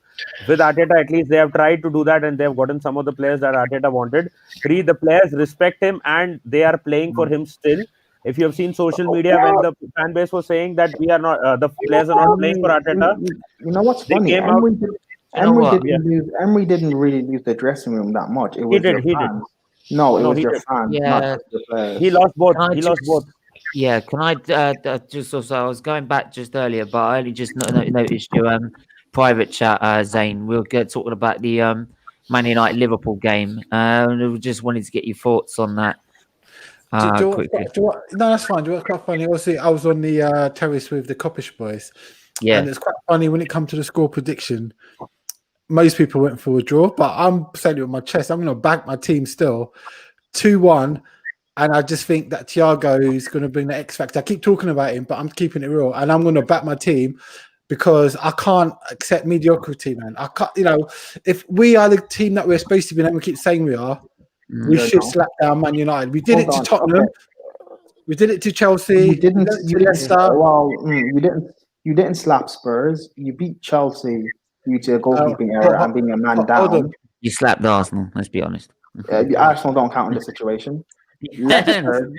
With Arteta, at least they have tried to do that and they have gotten some of the players that Arteta wanted. 3, the players respect him and they are playing for him still. If you have seen social media when the fan base was saying that we are not, the players are not playing for Arteta, You know what's they funny? came out. Emery didn't really lose the dressing room that much. It was your He fans. No, it No, was he your did. fans, Yeah. not just the players. He lost both. Can I He lost just- both. Yeah, can I just also? I was going back just earlier, but I only just noticed your private chat, Zane. We'll get talking about the Man United Liverpool game. We just wanted to get your thoughts on that. Quickly. No, that's fine. Do you know what's quite funny? Obviously, I was on the terrace with the Coppish boys. Yeah. And it's quite funny when it comes to the score prediction. Most people went for a draw, but I'm saying it with my chest. I'm going to back my team still 2-1. And I just think that Thiago is going to bring the X factor. I keep talking about him, but I'm keeping it real. And I'm going to back my team because I can't accept mediocrity, man. I can't, if we are the team that we're supposed to be, and we keep saying we are, we should slap down Man United. We did it to Tottenham. Okay. We did it to Chelsea. You didn't. To Leicester. Well, you didn't slap Spurs. You beat Chelsea due to a goalkeeping error and being a man down. You slapped Arsenal. Let's be honest. Arsenal don't count in this situation. Leicester.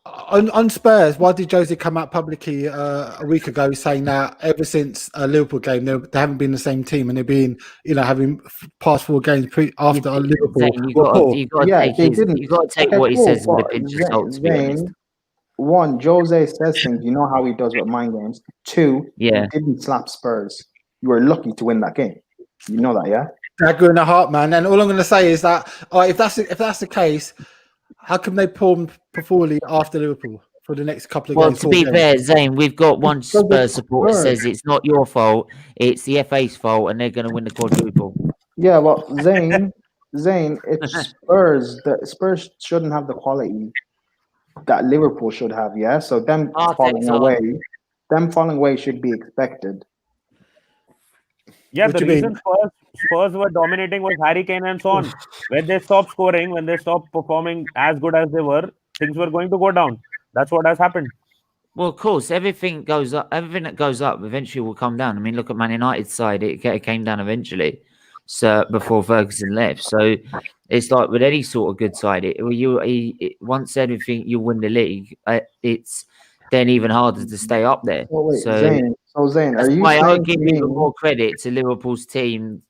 On Spurs, why did Jose come out publicly a week ago saying that ever since a Liverpool game they haven't been the same team and they've been having past 4 games after a Liverpool? You got to take what he says with a pinch of salt. To be honest. 1, Jose says things. You know how he does with mind games. 2, he didn't slap Spurs. You were lucky to win that game. You know that, yeah? Dagger in the heart, man. And all I'm going to say is that if that's the case, how come they pull Foley after Liverpool for the next couple of games? Well, to be fair, Zane, we've got one Spurs supporter says it's not your fault, it's the FA's fault, and they're going to win the quadruple. Yeah, well, Zane, it's Spurs. The Spurs shouldn't have the quality that Liverpool should have. Yeah, so them falling away should be expected. Yeah, the reason Spurs were dominating was Harry Kane and so on. When they stopped scoring, when they stopped performing as good as they were, things were going to go down. That's what has happened. Well, of course, everything goes up. Everything that goes up eventually will come down. I mean, look at Man United's side; it came down eventually. So before Ferguson left, so it's like with any sort of good side, once everything you win the league, it's then even harder to stay up there. Zane, that's why I'll give even more credit to Liverpool's team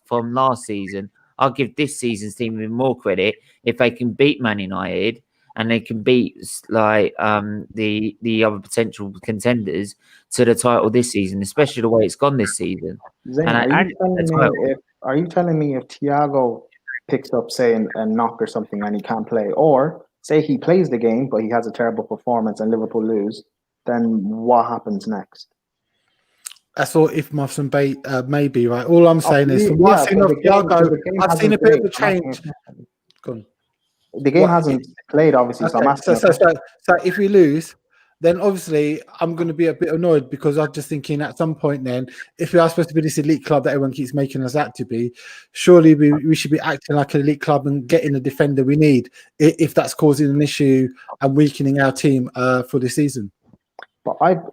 from last season. I'll give this season's team even more credit if they can beat Man United and they can beat the other potential contenders to the title this season, especially the way it's gone this season. Zane, are you telling me if Thiago picks up, say, a knock or something and he can't play, or say he plays the game but he has a terrible performance and Liverpool lose, then what happens next? That's all if muffs and bait maybe, right? All I'm saying is from what I've seen of Thiago, I've seen a bit of a change. The game hasn't played, obviously, so I'm asking. So if we lose, then obviously I'm going to be a bit annoyed because I'm just thinking at some point then, if we are supposed to be this elite club that everyone keeps making us out to be, surely we should be acting like an elite club and getting the defender we need if that's causing an issue and weakening our team for the season.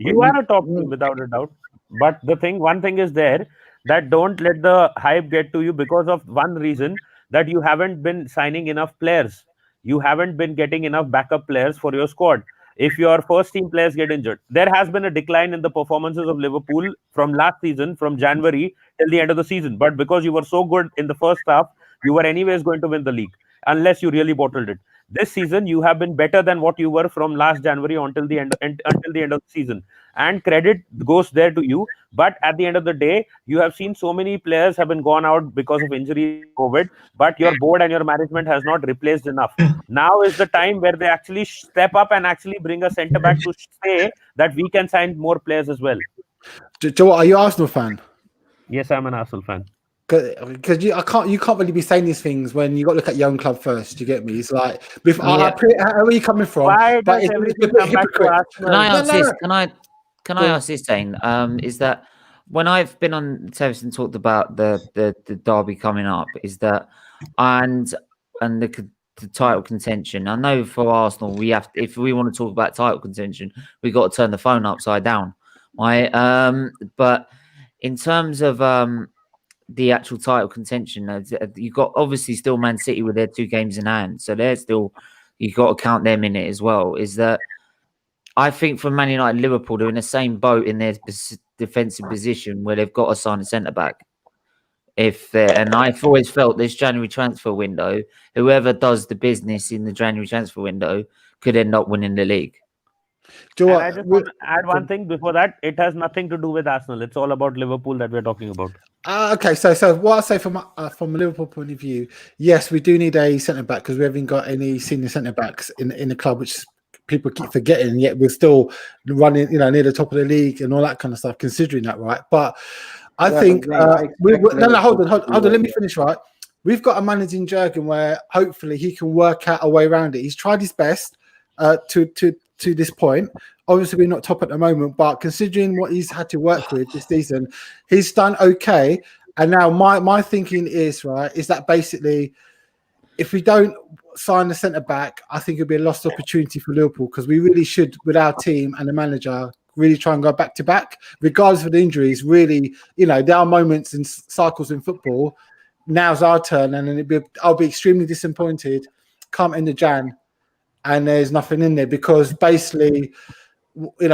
You are a top team without a doubt. But one thing is there, that don't let the hype get to you because of one reason, that you haven't been signing enough players. You haven't been getting enough backup players for your squad. If your first team players get injured, there has been a decline in the performances of Liverpool from last season, from January till the end of the season. But because you were so good in the first half, you were anyways going to win the league, unless you really bottled it. This season, you have been better than what you were from last January until the end of the season, and credit goes there to you. But at the end of the day, you have seen so many players have been gone out because of injury, COVID, but your board and your management has not replaced enough. Now is the time where they actually step up and actually bring a centre back to say that we can sign more players as well. Joe, are you an Arsenal fan? Yes, I'm an Arsenal fan. Because you can't really be saying these things when you got to look at young club first. Do you get me? It's like, where are you coming from? Why does everything come back to Arsenal? Can I ask this? Can I ask this, Zane? Is that when I've been on the service and talked about the derby coming up, is that and the title contention? I know for Arsenal, we have if we want to talk about title contention, we got to turn the phone upside down, right? But in terms of the actual title contention, you've got obviously still Man City with their 2 games in hand, so they're still, you've got to count them in it as well. Is that I think for Man United, Liverpool, they're in the same boat in their defensive position where they've got to sign a centre back. And I've always felt this January transfer window, whoever does the business in the January transfer window could end up winning the league. I just want to add one thing before that. It has nothing to do with Arsenal. It's all about Liverpool that we're talking about. Okay, so what I say from a Liverpool point of view, yes, we do need a centre back because we haven't got any senior centre backs in the club, which people keep forgetting. Yet we're still running, near the top of the league and all that kind of stuff. Considering that, right? But I think hold on. Let me finish. Right, we've got a managing jargon where hopefully he can work out a way around it. He's tried his best to this point. Obviously, we're not top at the moment, but considering what he's had to work with this season, he's done okay. And now my thinking is that basically, if we don't sign the centre back, I think it'll be a lost opportunity for Liverpool because we really should, with our team and the manager, really try and go back to back, regardless of the injuries. Really, there are moments and cycles in football. Now's our turn, and I'll be extremely disappointed come in the Jan and there's nothing in there because basically, we're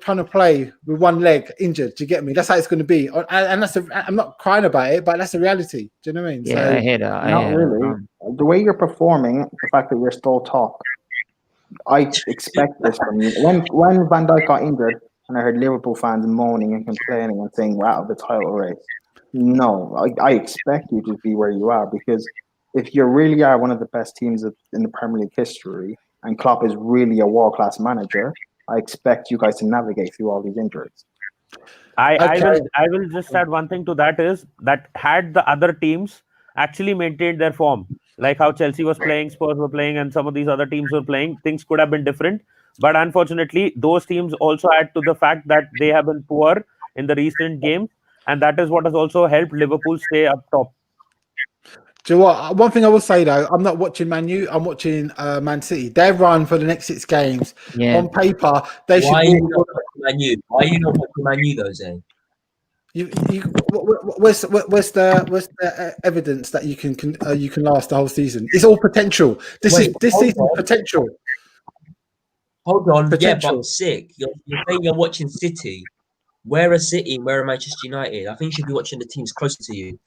trying to play with one leg injured. Do you get me? That's how it's going to be, and I'm not crying about it, but that's the reality. Do you know what I mean? Yeah, I hear that. Not really. The way you're performing, the fact that you're still top, I expect this from you. When Van Dijk got injured, and I heard Liverpool fans moaning and complaining and saying we're out of the title race. No, I expect you to be where you are because if you really are one of the best teams in the Premier League history, and Klopp is really a world-class manager, I expect you guys to navigate through all these injuries. I will just add one thing to that is that had the other teams actually maintained their form, like how Chelsea was playing, Spurs were playing, and some of these other teams were playing, things could have been different. But unfortunately, those teams also add to the fact that they have been poor in the recent games, and that is what has also helped Liverpool stay up top. Do you know what? One thing I will say though, I'm not watching Man U. I'm watching Man City. Their run for the next 6 games on paper, they should. Why are you not watching Man U? Why are you not watching Man U though, Zane? Where's the evidence that you can last the whole season? It's all potential. This season potential. Hold on, potential. Yeah, but sick. You're saying you're watching City. Where are City? Where are Manchester United? I think you should be watching the teams closer to you.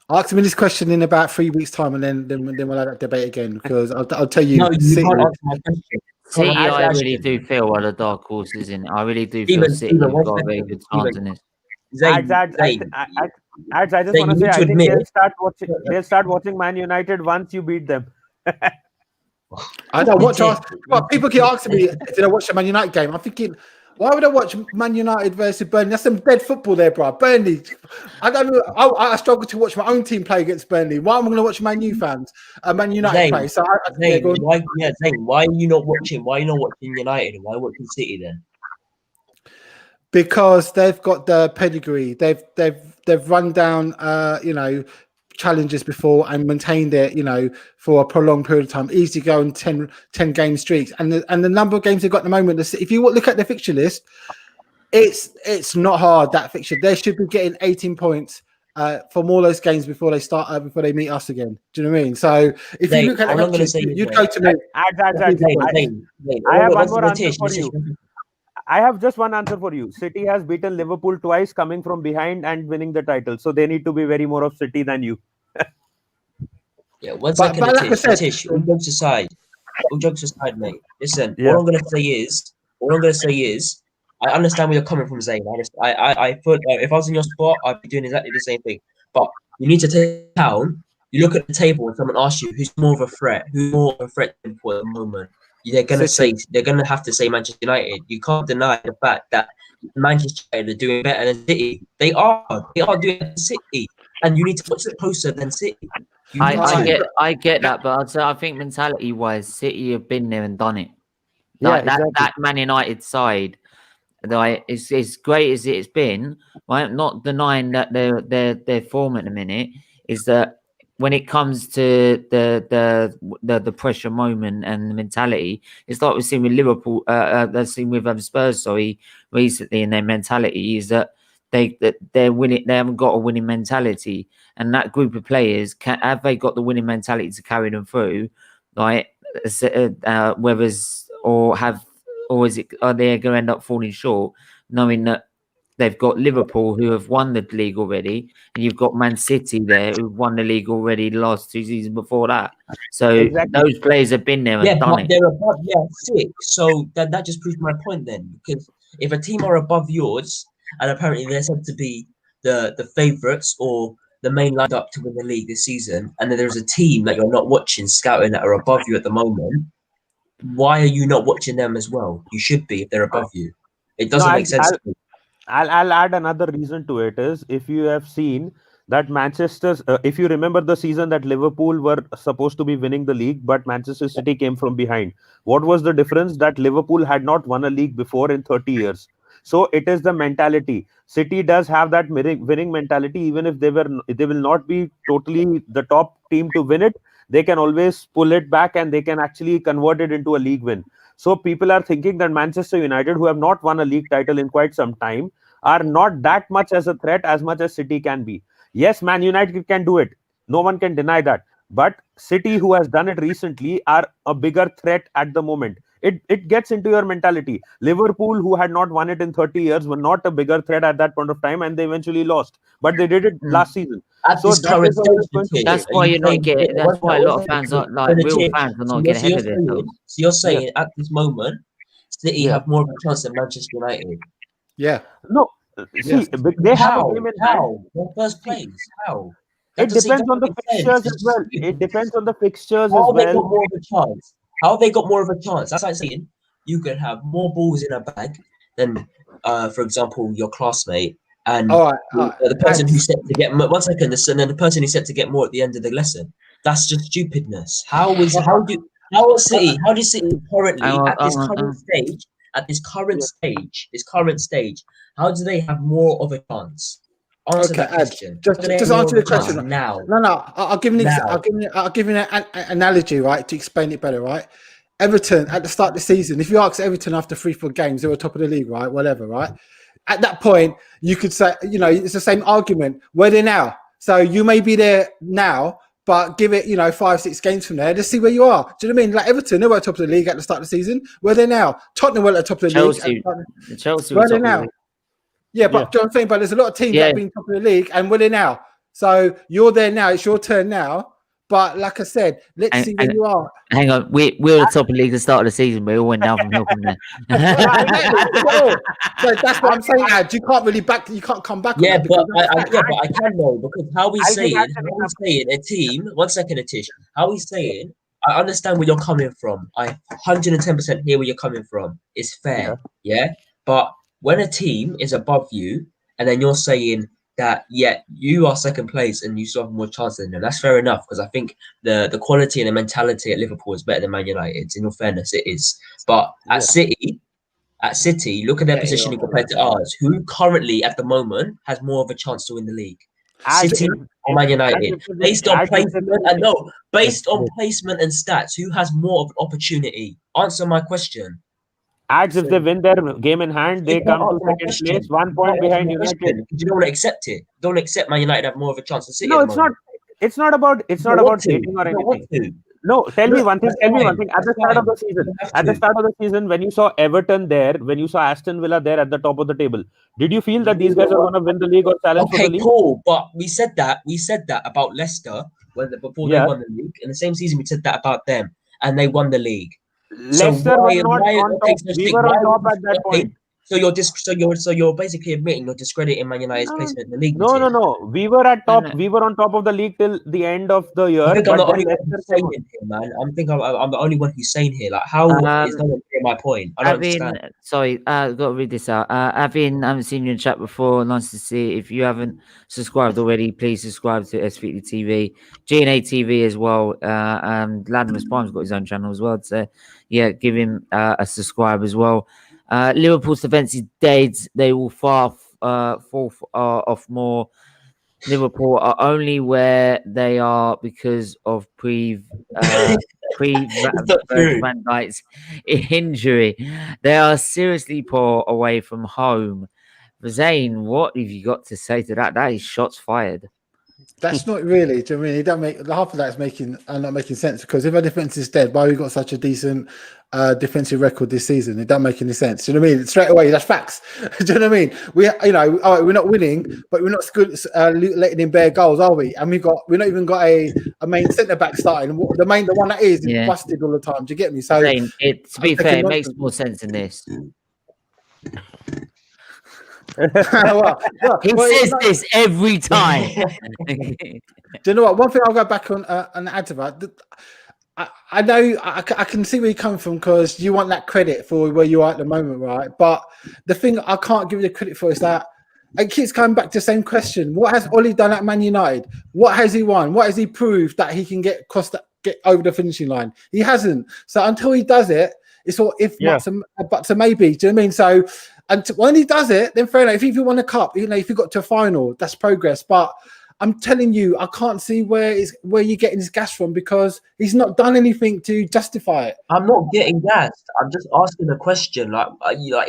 Ask me this question in about 3 weeks' time, and then we'll have that debate again. Because I'll tell you. No, you can't answer my question. City, I really do feel are the dark horses in it. I really do feel City have got a very good chance in this. I just want to say, I think they'll start watching Man United once you beat them. I don't watch. But people keep asking me, did I watch the Man United game? I'm thinking, why would I watch Man United versus Burnley? That's some dead football there, bro. Burnley. I struggle to watch my own team play against Burnley. Why am I going to watch Man U fans, Man United play? So why are you not watching? Why are you not watching United? Why are you watching City then? Because they've got the pedigree. They've run down, challenges before and maintained it, you know, for a prolonged period of time. Easy going 10 game streaks, and the number of games they've got at the moment. If you look at the fixture list, it's not hard, that fixture. They should be getting 18 points from all those games before they start before they meet us again. Do you know what I mean? So if you look at I'm not going to say you'd go to me. I have one more answer for you. I have just one answer for you. City has beaten Liverpool twice coming from behind and winning the title. So they need to be very more of City than you. Yeah, one second, Tish, all jokes aside, mate. Listen, all I'm going to say is, I understand where you're coming from, Zayn. I thought if I was in your spot, I'd be doing exactly the same thing. But you need to take down. You look at the table and someone asks you who's more of a threat, to Liverpool at the moment. They're gonna have to say Manchester United. You can't deny the fact that Manchester United are doing better than City. They are doing better than City, and you need to watch it closer than City. I get that, but I think mentality wise, City have been there and done it. Like that Man United side, like as great as it's been, right? Not denying that their form at the minute is that when it comes to the pressure moment and the mentality, it's like we've seen with Liverpool, they've seen with Spurs, recently, in their mentality is that they're winning. They haven't got a winning mentality, and that group of players have they got the winning mentality to carry them through, like or is it are they going to end up falling short, knowing that they've got Liverpool who have won the league already, and you've got Man City there who've won the league already the last 2 seasons before that. So those players have been there and done it. They're above, 6. So that just proves my point then. Because if a team are above yours, and apparently they're said to be the favourites or the main lineup to win the league this season, and then there's a team that you're not watching, scouting, that are above you at the moment, why are you not watching them as well? You should be if they're above you. It doesn't make sense to me. I'll add another reason to it is if you have seen that if you remember the season that Liverpool were supposed to be winning the league, but Manchester City came from behind. What was the difference? That Liverpool had not won a league before in 30 years. So it is the mentality. City does have that winning mentality, even if they will not be totally the top team to win it. They can always pull it back and they can actually convert it into a league win. So people are thinking that Manchester United, who have not won a league title in quite some time, are not that much as a threat as much as City can be. Yes, Man United can do it. No one can deny that. But City, who has done it recently, are a bigger threat at the moment. It gets into your mentality. Liverpool, who had not won it in 30 years, were not a bigger threat at that point of time, and they eventually lost. But they did it last season. So that's why you're not getting. That's why a lot of fans are like real fans are not getting ahead of themselves. So you're saying at this moment, City have more of a chance than Manchester United? Yeah. No. See, they have a game in how? In first place, how? It depends on the fixtures as well. It depends on the fixtures as well. They got more of a chance? How have they got more of a chance? That's like saying you could have more balls in a bag than, for example, your classmate and the person who's set to get 1 second, and then the person who's set to get more at the end of the lesson. That's just stupidness. How do City currently at this current stage, how do they have more of a chance? Answer that question. Just answer the question now. No. I'll give you an analogy, right, to explain it better, right? Everton at the start of the season. If you ask Everton after 3-4 games, they were top of the league, right? Whatever, right? At that point, you could say, it's the same argument. Where they're now. So you may be there now, but give it, 5-6 games from there. Let's see where you are. Do you know what I mean? Like Everton, they were top of the league at the start of the season. Where they're now. Tottenham were at the top of the league. Chelsea where they're now. Yeah, but John saying, but there's a lot of teams that have been top of the league, and where they're now. So you're there now. It's your turn now. But like I said, let's see where you are. Hang on, we're the top of the league at the start of the season. We all went down from here from there. So that's what I'm saying, Ad. You can't really you can't come back. Yeah, but I can know, because how we saying a team. 1 second, Atish. How we saying? I understand where you're coming from. I 110% hear where you're coming from. It's fair, yeah. But when a team is above you, and then you're saying that, you are second place and you still have more chance than them, that's fair enough, because I think the quality and the mentality at Liverpool is better than Man United's. In all fairness, it is. But at City, look at their positioning compared to ours. Who currently, at the moment, has more of a chance to win the league? City or Man United? Based on placement and based on placement and stats, who has more of an opportunity? Answer my question. Ajax, if they win their game in hand, they come to second place, 1 point behind United. You don't want to accept it. Don't accept Man United have more of a chance to City. No, it's not. It's not about hating or anything. No, tell me one thing. At the start of the season, when you saw Everton there, when you saw Aston Villa there at the top of the table, did you feel that these guys are going to win the league or challenge for the league? Okay, cool. But we said that about Leicester before they won the league. In the same season, we said that about them, and they won the league. Leicester were not on top. We were on top at that point. So you're basically admitting you're discrediting Man United's placement in the league. No. We were at top. We were on top of the league till the end of the year. I think I'm the only one who's saying it here, man. I'm the only one who's saying here. Like, how is no one hearing my point? I don't understand. Sorry, I've got to read this out. Avin, I haven't seen you in chat before. Nice to see. If you haven't subscribed already, please subscribe to SFeatleyTV, G&A TV as well. Latimus Prime's got his own channel as well. So yeah, give him a subscribe as well. Liverpool's defence is dead. They will fall off more. Liverpool are only where they are because of pre Van Dijk's injury. They are seriously poor away from home. Zane, what have you got to say to that? That is shots fired. That's not really. Do you know what I mean? It don't make half of that's not making sense, because if our defense is dead, why we got such a decent defensive record this season? It don't make any sense. Do you know what I mean? Straight away, that's facts. Do you know what I mean? We're not winning, but we're not good letting in bare goals, are we? And we're not even got a main centre back starting. The one that is busted all the time. Do you get me? So to be fair, it makes more sense than this. He says this every time. Do you know what? One thing I'll go back on and add to that. I know I can see where you're coming from, because you want that credit for where you are at the moment, right? But the thing I can't give you the credit for is that it keeps coming back to the same question. What has Ollie done at Man United? What has he won? What has he proved that he can get over the finishing line? He hasn't. So until he does it, it's all if but to maybe. Do you know what I mean? So. And when he does it, then fair enough. If you won a cup, if you got to a final, that's progress. But I'm telling you, I can't see where you're getting his gas from, because he's not done anything to justify it. I'm not getting gassed. I'm just asking a question. Like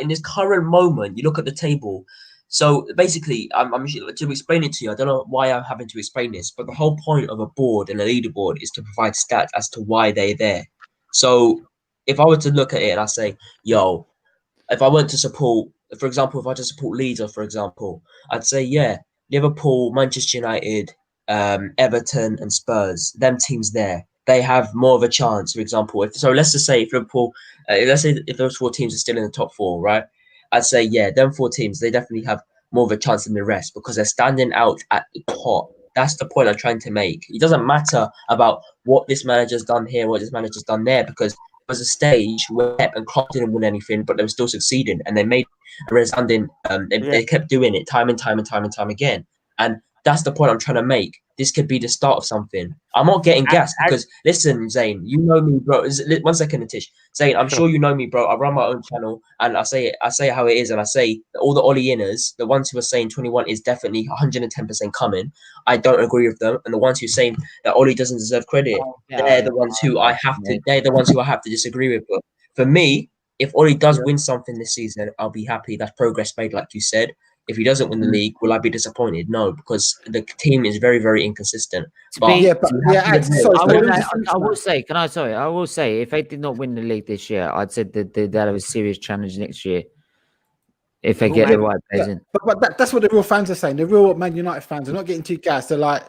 in this current moment, you look at the table. So basically, I'm to explain it to you. I don't know why I'm having to explain this, but the whole point of a board and a leaderboard is to provide stats as to why they're there. So if I were to look at it and I say, if I went to support, for example, if I just support Leeds, for example, I'd say, Liverpool, Manchester United, Everton and Spurs, them teams there, they have more of a chance, for example. Let's just say if Liverpool, if those 4 teams are still in the top 4, right? I'd say, them 4 teams, they definitely have more of a chance than the rest, because they're standing out at the top. That's the point I'm trying to make. It doesn't matter about what this manager's done here, what this manager's done there, because was a stage where Pep and Klopp didn't win anything, but they were still succeeding, and they made a resounding. They kept doing it time and time again, and that's the point I'm trying to make. This could be the start of something. I'm not getting gassed because listen, Zane, you know me, bro. 1 second, Atish. Zane, I'm sure you know me, bro. I run my own channel, and I say how it is, and I say all the Ollie inners, the ones who are saying 21 is definitely 110% coming. I don't agree with them, and the ones who are saying that Ollie doesn't deserve credit, they're the ones who I have to. They're the ones who I have to disagree with. But for me, if Ollie does win something this season, I'll be happy. That's progress made, like you said. If he doesn't win the league, will I be disappointed? No, because the team is very, very inconsistent. I will say, if they did not win the league this year, I'd say that they'd have a serious challenge next year if they get the right players in. But that's what the real fans are saying. The real Man United fans are not getting too gassed. They're like,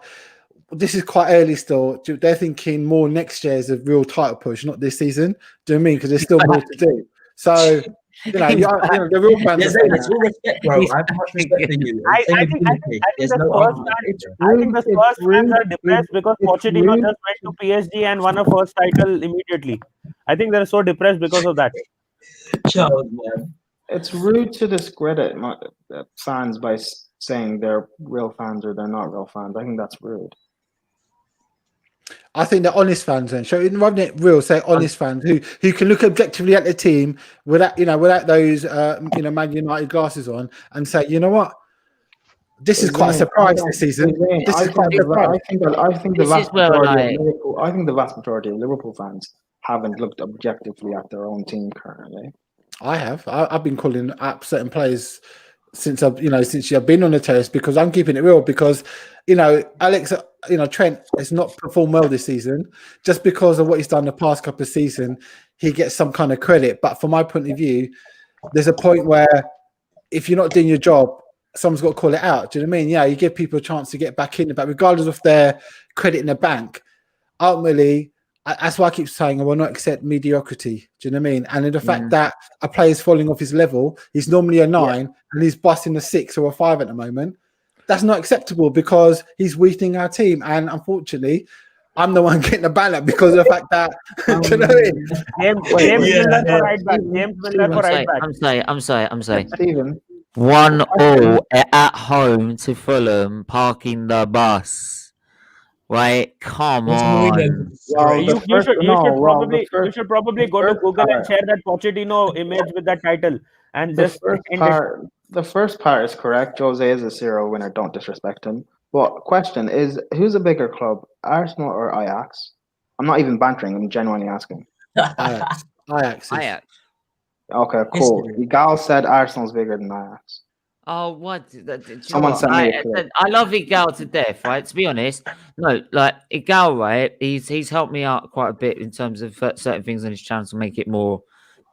this is quite early still. They're thinking more next year is a real title push, not this season. Do you know what I mean? Because there's still more to do. So. The real fans. There's all respect, bro. I have much respect for you. I think the Spurs fans are depressed because Pochettino just went to PSG and won a first title immediately. I think they're so depressed because of that. Charles, man. It's rude to discredit fans by saying they're real fans or they're not real fans. I think that's rude. I think they're honest fans then. So rather than real, say honest fans who can look objectively at the team without those Man United glasses on and say, you know what, This is quite a surprise this season. This is quite a surprise. I think the vast majority of Liverpool. I think the vast majority of Liverpool fans haven't looked objectively at their own team currently. I have. I've been calling up certain players since I've been on the terrace, because I'm keeping it real, because Alex, Trent has not performed well this season. Just because of what he's done the past couple of seasons, he gets some kind of credit. But from my point of view, there's a point where if you're not doing your job, someone's got to call it out. Do you know what I mean? Yeah, you give people a chance to get back in, but regardless of their credit in the bank, ultimately, that's why I keep saying I will not accept mediocrity. Do you know what I mean? And in the fact that a player is falling off his level, he's normally a 9 and he's busting a 6 or a 5 at the moment. That's not acceptable, because he's weakening our team. And unfortunately, I'm the one getting the banner because of the fact that do you know what I mean? I'm sorry. Stephen. 1-1 at home to Fulham, parking the bus. Right? Come on. Well, you should probably go to Google and share that Pochettino image with that title. And the first part is correct. Jose is a serial winner. Don't disrespect him. But question is, who's a bigger club, Arsenal or Ajax? I'm not even bantering. I'm genuinely asking. Ajax. Okay, cool. Igal said Arsenal's bigger than Ajax. Oh, what? Someone sent me a clip. I love Igal to death, right? To be honest, no, like Igal, right? He's helped me out quite a bit in terms of certain things on his channel to make it more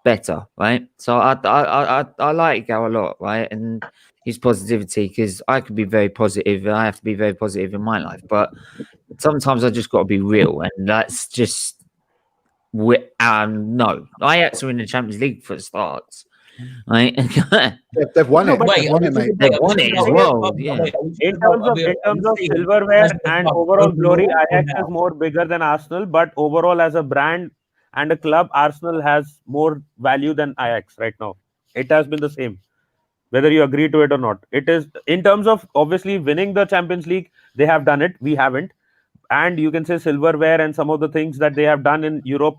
better, right? So I like Igal a lot, right? And his positivity, because I could be very positive and I have to be very positive in my life, but sometimes I just got to be real, and that's just no. Ajax are in the Champions League for starts. Right? They've won it. They've won it as well. Yeah. In terms of silverware and overall glory, Ajax is more bigger than Arsenal, but overall as a brand and a club, Arsenal has more value than Ajax right now. It has been the same, whether you agree to it or not. It is, in terms of obviously winning the Champions League, they have done it. We haven't. And you can say silverware and some of the things that they have done in Europe,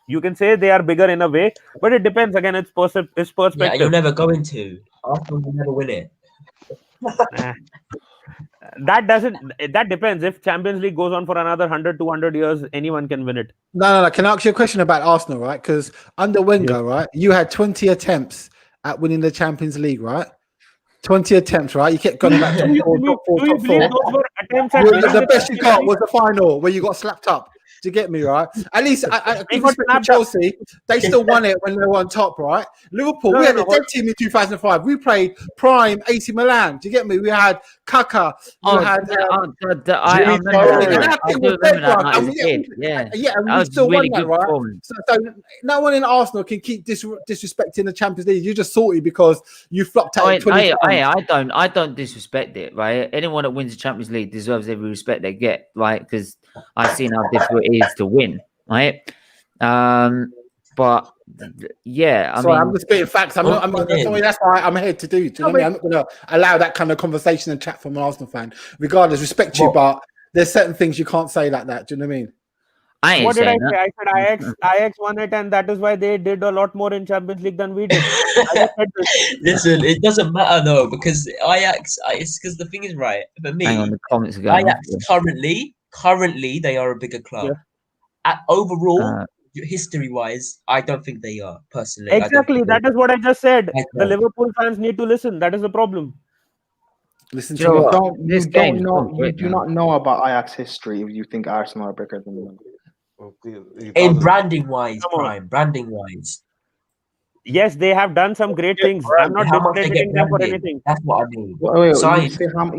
you can say they are bigger in a way, but it depends. Again, it's perspective. Yeah, you're never going to. Arsenal will never win it. That depends. If Champions League goes on for another 100, 200 years, anyone can win it. No. Can I ask you a question about Arsenal, right? Because under Wenger, right, you had 20 attempts at winning the Champions League, right? 20 attempts, right? You kept going back to top four. The best you got was the final where you got slapped up. Do you get me, right? At least I give respect to Chelsea. They still won it when they were on top, right? Liverpool, we had a dead team in 2005. We played prime AC Milan. Do you get me? We had Kaka. You had I we still won that, right? So no one in Arsenal can keep disrespecting the Champions League. You just salty because you flopped out. I don't disrespect it, right? Anyone that wins the Champions League deserves every respect they get, right? Because I've seen how difficult it is to win, right? But yeah, I'm just spitting facts. That's why I'm here to do. Do you know what I mean? I'm not going to allow that kind of conversation and chat from an Arsenal fan. Regardless, respect you, but there's certain things you can't say like that. Do you know what I mean? What did I say? I said Ajax won it, and that is why they did a lot more in Champions League than we did. Listen, it doesn't matter though, because Ajax. It's because the thing is, right, for me, hang on, the comments are going Ajax currently they are a bigger club. Yeah. Overall, history-wise, I don't think they are personally. Exactly, that is what I just said. The Liverpool fans need to listen. That is the problem. Listen to you do not know about Ajax history if you think Arsenal are bigger than them. In branding-wise, branding-wise. Yes, they have done some great things. I'm not discrediting them for anything. That's what I mean. Wait,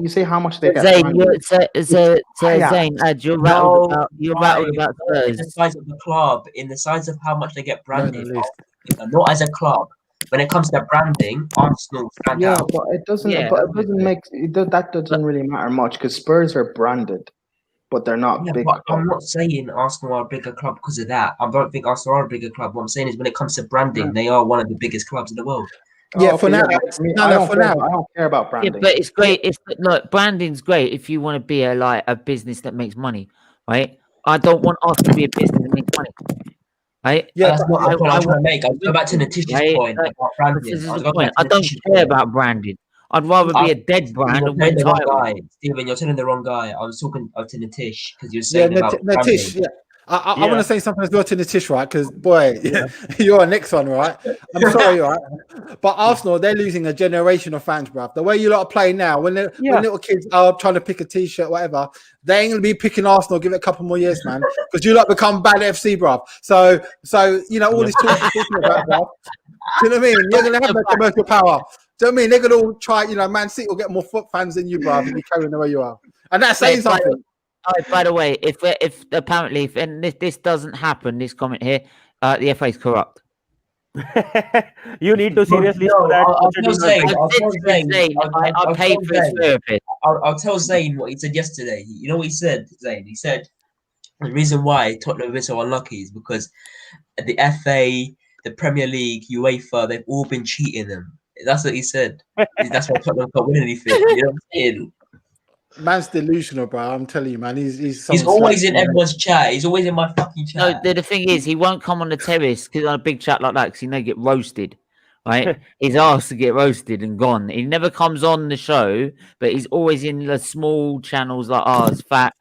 you say how much they get? Zane, you're rattled about Spurs. The size of the club, in the size of how much they get branded, not as a club. When it comes to branding, Arsenal stand out. But it doesn't. That doesn't really matter much because Spurs are branded, but they're not big. But I'm not saying Arsenal are a bigger club because of that. I don't think Arsenal are a bigger club. What I'm saying is, when it comes to branding, they are one of the biggest clubs in the world. Yeah, for now. I don't care about branding. Yeah, but it's great. Look, branding's great if you want to be a business that makes money, right? I don't want us to be a business that makes money. Right? Yeah, that's what I want to make. I'll go back to Natish's point about branding. I don't care about branding. I'd rather be a dead brand and win the wrong titles. guy, Stephen. You're telling the wrong guy. I was talking to Natish because you were saying about Natish. Yeah. I want to say something as well to Natish, right? Because boy, you're our next one, right? I'm sorry, right? But Arsenal, they're losing a generation of fans, bruv. The way you lot are playing now, when little kids are trying to pick a t-shirt, whatever, they ain't gonna be picking Arsenal. Give it a couple more years, man, because you lot become bad FC, bruv. So you know all this talk you're talking about, bruv. Do you know what I mean? You're gonna have that commercial power. Do you know what I mean? They're gonna all try. You know, Man City will get more foot fans than you, bruv, if you carry the way you are, and that's saying something. By the way, if apparently if this doesn't happen, this comment here, the FA is corrupt. You need to seriously. I'll tell Zayn what he said yesterday. You know what he said, Zayn? He said the reason why Tottenham are so unlucky is because the FA, the Premier League, UEFA, they've all been cheating them. That's what he said. That's why Tottenham can't win anything. You know what I'm saying? Man's delusional, bro. I'm telling you, man. He's always in everyone's chat. He's always in my fucking chat. No, the thing is, he won't come on the terrace because on a big chat like that because he may get roasted, right? He's asked to get roasted and gone. He never comes on the show, but he's always in the small channels like ours, like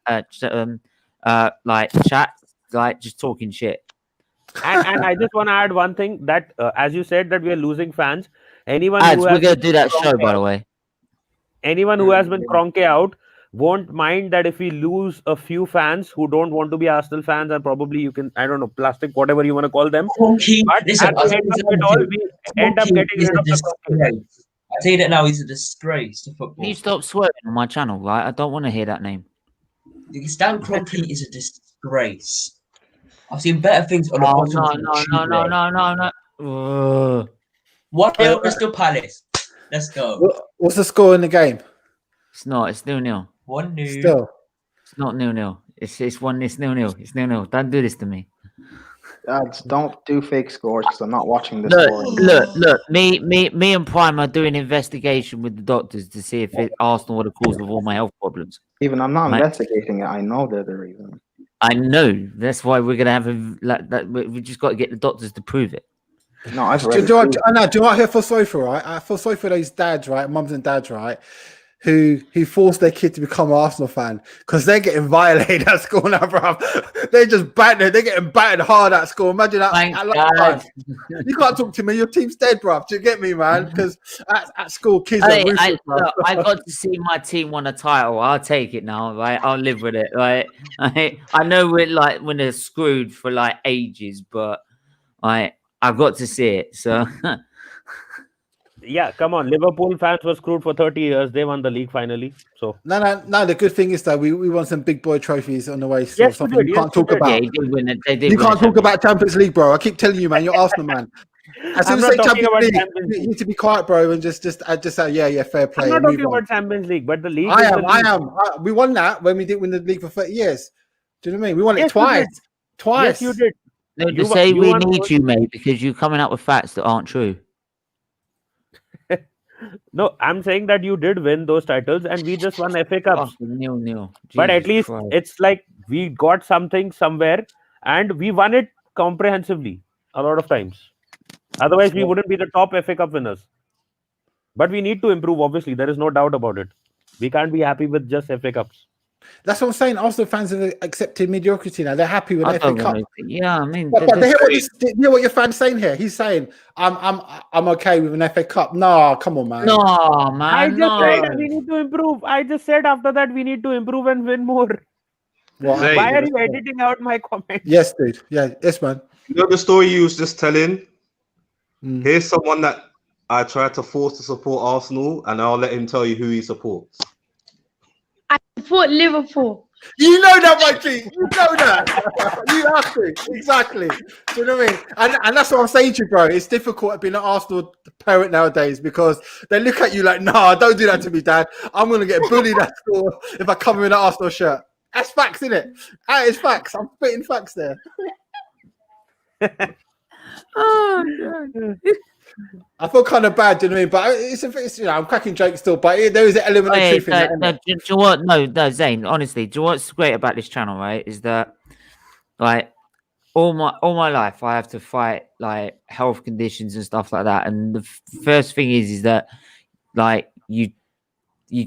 chat, like just talking shit. And I just want to add one thing that, as you said, that we are losing fans. Anyone who we're gonna do that show, by the way. Anyone who has been Kroenke out won't mind that if we lose a few fans who don't want to be Arsenal fans, and probably you can, I don't know, plastic, whatever you want to call them. But at the end of it all, we end up getting rid of the Kroenke. I tell you that now, he's a disgrace to football. Can you stop swearing on my channel, right? I don't want to hear that name. Stan Kroenke is a disgrace. I've seen better things on the bottom. No. 1-0 Crystal Palace. Let's go. What's the score in the game? It's not. It's 0-0. 1-0. Still. It's not 0-0. It's 1. It's 0-0. It's 0-0. Don't do this to me. Don't do fake scores because I'm not watching this. Look. Me and Prime are doing investigation with the doctors to see if Arsenal are the cause of all my health problems. Even I'm not investigating it. I know they're the reason. I know. That's why we're gonna have that. We just got to get the doctors to prove it. No, I've read do you know what I feel sorry for, right? I feel sorry for those dads, right? Mums and dads, right? Who forced their kid to become an Arsenal fan because they're getting violated at school now, bro. They're just battered. They're getting battered hard at school. Imagine that. You can't talk to me. Your team's dead, bro. Do you get me, man? Because at school, kids are ruthless, I got to see my team win a title. I'll take it now, right? I'll live with it, right? I know we're they're screwed for like ages, but I've got to see it. So yeah, come on. Liverpool fans were screwed for 30 years. They won the league finally. So no. The good thing is that we won some big boy trophies on the way. So yes, something you can't talk about. Yeah, he did win it. You can't talk about Champions League, bro. I keep telling you, man. You're Arsenal, man. As soon as you say Champions League, you need to be quiet, bro, and just say, yeah, fair play. I'm not talking about Champions League, but the league. I am. We won that when we didn't win the league for 30 years. Do you know what I mean? We won it twice. Yes, you did. No, to say we need you, mate, because you're coming up with facts that aren't true. No, I'm saying that you did win those titles and we just won FA Cups. Nil. But at least it's like we got something somewhere and we won it comprehensively a lot of times. Otherwise, we wouldn't be the top FA Cup winners. But we need to improve, obviously. There is no doubt about it. We can't be happy with just FA Cups. That's what I'm saying. Arsenal fans have accepted mediocrity now. They're happy with FA Cup. Yeah, I mean, but hear what your fan's saying here. He's saying, "I'm okay with an FA Cup." No, come on, man. No, man. I just said we need to improve. I just said after that we need to improve and win more. Why are you editing out my comments? Yes, dude. Yeah, yes, man. You know the story you was just telling. Here's someone that I tried to force to support Arsenal, and I'll let him tell you who he supports. I support Liverpool. You know that, my G. You know that. You have to. Exactly. Do you know what I mean? And that's what I'm saying to you, bro. It's difficult being an Arsenal parent nowadays because they look at you like, nah, don't do that to me, Dad. I'm going to get bullied at school if I come in an Arsenal shirt. That's facts, isn't it? That is facts. I'm spitting facts there. Oh, God. I feel kind of bad, do you know what I mean? But it's I'm cracking jokes still, but there is an element of truth in that. Do you know what? No, Zane, honestly, do you know what's great about this channel, right? Is that like all my life I have to fight like health conditions and stuff like that. And the first thing is that like you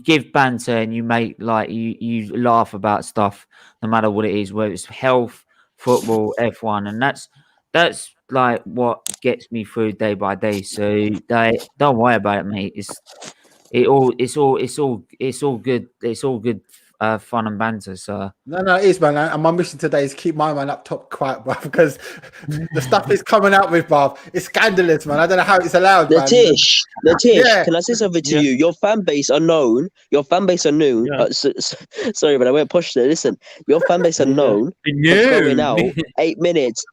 give banter and you make like you laugh about stuff no matter what it is, whether it's health, football, F1, and that's like what gets me through day by day. So don't worry about it, mate. It's all good. It's all good fun and banter. So no, it is, man. And my mission today is keep my man up top quiet, bro, because the stuff is coming out with, bro. It's scandalous, man. I don't know how it's allowed, man. Natish, Yeah. can I say something to you? Your fan base are known. Your fan base are known. Sorry, but I went push there. Listen, your fan base are known for going out 8 minutes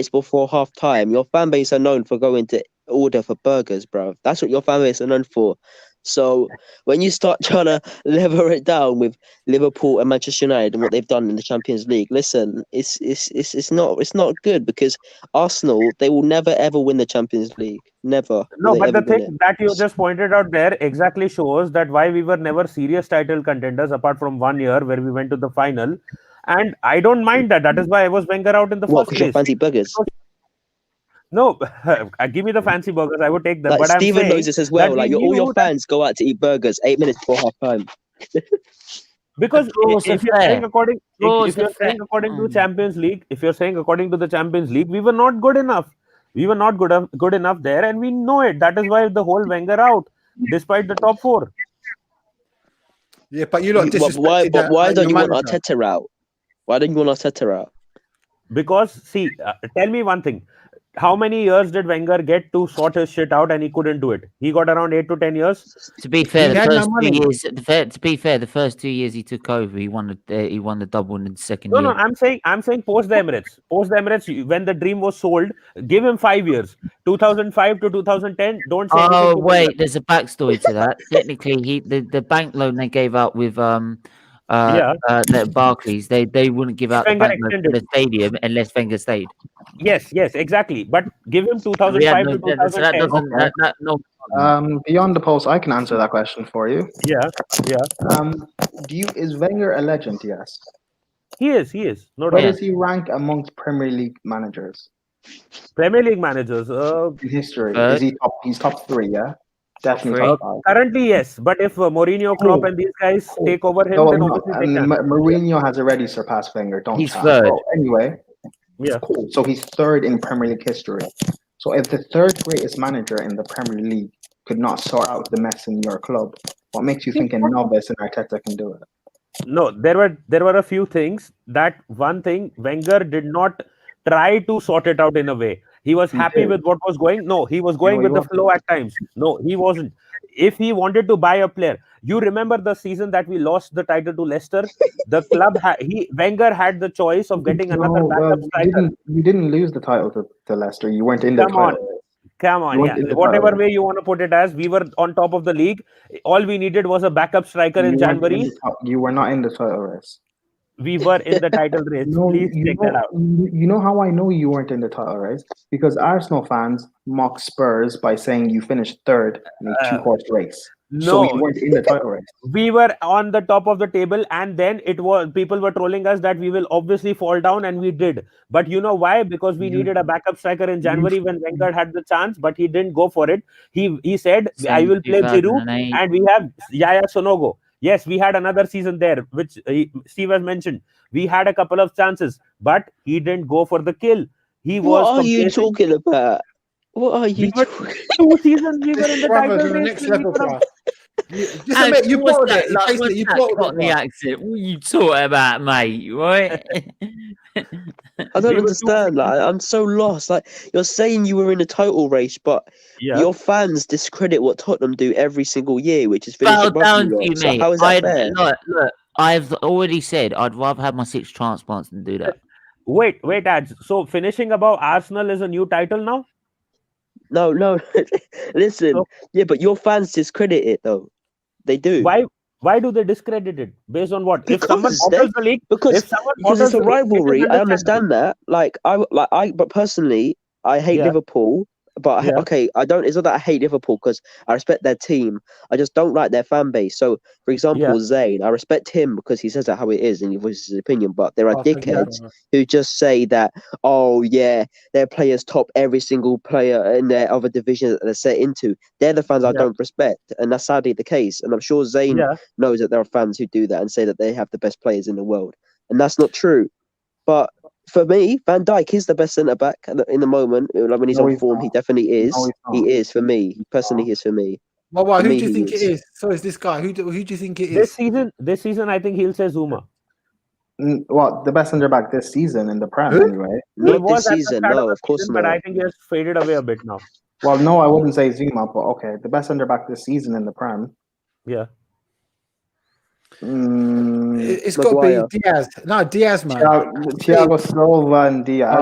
before half time. Your fan base are known for going to order for burgers, bro. That's what your fan base are known for. So when you start trying to level it down with Liverpool and Manchester United and what they've done in the Champions League, listen, it's not good, because Arsenal, they will never ever win the Champions League. Never. No, but the thing that you just pointed out there exactly shows that why we were never serious title contenders apart from 1 year where we went to the final. And I don't mind that. That is why I was Wenger out in the first place. Fancy burgers. No, give me the fancy burgers. I would take them. Like, but Steven knows this as well. Like all your fans go out to eat burgers 8 minutes before half time. Because if you're saying according to Champions League, if you're saying according to the Champions League, we were not good enough. We were not good enough there, and we know it. That is why the whole Wenger out, despite the top 4. Yeah, but you lot disrespected. But why don't you want Arteta out? Why don't you want Arteta out? Because see, tell me one thing. How many years did Wenger get to sort his shit out, and he couldn't do it? He got around 8 to 10 years. To be fair, the first 2 years he took over, he won the double in the second year. No, I'm saying post the Emirates. Post the Emirates, when the dream was sold, give him 5 years. 2005 to 2010. Don't say. Oh wait, there's a backstory to that. Technically, the bank loan they gave out with the Barclays, they wouldn't give out the bank loan for the stadium unless Wenger stayed. Yes, exactly. But give him 2005 to 2010. Beyond the post, I can answer that question for you. Yeah. Is Wenger a legend? Yes. He is. No doubt. Where does he rank amongst Premier League managers? Premier League managers in history. Is he top? He's top 3. Yeah. Definitely top 5. Currently, yes. But if Mourinho, Klopp, and these guys take over him, then obviously they can. Mourinho has already surpassed Wenger. He's third. So anyway, yeah, cool. So he's 3rd in Premier League history. So if the 3rd greatest manager in the Premier League could not sort out the mess in your club, what makes you think a novice in Arteta can do it? No, there were a few things. That one thing, Wenger did not try to sort it out in a way. He was happy with what was going. No, he was going with the flow at times. No, he wasn't. If he wanted to buy a player, you remember the season that we lost the title to Leicester? The club, Wenger had the choice of getting another backup striker. You didn't lose the title to Leicester. You weren't in the title. Come on, yeah. Whatever way you want to put it as, we were on top of the league. All we needed was a backup striker in January. You were not in the title race. We were in the title race. Please check that out. You know how I know you weren't in the title race? Because Arsenal fans mock Spurs by saying you finished 3rd in a 2-horse race. No, so you weren't in the title race. We were on the top of the table, and then people were trolling us that we will obviously fall down, and we did. But you know why? Because we needed a backup striker in January when Wenger had the chance, but he didn't go for it. He said, I will play Giroud, and we have Yaya Sonogo. Yes, we had another season there, which Steve has mentioned. We had a couple of chances, but he didn't go for the kill. What are you talking about? What are you talking? 2 seasons we were in the title race. Next level, you brought it. You brought the accent. What are you talking about, mate? Right? I don't understand. Like, I'm so lost. Like, you're saying you were in a title race, but your fans discredit what Tottenham do every single year, which is finish above you. So how is that fair? Look, I've already said I'd rather have my 6 transplants than do that. Wait, Ads. So finishing above Arsenal is a new title now? No. Listen, yeah, but your fans discredit it though. They do. Why do they discredit it? Based on what? If someone bottles the league, because it's a rivalry. I understand that. But personally, I hate Liverpool. But okay, I don't. It's not that I hate Liverpool because I respect their team. I just don't like their fan base. So, for example, Zayn, I respect him because he says that how it is and he voices his opinion. But there are dickheads who just say that, oh yeah, their players top every single player in their other division that they're set into. They're the fans I don't respect, and that's sadly the case. And I'm sure Zayn knows that there are fans who do that and say that they have the best players in the world, and that's not true. But for me, Van Dijk is the best centre back in the moment. Like when he's on form, he definitely is. He is for me personally. He is for me. Well, who do you think it is? So is this guy? Who do you think it is? This season, I think he'll say Zuma. Well, the best centre back this season in the Prem, anyway. Not this season, no, of course not. But I think he has faded away a bit now. Well, no, I wouldn't say Zuma, but okay, the best centre back this season in the Prem. Yeah. It's got to be Diaz. No, Diaz, man. Thiago Silva and Diaz.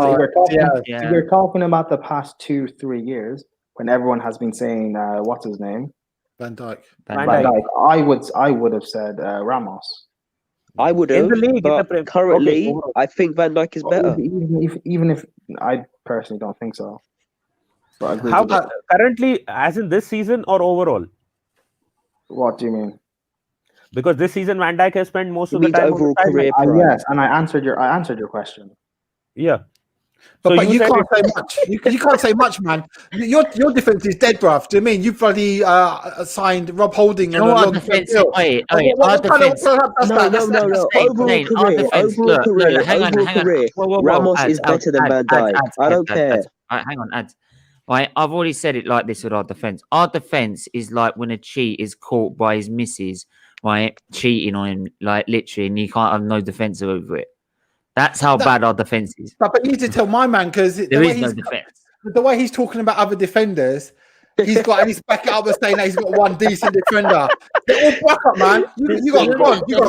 If you're talking about the past 2-3 years, when everyone has been saying, what's his name? Van Dijk. Van Dijk. I would have said Ramos. I would have, but currently, I think Van Dijk is better. Even if I personally don't think so. But how about currently, as in this season or overall? What do you mean? Because this season Van Dijk has spent most of the time overall career. Yes, and I answered your question. Yeah. But, so you can't say much. You can't say much, man. Your defense is dead, bruv. Do you mean you've bloody signed Rob Holding and a long defense? Wait, our defense. No. Overall career. Hang on. Ramos is better than Van Dijk. I don't care. Hang on, Ads. Right, I've already said it like this with our defense. Our defense is like when a cheat is caught by his missus, right, cheating on him, like literally, and he can't have no defense over it. That's how bad our defense is. But you need to tell my man because there is no defense. The way he's talking about other defenders, he's back it up and saying that he's got one decent defender. They're all back up, man. You got one. The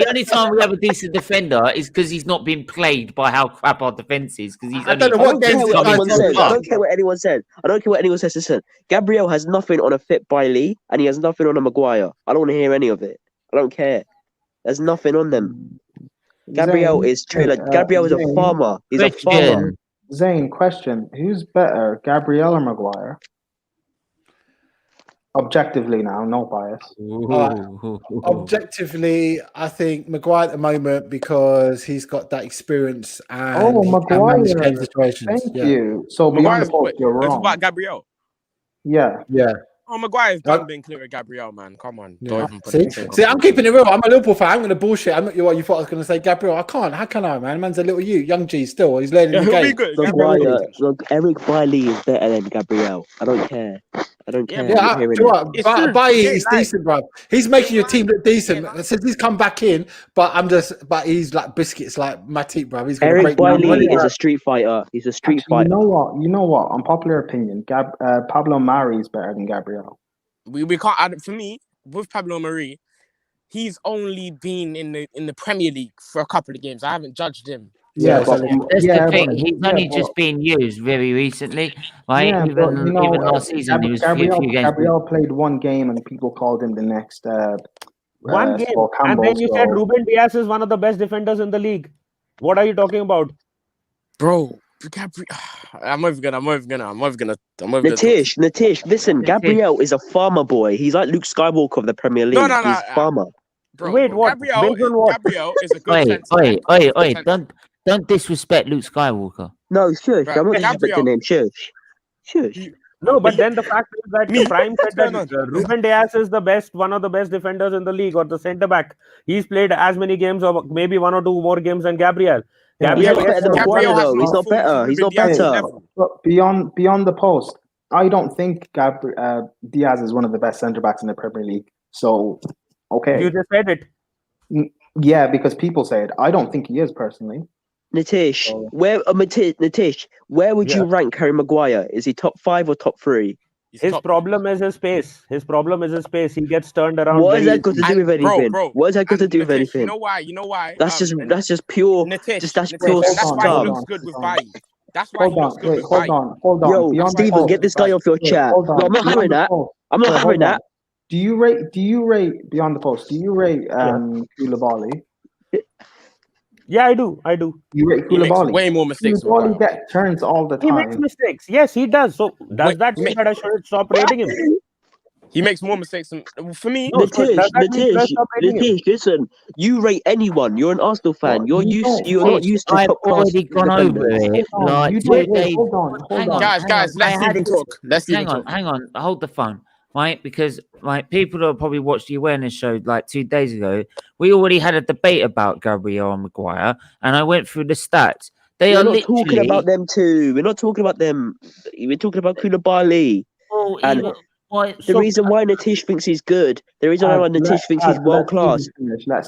only time we have a decent defender is because he's not been played by how crap our defense is. Because he's I don't care what anyone said. I don't care what anyone says. Listen, Gabriel has nothing on a fit Bailey, and he has nothing on a Maguire. I don't want to hear any of it. I don't care. There's nothing on them. Gabriel is Gabriel is a farmer. He's a farmer. Zane, question: who's better, Gabriel or Maguire? Objectively, now, no bias. Objectively, I think Maguire at the moment because he's got that experience and Maguire. Situations. Thank you. So beyond the post, you're wrong. It's about Gabriel. Yeah. Oh, Maguire's done being clear with Gabriel, man. Come on. Yeah. See, I'm keeping it real. I'm a Liverpool fan. I'm going to bullshit. I'm not what you thought I was going to say, Gabriel. I can't. How can I, man? Man's a little young G still. He's learning the game. Look, Eric Bailey is better than Gabriel. I don't care. I don't care. Yeah, Bailey is decent, bro. He's making your team look decent. Since he's come back in, but he's like biscuits, like Matip, bro. He's Eric Bailey is a street fighter. He's a street fighter. You know what? Unpopular opinion. Pablo Mari is better than Gabriel. We can't add it for me with Pablo Mari. He's only been in the Premier League for a couple of games. I haven't judged him. That's the thing. He's only just been used very recently, right? Even last season, he was a few games. Gabriel played one game, and people called him the next. One game, and then you said Ruben Diaz is one of the best defenders in the league. What are you talking about, bro? I'm over gonna. Natish, listen, Gabriel is a farmer boy. He's like Luke Skywalker of the Premier League. No, he's a farmer. Bro, wait, what? Gabriel is a good Wait, don't disrespect Luke Skywalker. No, shush. I'm not disrespecting him. Shush. No, but then the fact is that Prime said that Ruben Diaz is one of the best defenders in the league, or the centre back. He's played as many games, or maybe one or two more games than Gabriel. He's not better than Maguire, though. He's not better. He's not better. But beyond the post, I don't think Diaz is one of the best centre backs in the Premier League. So, okay. You just said it. Yeah, because people say it. I don't think he is personally. Natish, where would you rank Harry Maguire? Is he top 5 or top 3? His problem is his pace. He gets turned around. What has that got to do with anything? What has that got to do with anything? You know why? That's just pure. Natish, that's pure that's why he looks good with Bailly. That's why he looks good with Bailly. Hold on. Yo, Stephen, get this guy off your chat. No, I'm not having that. I'm not having that. Do you rate beyond the post? Do you rate Koulibaly? Yeah, I do. I do. You rate He makes Koulibaly. way more mistakes than Koulibaly Maguire. get turns all the He makes time. mistakes. Yes, he does. So does that mean that I should stop rating him? He makes more mistakes than for me. No, so does that mean should I stop rating him? Natish, listen. You rate anyone. You're an Arsenal fan. You're not used to I've top class already gone over defenders. it. Like 2 days. Hold on. Guys, let Stephen talk. Let Stephen talk. Hang on. Hold the phone, right? Because like people that probably watched the awareness show like 2 days ago, we already had a debate about Gabriel and Maguire, and I went through the stats. We're not talking about them two. We're not talking about them. We're talking about Koulibaly. And the reason why Natish thinks he's good, the reason why Natish thinks he's world class,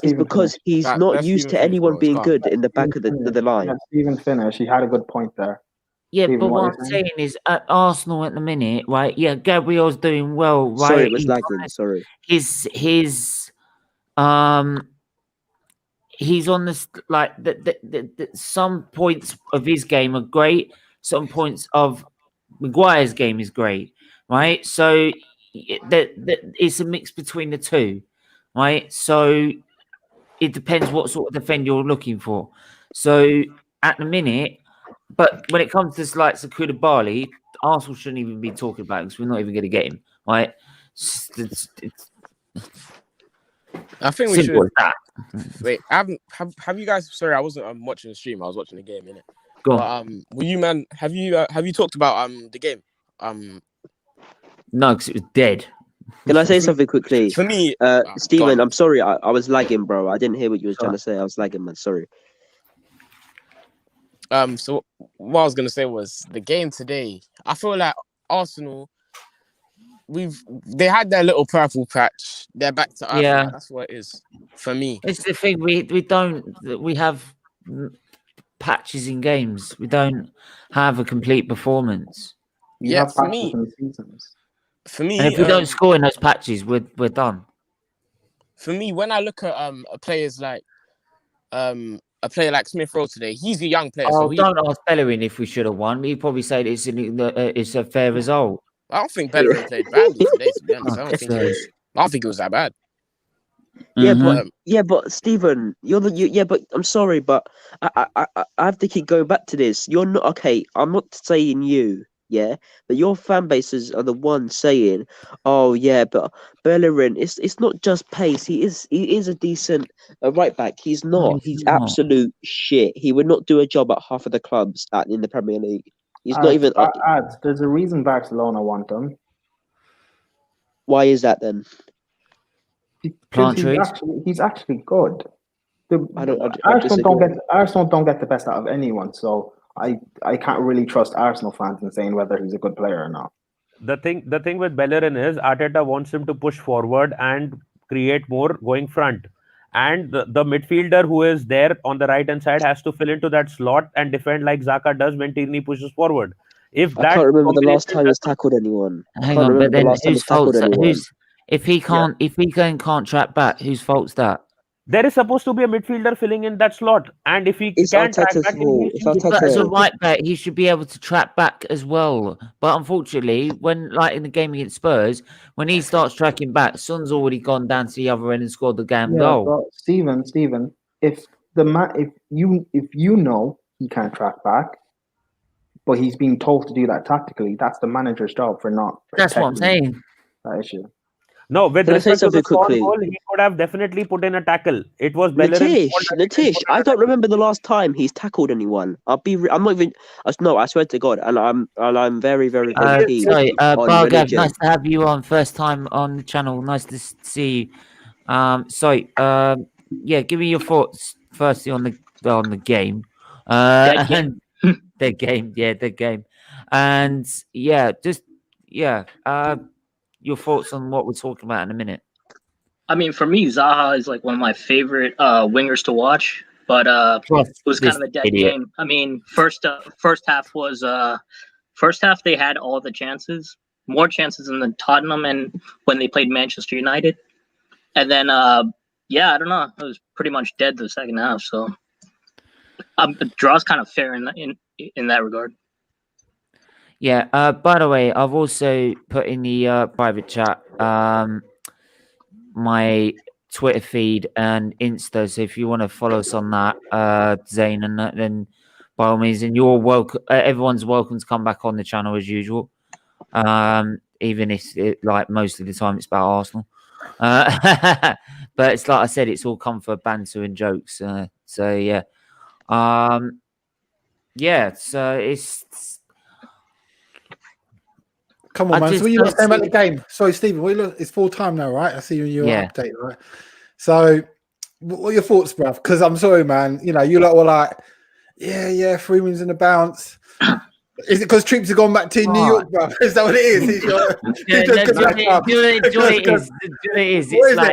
is because he's not used to anyone being good in the back of the line. Let Stephen finish. He had a good point there. Yeah, Stephen, but what I'm saying is at Arsenal at the minute, right? Yeah, Gabriel's doing well, right? Sorry, it was lagging. Sorry. He's on this like the some points of his game are great. Some points of Maguire's game is great, right? So it's a mix between the two, right? So it depends what sort of defender you're looking for. So at the minute, but when it comes to likes of Koulibaly, Arsenal shouldn't even be talking about him because we're not even going to get him, right? I think we Simple should. as that. Wait, have you guys? Sorry, I wasn't watching the stream. I was watching the game, innit? Go on. Will you, man? Have you talked about the game? No, because it was dead. Can I say something quickly? For me, Stephen, I'm sorry. I was lagging, bro. I didn't hear what you were trying to say. I was lagging, man. Sorry. So what I was gonna say was the game today. I feel like Arsenal, they had their little purple patch. They're back to Arsenal. Yeah. That's what it is for me. It's the thing we have patches in games. We don't have a complete performance. Yeah, for me. For me, And if we don't score in those patches, we're done. For me, when I look at players like a player like Smith Rowe today, he's a young player. Oh, don't ask Bellerin if we should have won. He'd probably say it's a fair result. I don't think Bellerin played badly today, to be honest. I don't think it was that bad. Yeah, but Stephen, but I'm sorry, but I have to keep going back to this. You're not okay. I'm not saying you, yeah, but your fan bases are the ones saying, "Oh yeah, but Bellerin, it's not just pace. He is a decent right back. He's not. He's absolute shit. He would not do a job at half of the clubs in the Premier League. He's not even." There's a reason Barcelona want him. Why is that then? Because he's actually good. Arsenal don't get the best out of anyone, so I can't really trust Arsenal fans in saying whether he's a good player or not. The thing with Bellerin is Arteta wants him to push forward and create more going front, and the midfielder who is there on the right hand side has to fill into that slot and defend like Xhaka does when Tierney pushes forward. I can't remember the last time he's tackled anyone. Hang on, but then whose fault? If he can't track back, whose fault's that? There is supposed to be a midfielder filling in that slot, and if he can't track back, as a right back, he should be able to track back as well. But unfortunately, when like in the game against Spurs, when he starts tracking back, Son's already gone down to the other end and scored the damn goal. But Stephen, if you know he can't track back, but he's being told to do that tactically, that's the manager's job for not. That's what I'm saying. That issue. No, with respect to the Son goal, he could have definitely put in a tackle. It was Bellerin. Natish, I don't remember the last time he's tackled anyone. I'm not even. No, I swear to God, and I'm very, very, very keen. Sorry, Bargav, nice to have you on. First time on the channel. Nice to see you. Yeah, give me your thoughts firstly on the game. And the game, and your thoughts on what we're talking about in a minute. I mean, for me, Zaha is like one of my favorite wingers to watch, but it was kind of a dead game. I mean, first half they had all the chances, more chances than the Tottenham and when they played Manchester United, and then I don't know, it was pretty much dead the second half. So the draw's kind of fair in that regard. Yeah. By the way, I've also put in the private chat my Twitter feed and Insta. So if you want to follow us on that, Zane, and that, then by all means, and you're welcome. Everyone's welcome to come back on the channel as usual. Even if like most of the time it's about Arsenal. But it's like I said, it's all come for banter and jokes. So yeah. Yeah, so it's come on, man. So what you saying about the game? Sorry, Stephen, it's full time now, right? I see you in your update, right? So what are your thoughts, bruv? Because I'm sorry, man. You know, you lot were like, yeah, 3 wins and a bounce. Is it because troops have gone back to New York, bro? Is that what it is?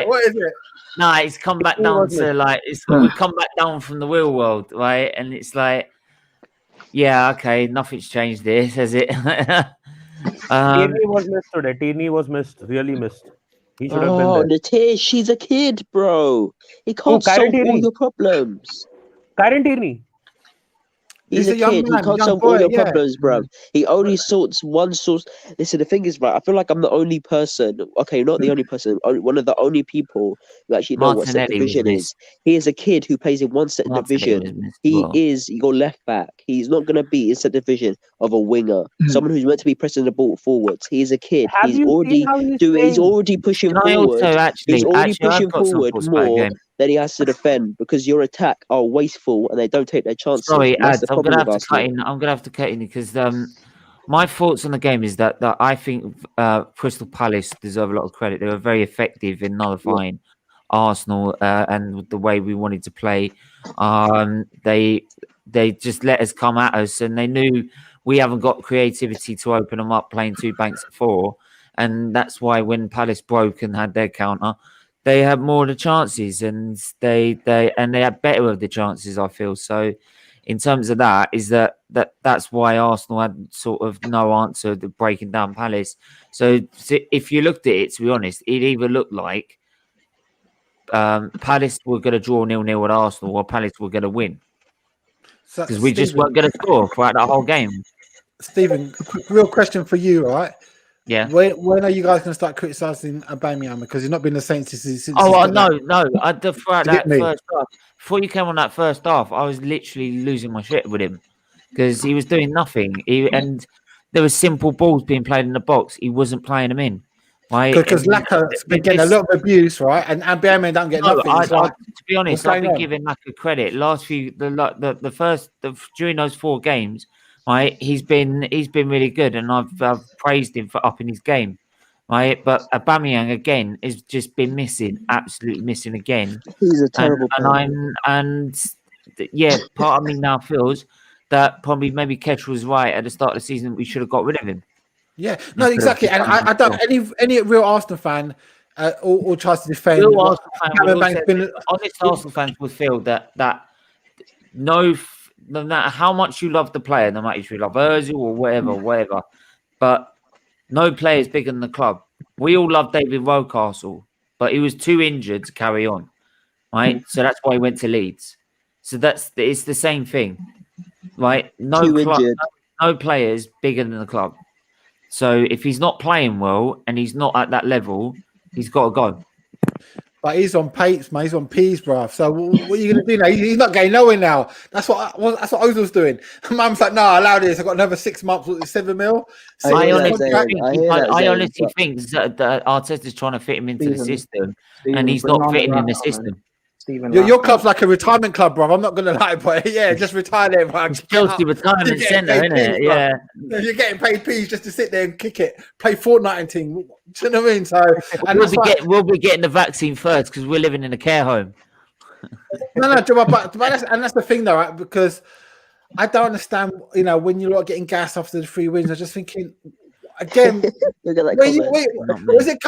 What is it? No, it's come back down to like we've come back down from the real world, right? And it's like, yeah, okay, nothing's changed here, has it? Tierney was missed today. Tierney was missed, really missed. He should have been there. The she's a kid, bro. He can't solve all your problems. Karen Tierney. He's a kid. He can't solve all your problems, bro. He only sorts one source. Listen, the thing is, right, I feel like I'm the only person. Okay, not the only person. One of the only people who actually know what set division is. He is a kid who plays in one set division. He is your left back. He's not going to be in set division of a winger. Someone who's meant to be pressing the ball forwards. He's a kid. He's already He's already pushing forward. He's already pushing forward more. Then he has to defend because your attack are wasteful and they don't take their chances. Sorry, Ads, I'm gonna have to cut in. I'm gonna have to cut in because my thoughts on the game is that I think Crystal Palace deserve a lot of credit. They were very effective in nullifying Arsenal and the way we wanted to play. They just let us come at us, and they knew we haven't got creativity to open them up playing two banks at four, and that's why when Palace broke and had their counter, they had more of the chances, and they had better of the chances, I feel. So in terms of that, that's why Arsenal had sort of no answer to breaking down Palace. So if you looked at it, to be honest, it either looked like Palace were going to draw 0-0 at Arsenal, or Palace were going to win. Because we just weren't going to score throughout the whole game. Stephen, real question for you, right? Yeah. When are you guys going to start criticising Aubameyang, because he's not been the same since no. Throughout that first half, before you came on that first half, I was literally losing my shit with him because he was doing nothing. And there were simple balls being played in the box. He wasn't playing them in. Right? Because Laka's been getting a lot of abuse, right? And Aubameyang don't get nothing. To be honest, I've been giving Laka credit. During those 4 games. Right, he's been really good, and I've praised him for upping his game. Right, but Aubameyang again has just been missing, absolutely missing again. He's a terrible player. Part of me now feels that probably maybe Ketch was right at the start of the season. We should have got rid of him. Yeah, no, exactly. And I don't any real Arsenal fan or tries to defend. Honest Arsenal fans would feel that no matter how much you love the player, no matter if you love Ozil or whatever, but no player is bigger than the club. We all love David Rocastle, but he was too injured to carry on, right? So that's why he went to Leeds. So it's the same thing, right? No player is bigger than the club. So if he's not playing well and he's not at that level, he's got to go. But he's on pace, man. He's on peas, bruv. So what are you gonna do now? He's not getting nowhere now. That's what Ozil's doing. Mum's like, no, allow this. I've got another 6 months with 7 mil. I honestly think that Arteta's trying to fit him into the system, and he's not fitting in the system. Your club's like a retirement club, bro. I'm not gonna lie, but yeah, just retire there, bro. Chelsea retirement centre, isn't it? Yeah. You're getting paid peas just to sit there and kick it, play Fortnite and team. Do you know what I mean? So we'll be getting the vaccine first because we're living in a care home. No, but that's the thing, though, right? Because I don't understand. You know, when you're not getting gas after the 3 wins, I'm just thinking. Again, where's it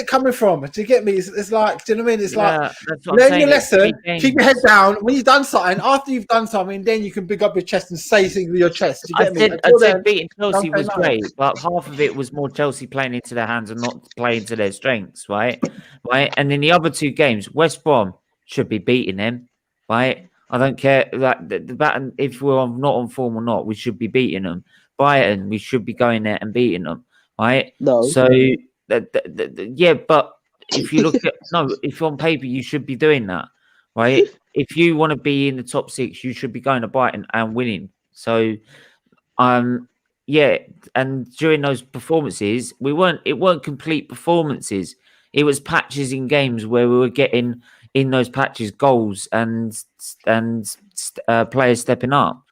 coming from? Do you get me? It's like, do you know what I mean? It's like, learn your lesson, keep your head down. When you've done something, after you've done something, then you can big up your chest and say things with your chest. Do you get me? I said beating Chelsea was great, but half of it was more Chelsea playing into their hands and not playing to their strengths, right? And then the other 2 games, West Brom should be beating them, right? I don't care that if we're not on form or not, we should be beating them. Brighton, we should be going there and beating them, right? No. So, but if you look at if on paper you should be doing that, right? If you want to be in the top 6, you should be going to Brighton and winning. So, yeah, and during those performances, it weren't complete performances. It was patches in games where we were getting in those patches goals and players stepping up.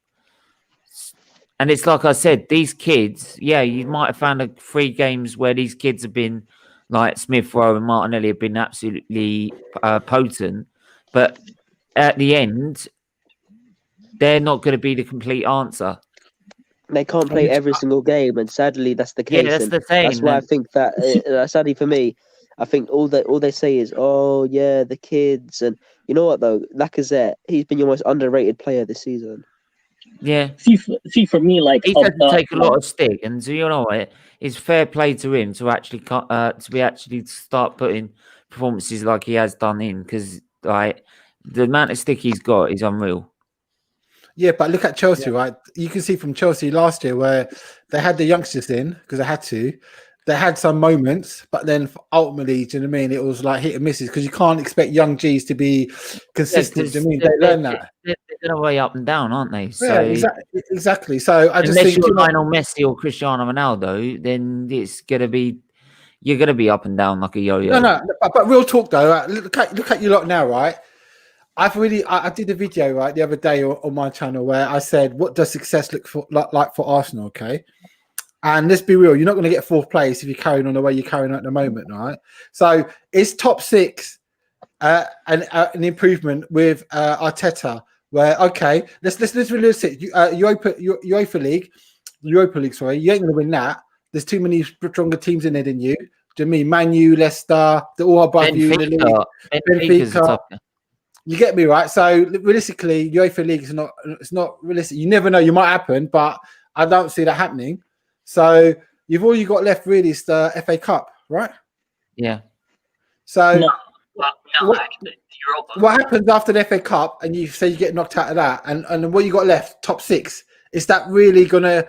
And it's like I said, these kids, yeah, you might have found 3 games where these kids have been like Smith Rowe and Martinelli have been absolutely potent, but at the end, they're not going to be the complete answer. They can't play every single game, and sadly, that's the case. Yeah, that's the thing. That's why I think that, sadly for me, I think all they say is, "Oh yeah, the kids," and you know what though, Lacazette, he's been your most underrated player this season. Yeah. See, for me, like he's had to take a lot of stick, and so you know what, it's fair play to him to actually start putting performances like he has done in, because like the amount of stick he's got is unreal. Yeah, but look at Chelsea, right? You can see from Chelsea last year where they had the youngsters in because they had to. They had some moments, but then ultimately, do you know what I mean? It was like hit and misses because you can't expect young G's to be consistent. Do you know what I mean? They learn that. They're going to way up and down, aren't they? So, yeah, exactly. So I just unless think you're Lionel Messi or Cristiano Ronaldo, then it's going to be you're going to be up and down like a yo-yo. No, but real talk though. Look at you lot now, right? I did a video right the other day on my channel where I said, "What does success look like for Arsenal?" Okay. And let's be real, you're not going to get 4th place if you're carrying on the way you're carrying on at the moment, right? So it's top 6 an improvement with Arteta. Where let's realistic. Europa League. Sorry, you ain't going to win that. There's too many stronger teams in there than you. Do you know what I mean? Man U, Leicester, they're all above you in the league. Benfica. You get me, right? So realistically, UEFA League is not realistic. You never know, you might happen, but I don't see that happening. So you've all you got left really is the FA Cup, right? Yeah. So actually, what happens after the FA Cup and you say you get knocked out of that, and what you got left, top 6, is that really gonna,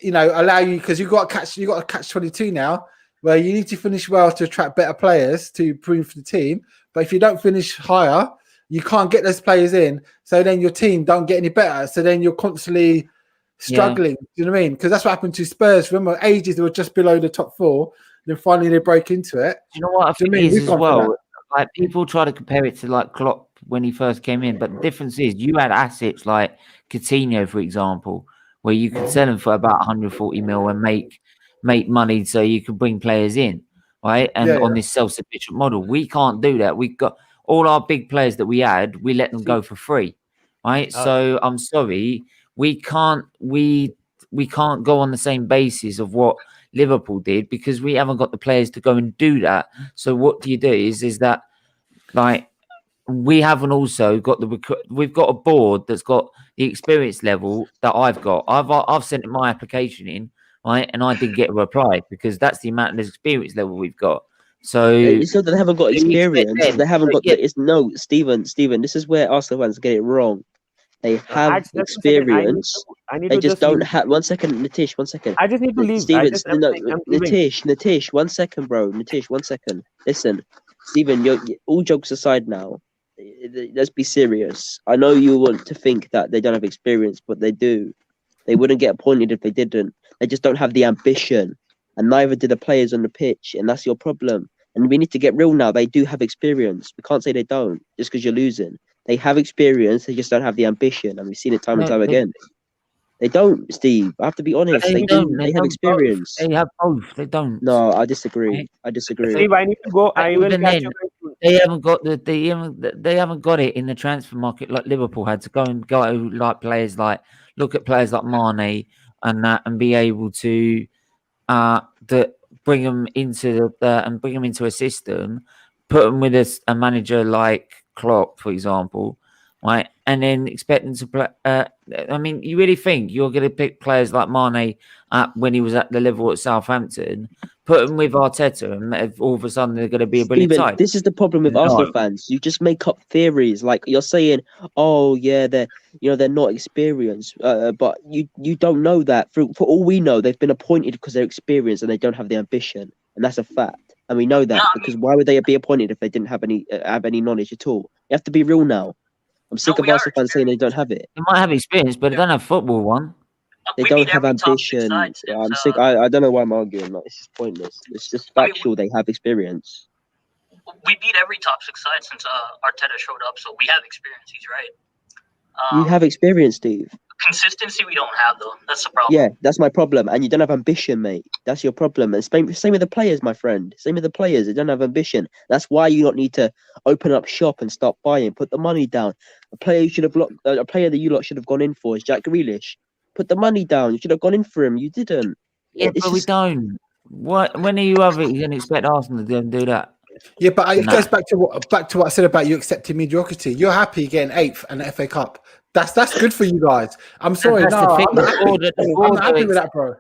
allow you, because you got to catch 22 now, where you need to finish well to attract better players to improve the team. But if you don't finish higher, you can't get those players in. So then your team don't get any better. So then you're constantly struggling. Do you know what I mean? Because that's what happened to Spurs. Remember, ages they were just below the top 4. Then finally they broke into it. Do you know what I think is as well? Like people try to compare it to like Klopp when he first came in, but the difference is you had assets like Coutinho, for example, where you could sell them for about 140 mil and make money so you could bring players in, right? And on this self-sufficient model, we can't do that. We've got all our big players that we had, we let them go for free, right? So I'm sorry, we can't go on the same basis of what Liverpool did because we haven't got the players to go and do that. So what do you do is that like we haven't also got we've got a board that's got the experience level that I've got. I've sent my application in, right, and I didn't get a reply because that's the amount of experience level we've got. So it's not that they haven't got experience. They haven't got no, Stephen. This is where Arsenal fans get it wrong. They have experience. They just don't have. 1 second, Nitish. 1 second. I just need to leave. Steven, Nitish. 1 second, bro. Nitish, 1 second. Listen, Stephen. You're all jokes aside now. Let's be serious. I know you want to think that they don't have experience, but they do. They wouldn't get appointed if they didn't. They just don't have the ambition, and neither do the players on the pitch, and that's your problem. And we need to get real now. They do have experience. We can't say they don't just because you're losing. They have experience. They just don't have the ambition, and we've seen it time and time again. They don't, Steve. I have to be honest. They do. They have experience. They have both. They don't. No, I disagree. Steve, I need to go. I will catch you. They haven't got they haven't got it in the transfer market like Liverpool had to go like players like look at players like Mane and that and be able to bring them into a system, put them with a manager like Klopp, for example, right, and then expect them to play. I mean, you really think you're going to pick players like Mane when he was at the level at Southampton, put them with Arteta, and all of a sudden they're going to be a brilliant side? This is the problem with Arsenal fans. You just make up theories. Like you're saying, oh yeah, they're not experienced, but you don't know that. For all we know, they've been appointed because they're experienced and they don't have the ambition, and that's a fact. and we know that because why would they be appointed if they didn't have any knowledge at all? You have to be real now. I'm sick of Arsenal fans saying they don't have it. They might have experience, but they don't have football one. They don't have ambition. I'm sick. I don't know why I'm arguing. Like, it's just pointless. It's just factual. They have experience. We beat every top 6 side since Arteta showed up, so we have experience. He's right. You have experience, Steve. Consistency we don't have, though. That's the problem. Yeah, that's my problem. And you don't have ambition, mate. That's your problem. And same with the players, my friend. Same with the players. They don't have ambition. That's why you don't need to open up shop and start buying. Put the money down. A player that you lot should have gone in for is Jack Grealish. Put the money down. You should have gone in for him. You didn't. Yeah, but we don't. What? When are you ever going to expect Arsenal to do that? Yeah, but it goes back to what I said about you accepting mediocrity. You're happy getting 8th and the FA Cup. That's good for you guys. I'm sorry, I'm happy with that, bro.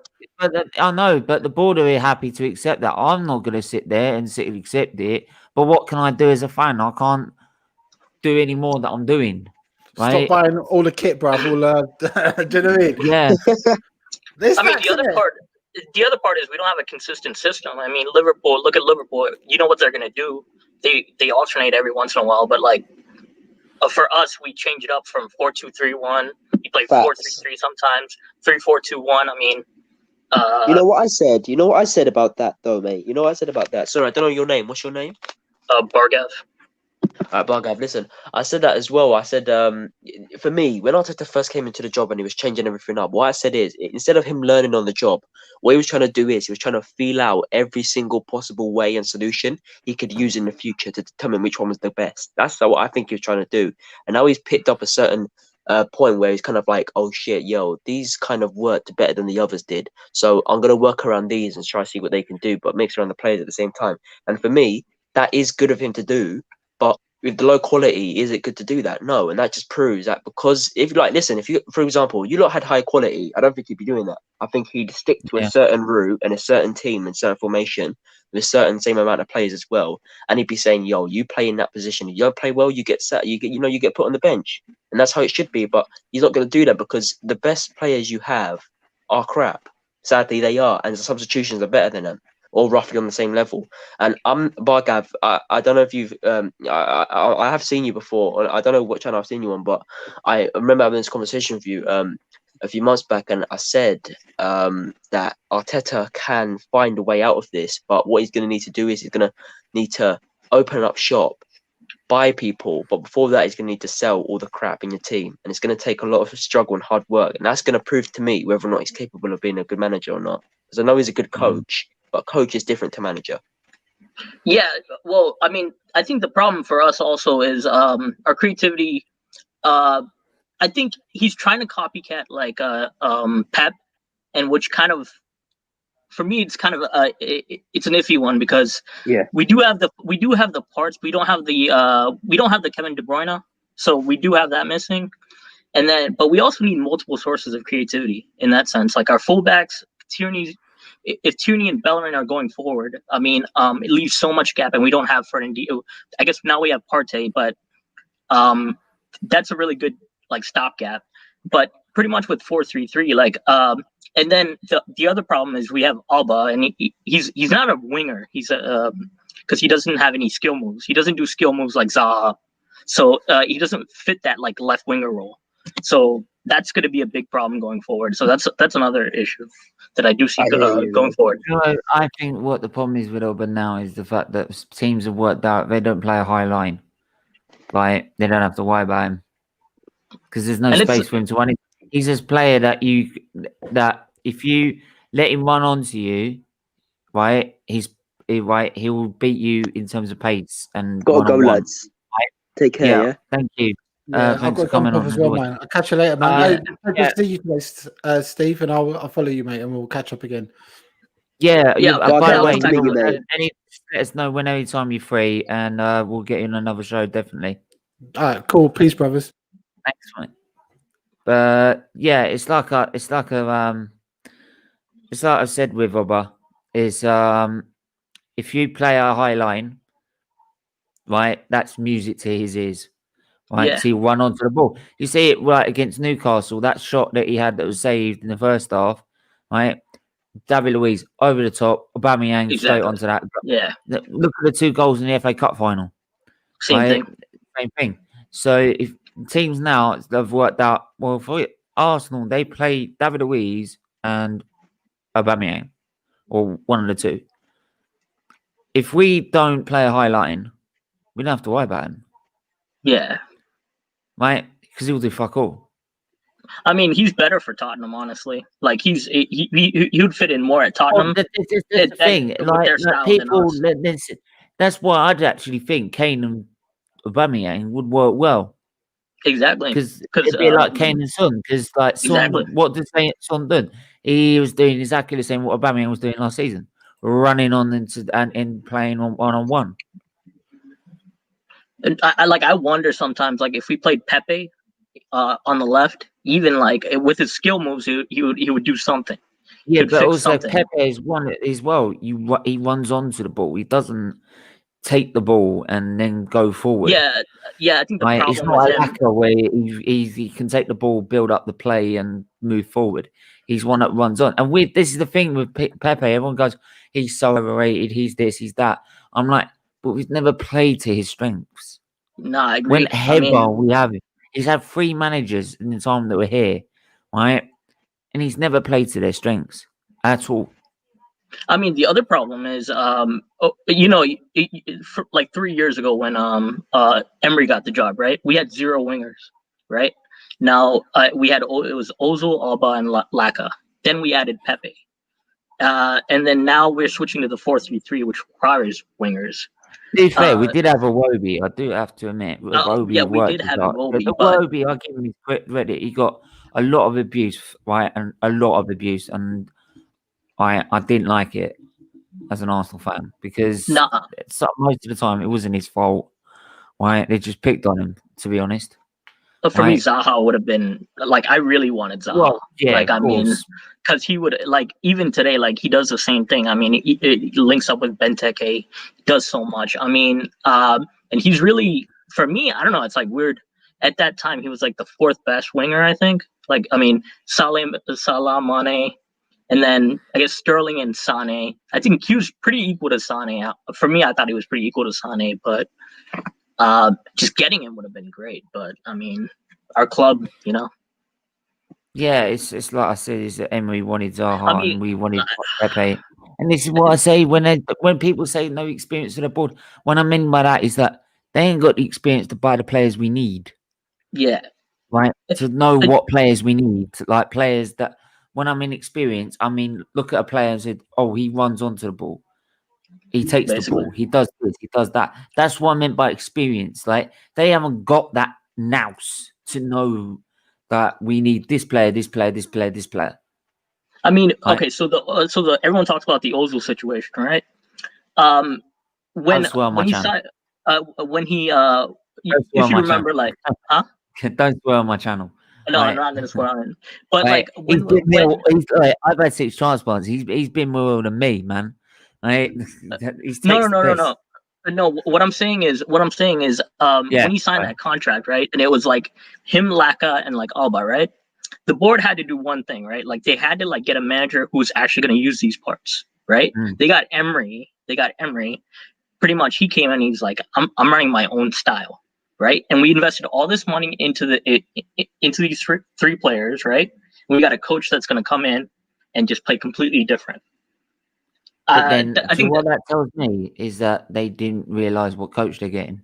I know, but the board are happy to accept that. I'm not going to sit there and accept it. But what can I do as a fan? I can't do any more that I'm doing. Right? Stop buying all the kit, bro. Do you know what I mean? Yeah. The other part is we don't have a consistent system. I mean, Liverpool. Look at Liverpool. You know what they're going to do? They alternate every once in a while, but like. For us, we change it up from 4-2-3-1. You play 4-3-3 sometimes, 3-4-2-1. I mean, you know what I said? You know what I said about that, though, mate? You know what I said about that? Sorry, I don't know your name. What's your name? Bargav. Bargav, listen, I said that as well. I said, for me, when Arteta first came into the job and he was changing everything up, what I said is, instead of him learning on the job, what he was trying to do is he was trying to feel out every single possible way and solution he could use in the future to determine which one was the best. That's what I think he was trying to do. And now he's picked up a certain point where he's kind of like, oh shit, yo, these kind of worked better than the others did. So I'm going to work around these and try to see what they can do, but mix around the players at the same time. And for me, that is good of him to do, but with the low quality, is it good to do that? No, and that just proves that because if you, for example, you lot had high quality, I don't think he'd be doing that. I think he'd stick to a certain route and a certain team and certain formation with a certain same amount of players as well, and he'd be saying, "Yo, you play in that position. You don't play well, you get set. You get put on the bench, and that's how it should be." But he's not going to do that because the best players you have are crap. Sadly, they are, and the substitutions are better than them, or roughly on the same level. And Bargav, I don't know if you've I have seen you before. I don't know what channel I've seen you on, but I remember having this conversation with you a few months back, and I said that Arteta can find a way out of this, but what he's going to need to do is he's going to need to open up shop, buy people, but before that he's going to need to sell all the crap in your team, and it's going to take a lot of struggle and hard work, and that's going to prove to me whether or not he's capable of being a good manager or not, because I know he's a good coach. But coach is different to manager. Yeah, well, I mean, I think the problem for us also is our creativity. I think he's trying to copycat like Pep, and which kind of, for me, it's kind of it's an iffy one because we do have the parts. We don't have the Kevin De Bruyne, so we do have that missing. And then, but we also need multiple sources of creativity in that sense, like our fullbacks, Tierney. If Tierney and Bellerin are going forward, I mean, it leaves so much gap, and we don't have Fernandinho. I guess now we have Partey, but that's a really good like stopgap. But pretty much with 4-3-3, like, and then the other problem is we have Alba, and he's not a winger. He's because he doesn't have any skill moves. He doesn't do skill moves like Zaha, so he doesn't fit that like left winger role. So that's going to be a big problem going forward. So that's another issue that I do see going forward. You know, I think what the problem is with Auburn now is the fact that teams have worked out they don't play a high line. Right? They don't have to worry about him because there's no space for him to run. He's this player that if you let him run onto you, right, he will beat you in terms of pace and gotta go, lads. Right? Take care. Yeah. Thank you. Thanks for coming on as well, man. I'll catch you later, man. Good to see you today, Steve, and I'll follow you, mate, and we'll catch up again. Yeah. By the way, let us know whenever time you're free, and we'll get in another show definitely. All right, cool. Peace, brothers. Thanks, mate. But yeah, it's like I said with Oba, is if you play a high line, right, that's music to his ears. Right, so he run onto the ball. You see it right against Newcastle. That shot that he had that was saved in the first half, right? David Luiz over the top, Aubameyang straight onto that. Yeah. Look at the 2 goals in the FA Cup final. Same thing. Same thing. So if teams now have worked out, well, for Arsenal, they play David Luiz and Aubameyang, or one of the 2. If we don't play a high line, we don't have to worry about him. Yeah. Right? Because he'll do fuck all. I mean, he's better for Tottenham, honestly. Like he would fit in more at Tottenham. That's the thing. Like people, that's why I'd actually think Kane and Aubameyang would work well. Exactly. Because it'd be like Kane and Son. Because like Son, what did Son do? He was doing exactly the same what Aubameyang was doing last season, running on and playing on one-on-one. I wonder sometimes, like if we played Pepe on the left, even like with his skill moves, he would do something. Yeah, but also Pepe is one as well. He runs onto the ball. He doesn't take the ball and then go forward. Yeah. I think the problem it's not with a Laka where he can take the ball, build up the play, and move forward. He's one that runs on. And this is the thing with Pepe. Everyone goes, he's so overrated. He's this, he's that. I'm like, but we've never played to his strengths. No, I agree. We have him. He's had 3 managers in the time that we're here, right? And he's never played to their strengths at all. I mean, the other problem is, like 3 years ago when Emery got the job, right? We had 0 wingers, right? Now it was Ozil, Alba, and Laka. Then we added Pepe, and then now we're switching to the 4-3-3, which requires wingers. To be fair, we did have a Wobie. I do have to admit, we did have a Wobie. The Wobie, I give him his credit. He got a lot of abuse, right, and a lot of abuse, and I didn't like it as an Arsenal fan because most of the time it wasn't his fault. Right, they just picked on him. To be honest, for me, Zaha would have been like I really wanted Zaha. Well, yeah, like I mean, because he would like even today, like he does the same thing. I mean, he links up with Benteke, does so much. I mean, and he's really for me. I don't know. It's like weird. At that time, he was like the 4th best winger. I think. Like I mean, Salah, Mane. And then I guess Sterling and Sane. I think he was pretty equal to Sane. For me, I thought he was pretty equal to Sane, but just getting him would have been great. But I mean, our club, Yeah, it's like I said, is that Emery wanted Zaha and we wanted Pepe. And this is what I say when people say no experience on the board. What I mean by that is that they ain't got the experience to buy the players we need. Yeah. Right? To know what players we need. Like players that when I'm inexperienced, I mean, look at a player and said, oh, he runs onto the ball. He takes the ball. He does this. He does that. That's what I meant by experience. Like, they haven't got that nous to know that we need this player, this player, this player, this player. I mean, okay, so the everyone talks about the Ozil situation, right? When he signed, if you remember, like, huh? Don't swear on my channel. No, I'm not going to swear on it. But I've had 6 transplants. He's been more than me, man. Right? No. What I'm saying is, when he signed that contract, right, and it was like him, Laka, and like Alba, right? The board had to do one thing, right? Like they had to like get a manager who's actually going to use these parts, right? They got Emery. Pretty much, he came in and he's like, I'm running my own style. Right, and we invested all this money into these 3 players, right? We got a coach that's going to come in and just play completely different. But then, I think what that tells me is that they didn't realize what coach they're getting.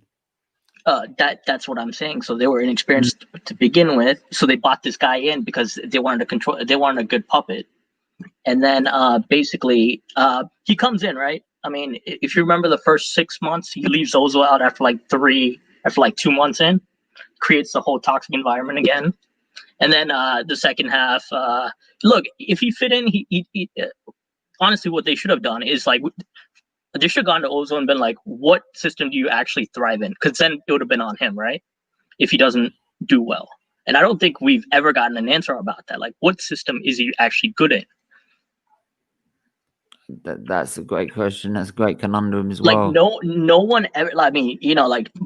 That's what I'm saying. So they were inexperienced to begin with. So they bought this guy in because they wanted to control. They wanted a good puppet, and then basically he comes in, right? I mean, if you remember the first 6 months, he leaves Ozil out after like 2 months in, creates the whole toxic environment again. And then the second half, look, if he fit in, he honestly, what they should have done is like, they should have gone to Ozil and been like, what system do you actually thrive in? Because then it would have been on him, right? If he doesn't do well. And I don't think we've ever gotten an answer about that. Like, what system is he actually good in? That's a great question. That's a great conundrum as well. Like no one ever. I mean,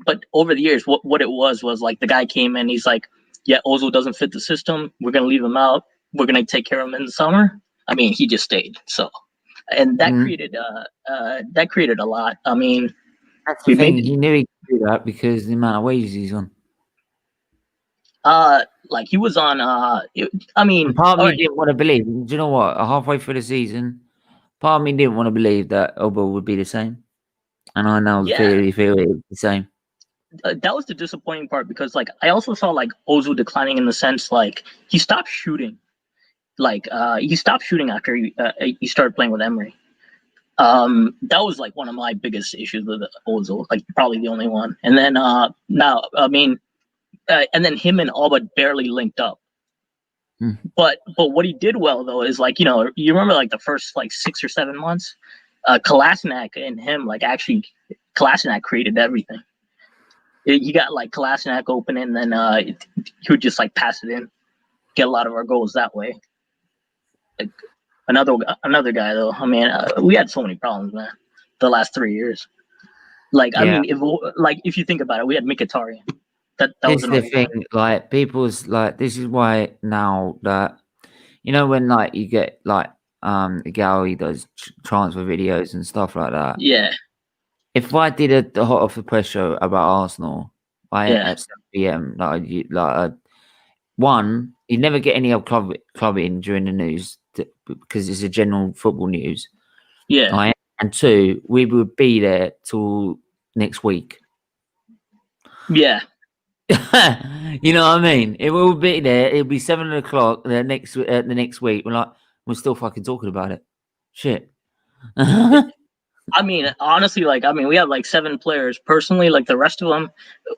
but over the years, what it was like the guy came in. He's like, yeah, Ozil doesn't fit the system. We're gonna leave him out. We're gonna take care of him in the summer. I mean, he just stayed. So, and that created a lot. I mean, that's the thing. He knew he could do that because the amount of wages he's on. Like he was on. I mean, and part of me didn't want to believe. Do you know what? Halfway through the season, part of me didn't want to believe that Obo would be the same, and I now feel it's the same. That was the disappointing part because, like, I also saw like Ozu declining in the sense like he stopped shooting. Like, he stopped shooting after he started playing with Emery. That was like one of my biggest issues with Ozil, like probably the only one. And then now, I mean, and then him and Alba barely linked up. But what he did well though is like, you know, you remember like the first like 6 or 7 months, Kolasinac and him like actually Kolasinac created everything. You got like Kolasinac open and then he would just like pass it in, get a lot of our goals that way. Like, another guy though. I mean, we had so many problems, man. The last 3 years. Like, I mean, if you think about it, we had Mkhitaryan. That was the thing. guy. Like, people's like, this is why now that, you know, when like you get like the gallery does transfer videos and stuff like that. Yeah. If I did a hot off the press show about Arsenal, at 7 PM, one, you never get any other club in during the news because it's a general football news. Yeah. Right? And two, we would be there till next week. Yeah. You know what I mean? It will be there. It'll be 7 o'clock the next week. We're still fucking talking about it. Shit. I mean, honestly, like, I mean, we have like 7 players personally, like the rest of them.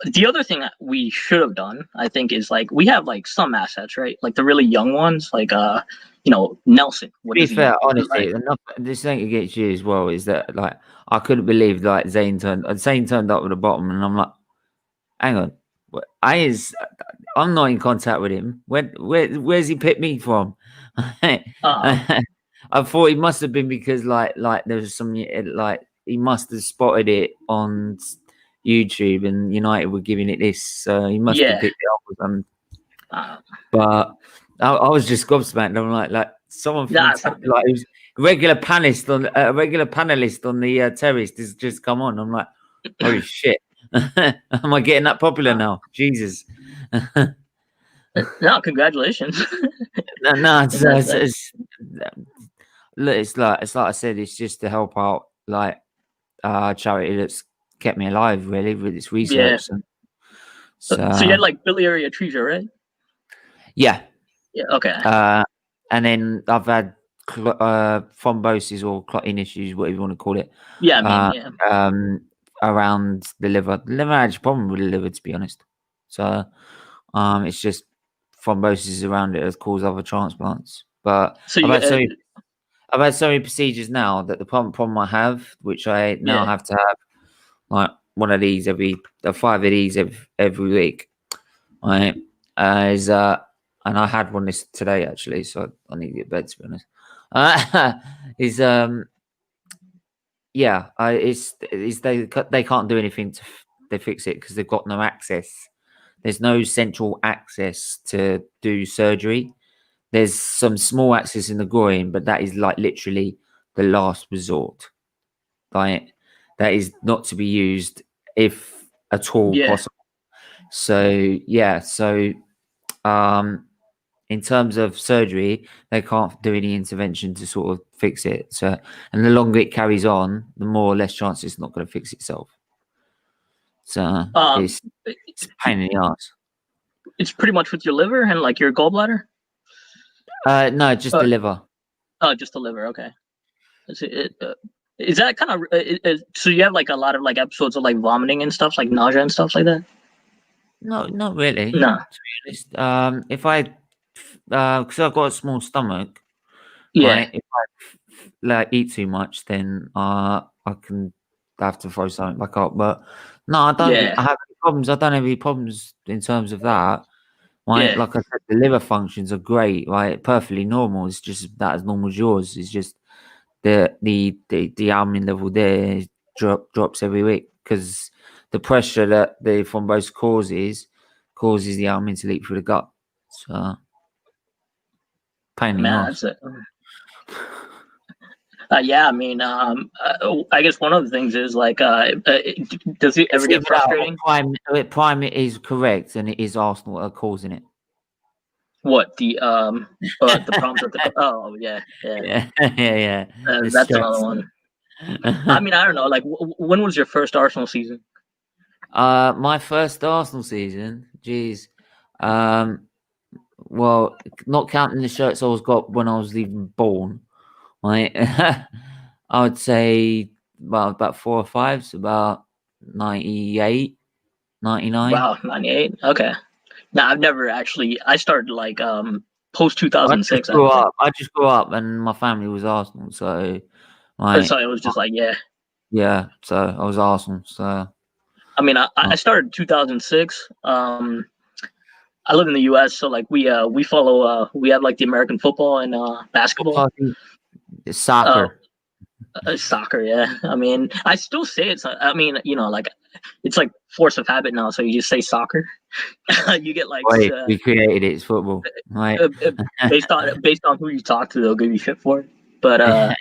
The other thing that we should have done, I think, is like we have like some assets, right? Like the really young ones, like you know, Nelson. To be fair, honestly, this thing against you as well is that like I couldn't believe like Zayn turned up at the bottom, and I'm like, hang on, I'm not in contact with him. Where's he picked me from? I thought he must have been because like there was some like he must have spotted it on YouTube and United were giving it this, so he must have picked it up or something. But I was just gobsmacked. I'm like someone from like it was a regular panelist on the terrace has just come on. I'm like, holy shit. Am I getting that popular now? Jesus. No, congratulations. No, it's like I said, it's just to help out like charity that's kept me alive really with its research. Yeah. So you had like biliary atresia, right? Yeah. Yeah. Okay. And then I've had thrombosis or clotting issues, whatever you want to call it. Yeah, I mean, around the liver. The liver had a problem with the liver, to be honest. So it's just thrombosis around it has caused other transplants. But I've had so many procedures now that the problem I have, which I now have to have like one of these every 5 of these every week. Right. And I had one this today actually, so I need to get bed, to be honest. They can't do anything to fix it because they've got no access. There's no central access to do surgery. There's some small access in the groin, but that is like literally the last resort. Right? That is not to be used if at all possible. So in terms of surgery, they can't do any intervention to sort of fix it. So, and the longer it carries on, the more or less chance it's not going to fix itself. So it's a pain in the ass. It's pretty much with your liver and like your gallbladder. No, just the liver. Oh, just the liver. Okay. Is that kind of so? You have like a lot of like episodes of like vomiting and stuff, like nausea and stuff like that. No, not really. No. To be honest, if I, because I've got a small stomach. Yeah. Right? If I like eat too much, then I can have to throw something back up. But no, I don't. Yeah. I have any problems. I don't have any problems in terms of that. Right? Yeah. Like I said, the liver functions are great. Right? Perfectly normal. It's just that as normal as yours. It's just the albumin level there drops every week because the pressure that the thrombosis causes the albumin to leak through the gut. So pain in the ass. Yeah, I mean, I guess one of the things is like, does it ever get frustrating? Prime is correct, and it is Arsenal that are causing it. What the problems with the yeah. Yeah. That's another one. I mean, I don't know. Like, when was your first Arsenal season? My first Arsenal season, geez, well, not counting the shirts I was got when I was even born, right? I would say about 4 or 5, so about 98, 99. Wow, 98. Okay. No, I've never actually. I started like post 2006. I just grew up, and my family was Arsenal, so like, so it was just like yeah. So I was Arsenal. So I mean, I started 2006. I live in the U.S., so like we follow. We have like the American football and basketball. It's soccer. Soccer, yeah. I mean, I still say it's. I mean, you know, like it's like force of habit now. So you just say soccer. You get like. We created it. It's football, right? based on who you talk to, they'll give you shit for it. But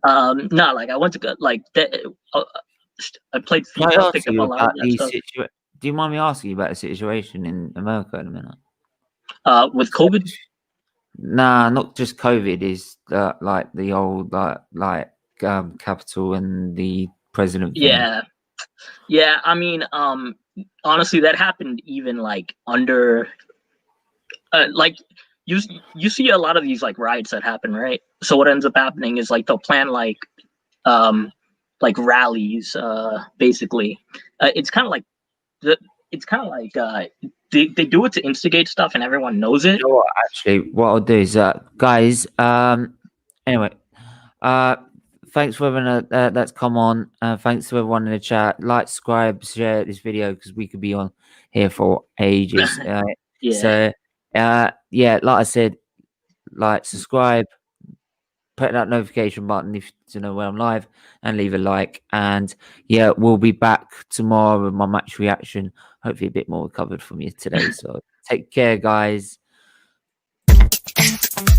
no, like I went to like I played FIFA, picked up a lot of that stuff. Do you mind me asking you about the situation in America in a minute? With COVID? Nah, not just COVID. Is like the old capital and the president thing. Yeah. I mean, honestly, that happened even like under, like you see a lot of these like riots that happen, right? So what ends up happening is like they'll plan like rallies, basically. It's kind of like they do it to instigate stuff, and everyone knows it. You know what, actually, what I'll do is, guys. Anyway, thanks for everyone that's come on. Thanks to everyone in the chat. Like, subscribe, share this video because we could be on here for ages. Yeah. So, yeah, like I said, like, subscribe, put that notification button if to know when I'm live, and leave a like. And yeah, we'll be back tomorrow with my match reaction. Hopefully a bit more recovered from you today. So take care, guys.